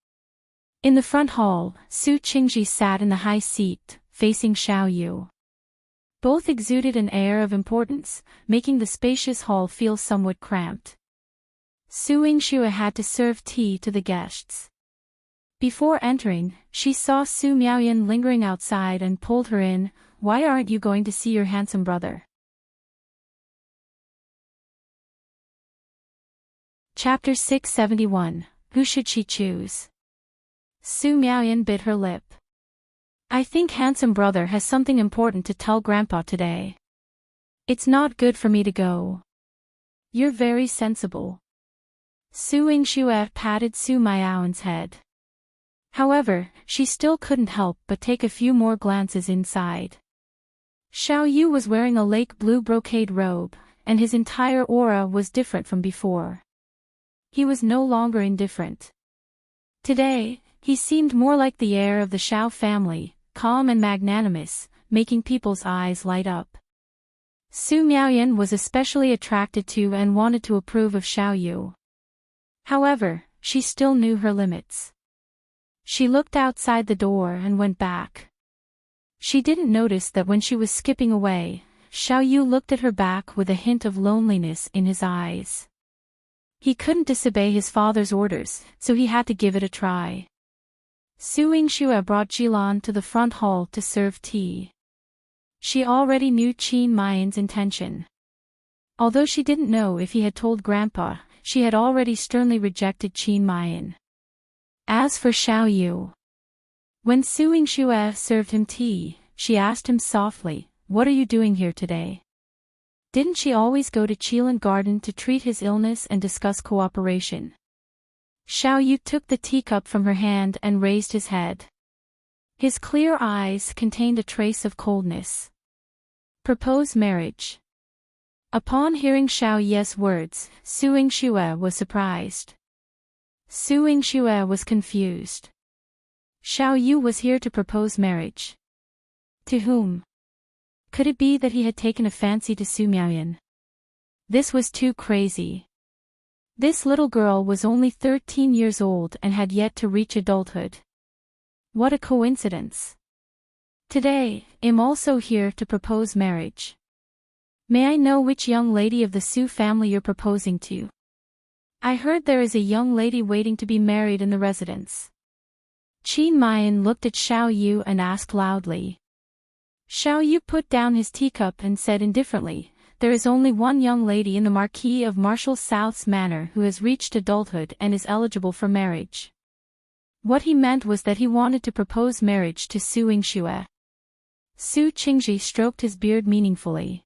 In the front hall, Su Qingzhi sat in the high seat, facing Xiao Yu. Both exuded an air of importance, making the spacious hall feel somewhat cramped. Su Yingxue had to serve tea to the guests. Before entering, she saw Su Miaoyan lingering outside and pulled her in. "Why aren't you going to see your handsome brother?" Chapter 671. Who should she choose? Su Miaoyan bit her lip. "I think handsome brother has something important to tell Grandpa today. It's not good for me to go." "You're very sensible." Su Yingxue patted Su Miaoyan's head. However, she still couldn't help but take a few more glances inside. Xiao Yu was wearing a lake blue brocade robe, and his entire aura was different from before. He was no longer indifferent. Today, he seemed more like the heir of the Xiao family, calm and magnanimous, making people's eyes light up. Su Miaoyan was especially attracted to and wanted to approve of Xiao Yu. However, she still knew her limits. She looked outside the door and went back. She didn't notice that when she was skipping away, Xiao Yu looked at her back with a hint of loneliness in his eyes. He couldn't disobey his father's orders, so he had to give it a try. Su Yingxue brought Yihan to the front hall to serve tea. She already knew Qin Mayan's intention. Although she didn't know if he had told Grandpa, she had already sternly rejected Qin Mayan. As for Xiao Yu, when Su Yingxue served him tea, she asked him softly, "What are you doing here today?" Didn't she always go to Qilin Garden to treat his illness and discuss cooperation? Xiao Yu took the teacup from her hand and raised his head. His clear eyes contained a trace of coldness. "Propose marriage." Upon hearing Xiao Yu's words, Su Yingxue was surprised. Su Yingxue was confused. Xiao Yu was here to propose marriage. To whom? Could it be that he had taken a fancy to Su Miaoyan? This was too crazy. This little girl was only 13 years old and had yet to reach adulthood. What a coincidence. Today, I'm also here to propose marriage. May I know which young lady of the Su family you're proposing to? I heard there is a young lady waiting to be married in the residence. Qin Mayan looked at Xiao Yu and asked loudly. Xiao Yu put down his teacup and said indifferently, "There is only one young lady in the Marquis of Marshall South's manor who has reached adulthood and is eligible for marriage." What he meant was that he wanted to propose marriage to Su Yingxue. Su Qingzhi stroked his beard meaningfully.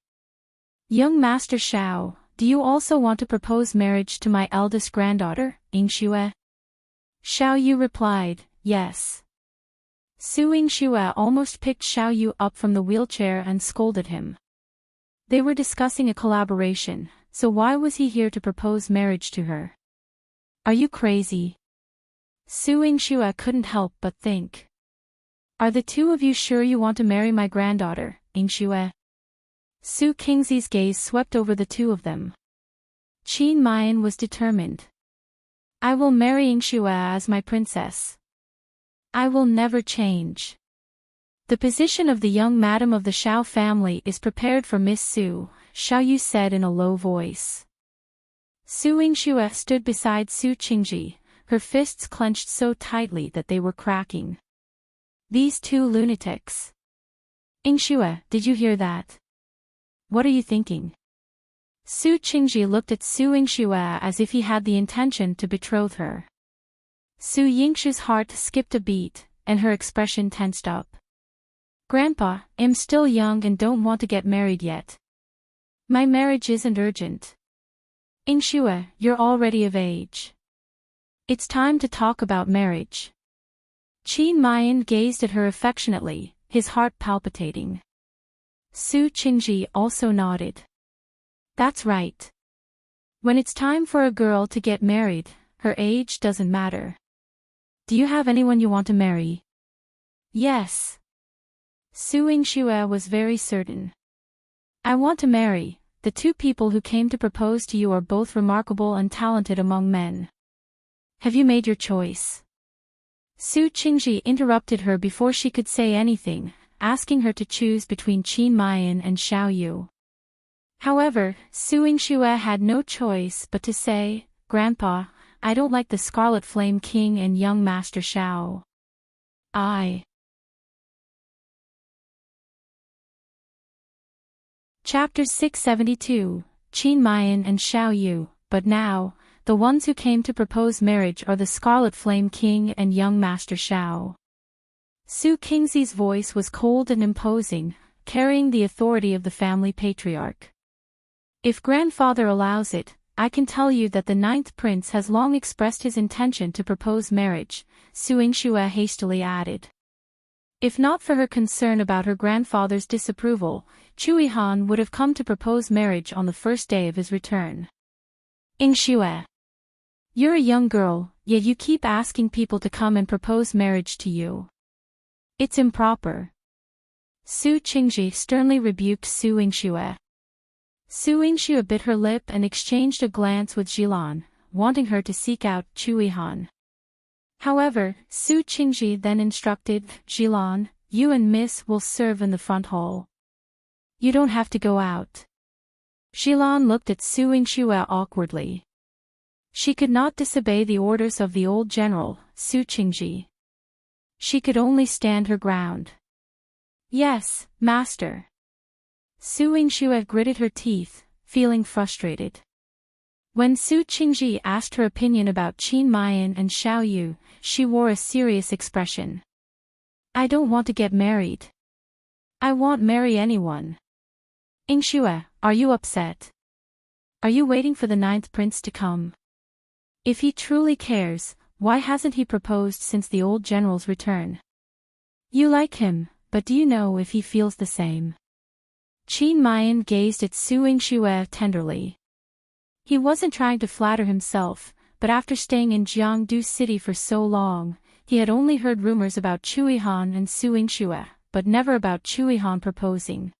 "Young Master Xiao, do you also want to propose marriage to my eldest granddaughter, Yingxue?" Xiao Yu replied, "Yes." Su Yingxue almost picked Xiao Yu up from the wheelchair and scolded him. They were discussing a collaboration, so why was he here to propose marriage to her? Are you crazy? Su Yingxue couldn't help but think. Are the two of you sure you want to marry my granddaughter, Yingxue? Su Qingzi's gaze swept over the two of them. Qin Mayan was determined. I will marry Yingxue as my princess. I will never change. The position of the young madam of the Xiao family is prepared for Miss Su, Xiao Yu said in a low voice. Su Yingxue stood beside Su Qingzhi, her fists clenched so tightly that they were cracking. These two lunatics. Yingxue, did you hear that? What are you thinking? Su Qingzhi looked at Su Yingxue as if he had the intention to betroth her. Su Yingxue's heart skipped a beat, and her expression tensed up. Grandpa, I'm still young and don't want to get married yet. My marriage isn't urgent. Yingxue, you're already of age. It's time to talk about marriage. Qin Mayan gazed at her affectionately, his heart palpitating. Su Qingzhi also nodded. That's right. When it's time for a girl to get married, her age doesn't matter. Do you have anyone you want to marry? Yes. Su Yingxue was very certain. I want to marry. The two people who came to propose to you are both remarkable and talented among men. Have you made your choice? Su Qingzhi interrupted her before she could say anything, asking her to choose between Miaoyan and Xiao Yu. However, Su Yingxue had no choice but to say, "Grandpa, I don't like the Scarlet Flame King and young Master Xiao. Chapter 672, Miaoyan and Xiao Yu, but now, the ones who came to propose marriage are the Scarlet Flame King and young Master Xiao." Su Qingzi's voice was cold and imposing, carrying the authority of the family patriarch. "If grandfather allows it, I can tell you that the 9th prince has long expressed his intention to propose marriage," Su Yingxue hastily added. If not for her concern about her grandfather's disapproval, Yihan would have come to propose marriage on the first day of his return. "Yingxue, you're a young girl, yet you keep asking people to come and propose marriage to you. It's improper." Su Qingzhi sternly rebuked Su Yingxue. Su Yingxue bit her lip and exchanged a glance with Lian, wanting her to seek out Yihan. However, Su Qingzhi then instructed, "Lian, you and Miss will serve in the front hall. You don't have to go out." Lian looked at Su Yingxue awkwardly. She could not disobey the orders of the old general, Su Qingzhi. She could only stand her ground. "Yes, master." Su Yingxue gritted her teeth, feeling frustrated. When Su Qingzhi asked her opinion about Miaoyan and Xiao Yu, she wore a serious expression. "I don't want to get married. I won't marry anyone." "Yingxue, are you upset? Are you waiting for the 9th prince to come? If he truly cares, why hasn't he proposed since the old general's return? You like him, but do you know if he feels the same?" Miaoyan gazed at Su Yingxue tenderly. He wasn't trying to flatter himself, but after staying in Jiangdu City for so long, he had only heard rumors about Yihan and Su Yingxue, but never about Yihan proposing.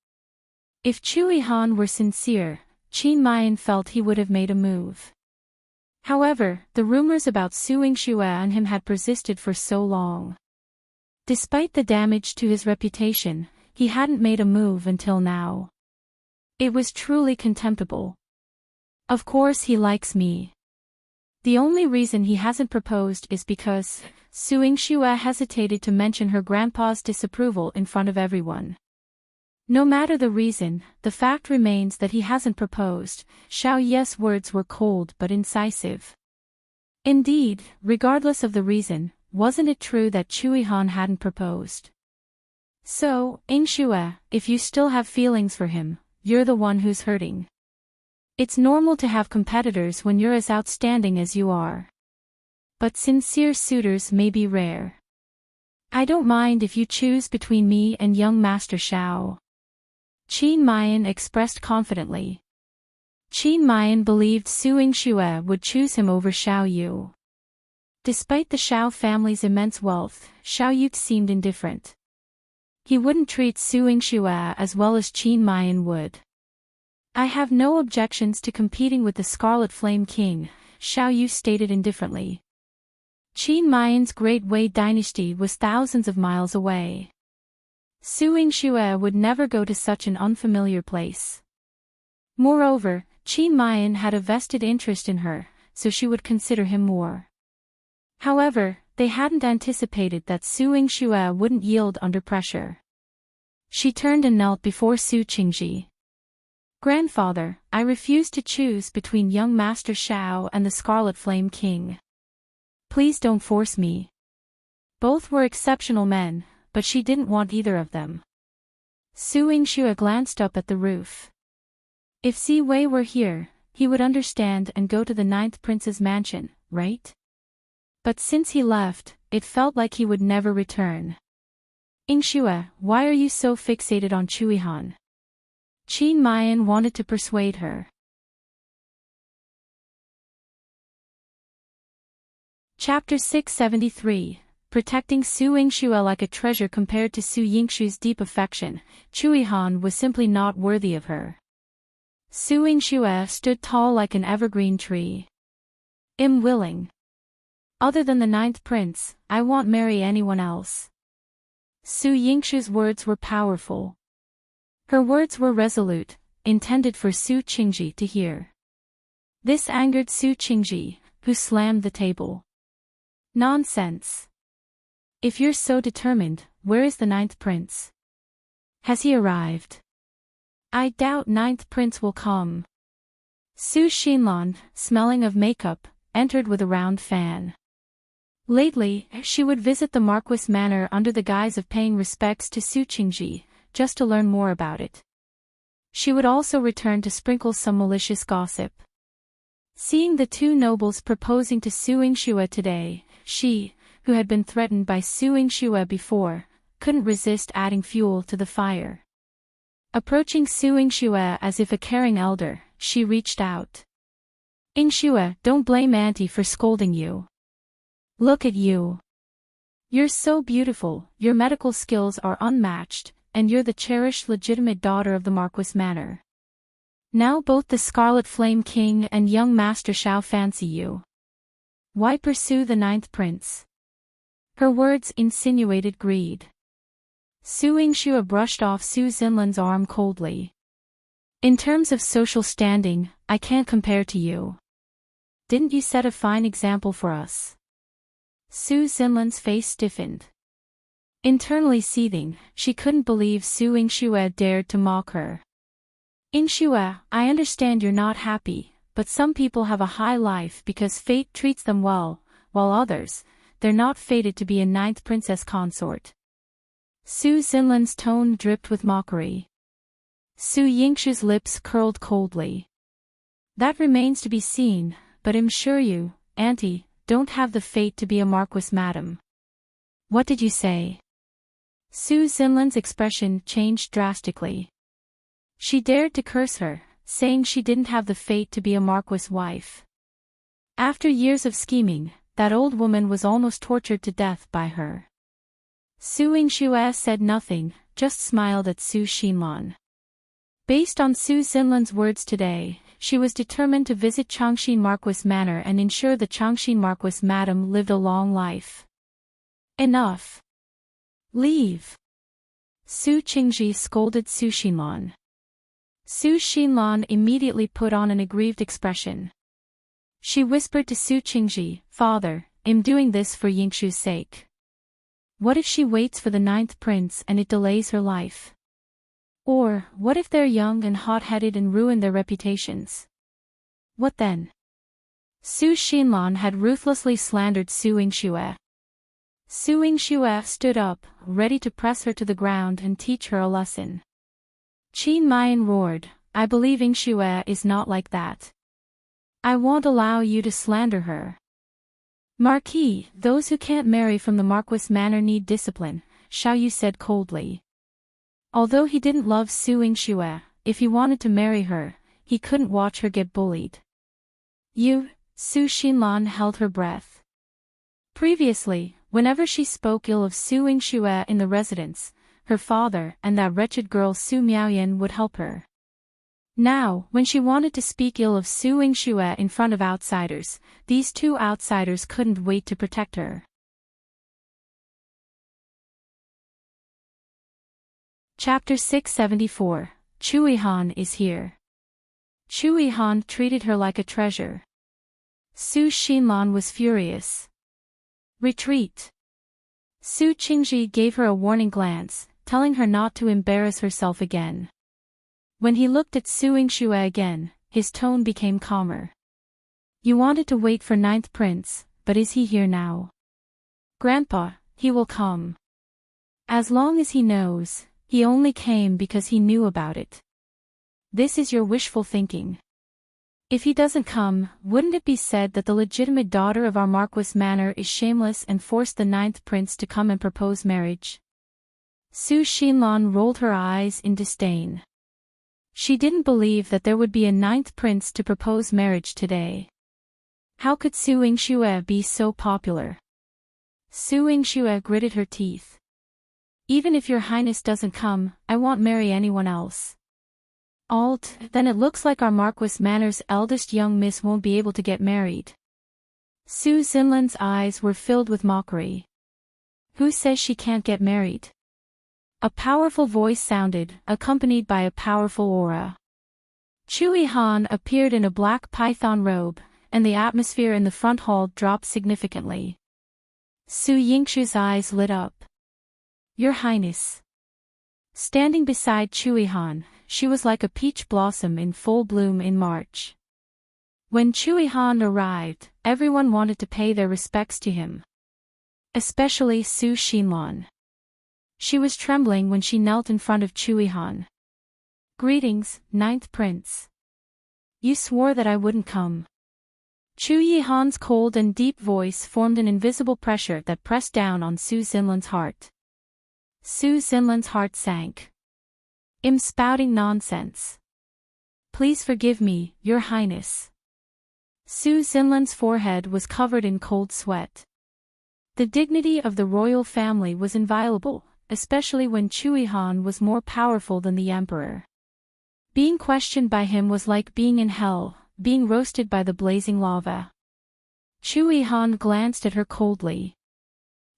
If Yihan were sincere, Miaoyan felt he would have made a move. However, the rumors about Su Yingxue and him had persisted for so long. Despite the damage to his reputation, he hadn't made a move until now. It was truly contemptible. "Of course he likes me. The only reason he hasn't proposed is because..." Su Yingxue hesitated to mention her grandpa's disapproval in front of everyone. No matter the reason, the fact remains that he hasn't proposed. Xiao Yu's words were cold but incisive. Indeed, regardless of the reason, wasn't it true that Yihan hadn't proposed? "So, Yingxue, if you still have feelings for him, you're the one who's hurting. It's normal to have competitors when you're as outstanding as you are. But sincere suitors may be rare. I don't mind if you choose between me and young Master Xiao." Miaoyan expressed confidently. Miaoyan believed Su Yingxue would choose him over Xiao Yu. Despite the Xiao family's immense wealth, Xiao Yu seemed indifferent. He wouldn't treat Su Yingxue as well as Miaoyan would. "I have no objections to competing with the Scarlet Flame King," Xiao Yu stated indifferently. Miaoyan's Great Wei dynasty was thousands of miles away. Su Yingxue would never go to such an unfamiliar place. Moreover, Miaoyan had a vested interest in her, so she would consider him more. However, they hadn't anticipated that Su Yingxue wouldn't yield under pressure. She turned and knelt before Su Qingzhi. "Grandfather, I refuse to choose between young Master Xiao and the Scarlet Flame King. Please don't force me." Both were exceptional men, but she didn't want either of them. Su Yingxue glanced up at the roof. If Zi Wei were here, he would understand and go to the 9th prince's mansion, right? But since he left, it felt like he would never return. "Yingxue, why are you so fixated on Yihan?" Miaoyan wanted to persuade her. Chapter 673, Protecting Su Yingxue like a treasure. Compared to Su Yingxue's deep affection, Yihan was simply not worthy of her. Su Yingxue stood tall like an evergreen tree. Willing. Other than the ninth prince, I won't marry anyone else. Su Yingxue's words were powerful. Her words were resolute, intended for Su Qingzhi to hear. This angered Su Qingzhi, who slammed the table. Nonsense. If you're so determined, where is the ninth prince? Has he arrived? I doubt ninth prince will come. Su Xinlan, smelling of makeup, entered with a round fan. Lately, she would visit the Marquis Manor under the guise of paying respects to Su Qingzhi, just to learn more about it. She would also return to sprinkle some malicious gossip. Seeing the two nobles proposing to Su Yingxue today, she, who had been threatened by Su Yingxue before, couldn't resist adding fuel to the fire. Approaching Su Yingxue as if a caring elder, she reached out. Yingxue, don't blame Auntie for scolding you. Look at you. You're so beautiful, your medical skills are unmatched, and you're the cherished legitimate daughter of the Marquis Manor. Now both the Scarlet Flame King and young Master Xiao fancy you. Why pursue the ninth prince? Her words insinuated greed. Su Yingxue brushed off Su Xinlan's arm coldly. In terms of social standing, I can't compare to you. Didn't you set a fine example for us? Su Xinlan's face stiffened. Internally seething, she couldn't believe Su Yingxue dared to mock her. Yingxue, I understand you're not happy, but some people have a high life because fate treats them well, while others, they're not fated to be a ninth princess consort. Su Xinlan's tone dripped with mockery. Su Yingxue's lips curled coldly. That remains to be seen, but I'm sure you, Auntie, don't have the fate to be a Marquis madam. What did you say? Su Xinlan's expression changed drastically. She dared to curse her, saying she didn't have the fate to be a Marquis wife. After years of scheming, that old woman was almost tortured to death by her. Su Yingxue said nothing, just smiled at Su Xinlan. Based on Su Xinlan's words today, she was determined to visit Changxin Marquis Manor and ensure the Changxin Marquis madam lived a long life. Enough. Leave. Su Qingzhi scolded Su Xinlan. Su Xinlan immediately put on an aggrieved expression. She whispered to Su Qingzhi, Father, I'm doing this for Yingxue's sake. What if she waits for the ninth prince and it delays her life? Or, what if they're young and hot-headed and ruin their reputations? What then? Su Xinlan had ruthlessly slandered Su Yingxue. Su Yingxue stood up, ready to press her to the ground and teach her a lesson. Qin Mian roared, I believe Yingxue is not like that. I won't allow you to slander her. Marquis, those who can't marry from the Marquis Manor need discipline, Xiao Yu said coldly. Although he didn't love Su Yingxue, if he wanted to marry her, he couldn't watch her get bullied. You, Su Xinlan held her breath. Previously, whenever she spoke ill of Su Yingxue in the residence, her father and that wretched girl Su Miaoyan would help her. Now, when she wanted to speak ill of Su Yingxue in front of outsiders, these two outsiders couldn't wait to protect her. Chapter 674, Yihan is here. Yihan treated her like a treasure. Su Xinlan was furious. Retreat. Su Qingzhi gave her a warning glance, telling her not to embarrass herself again. When he looked at Su Yingxue again, his tone became calmer. You wanted to wait for ninth prince, but is he here now? Grandpa, he will come. As long as he knows, he only came because he knew about it. This is your wishful thinking. If he doesn't come, wouldn't it be said that the legitimate daughter of our Marquis Manor is shameless and forced the ninth prince to come and propose marriage? Su Xinlan rolled her eyes in disdain. She didn't believe that there would be a ninth prince to propose marriage today. How could Su Yingxue be so popular? Su Yingxue gritted her teeth. Even if your highness doesn't come, I won't marry anyone else. Then it looks like our Marquis Manor's eldest young miss won't be able to get married. Su Xinlan's eyes were filled with mockery. Who says she can't get married? A powerful voice sounded, accompanied by a powerful aura. Yihan appeared in a black python robe, and the atmosphere in the front hall dropped significantly. Su Yingxue's eyes lit up. Your Highness. Standing beside Yihan, she was like a peach blossom in full bloom in March. When Yihan arrived, everyone wanted to pay their respects to him. Especially Su Xinlan. She was trembling when she knelt in front of Yihan. Greetings, Ninth Prince. You swore that I wouldn't come. Yihan's cold and deep voice formed an invisible pressure that pressed down on Su Xinlan's heart. Su Xinlan's heart sank. I'm spouting nonsense. Please forgive me, Your Highness. Su Xinlan's forehead was covered in cold sweat. The dignity of the royal family was inviolable, especially when Yihan was more powerful than the emperor. Being questioned by him was like being in hell, being roasted by the blazing lava. Yihan glanced at her coldly.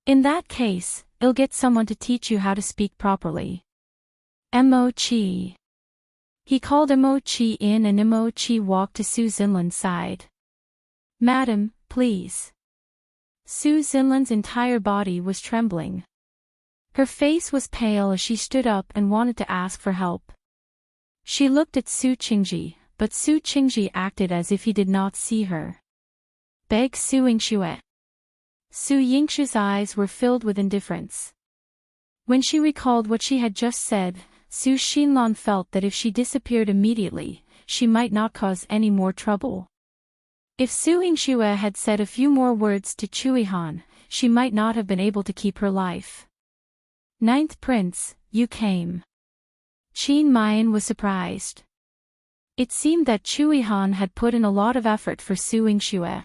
In that case, I'll get someone to teach you how to speak properly. Mo-chi. He called Mo-chi in and Mo-chi walked to Su Xinlan's side. Madam, please. Su Xinlan's entire body was trembling. Her face was pale as she stood up and wanted to ask for help. She looked at Su Qingzhi, but Su Qingzhi acted as if he did not see her. Beg Su Yingxue. Su Yingxue's eyes were filled with indifference. When she recalled what she had just said, Su Xinlan felt that if she disappeared immediately, she might not cause any more trouble. If Su Yingxue had said a few more words to Yihan, she might not have been able to keep her life. Ninth Prince, you came. Miaoyan was surprised. It seemed that Yihan had put in a lot of effort for Su Yingxue.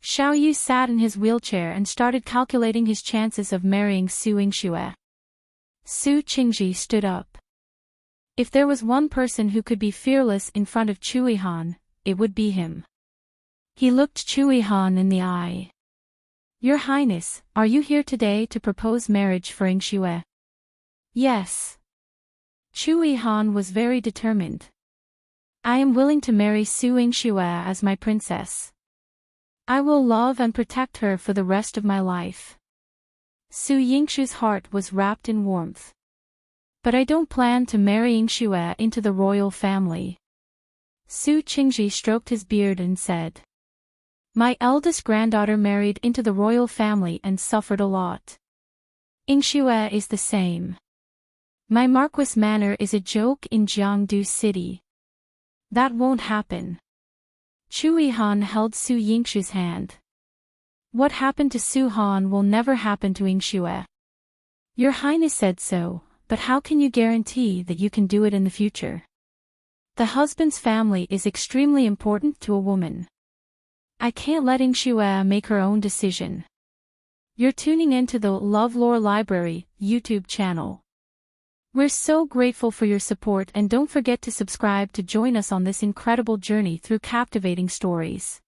Xiao Yu sat in his wheelchair and started calculating his chances of marrying Su Yingxue. Su Qingzhi stood up. If there was one person who could be fearless in front of Yihan, it would be him. He looked Yihan in the eye. Your Highness, are you here today to propose marriage for Yingxue? Yes. Yihan was very determined. I am willing to marry Su Yingxue as my princess. I will love and protect her for the rest of my life. Su Yingxue's heart was wrapped in warmth. But I don't plan to marry Yingxue into the royal family. Su Qingzhi stroked his beard and said. My eldest granddaughter married into the royal family and suffered a lot. Yingxue is the same. My Marquis Manor is a joke in Jiangdu City. That won't happen. Yihan held Su Yingxue's hand. What happened to Su Han will never happen to Yingxue. Your Highness said so, but how can you guarantee that you can do it in the future? The husband's family is extremely important to a woman. I can't let Yingxue make her own decision. You're tuning into the LoveLore Library YouTube channel. We're so grateful for your support and don't forget to subscribe to join us on this incredible journey through captivating stories.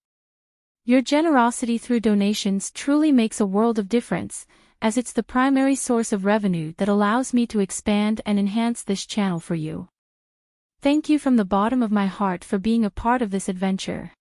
Your generosity through donations truly makes a world of difference, as it's the primary source of revenue that allows me to expand and enhance this channel for you. Thank you from the bottom of my heart for being a part of this adventure.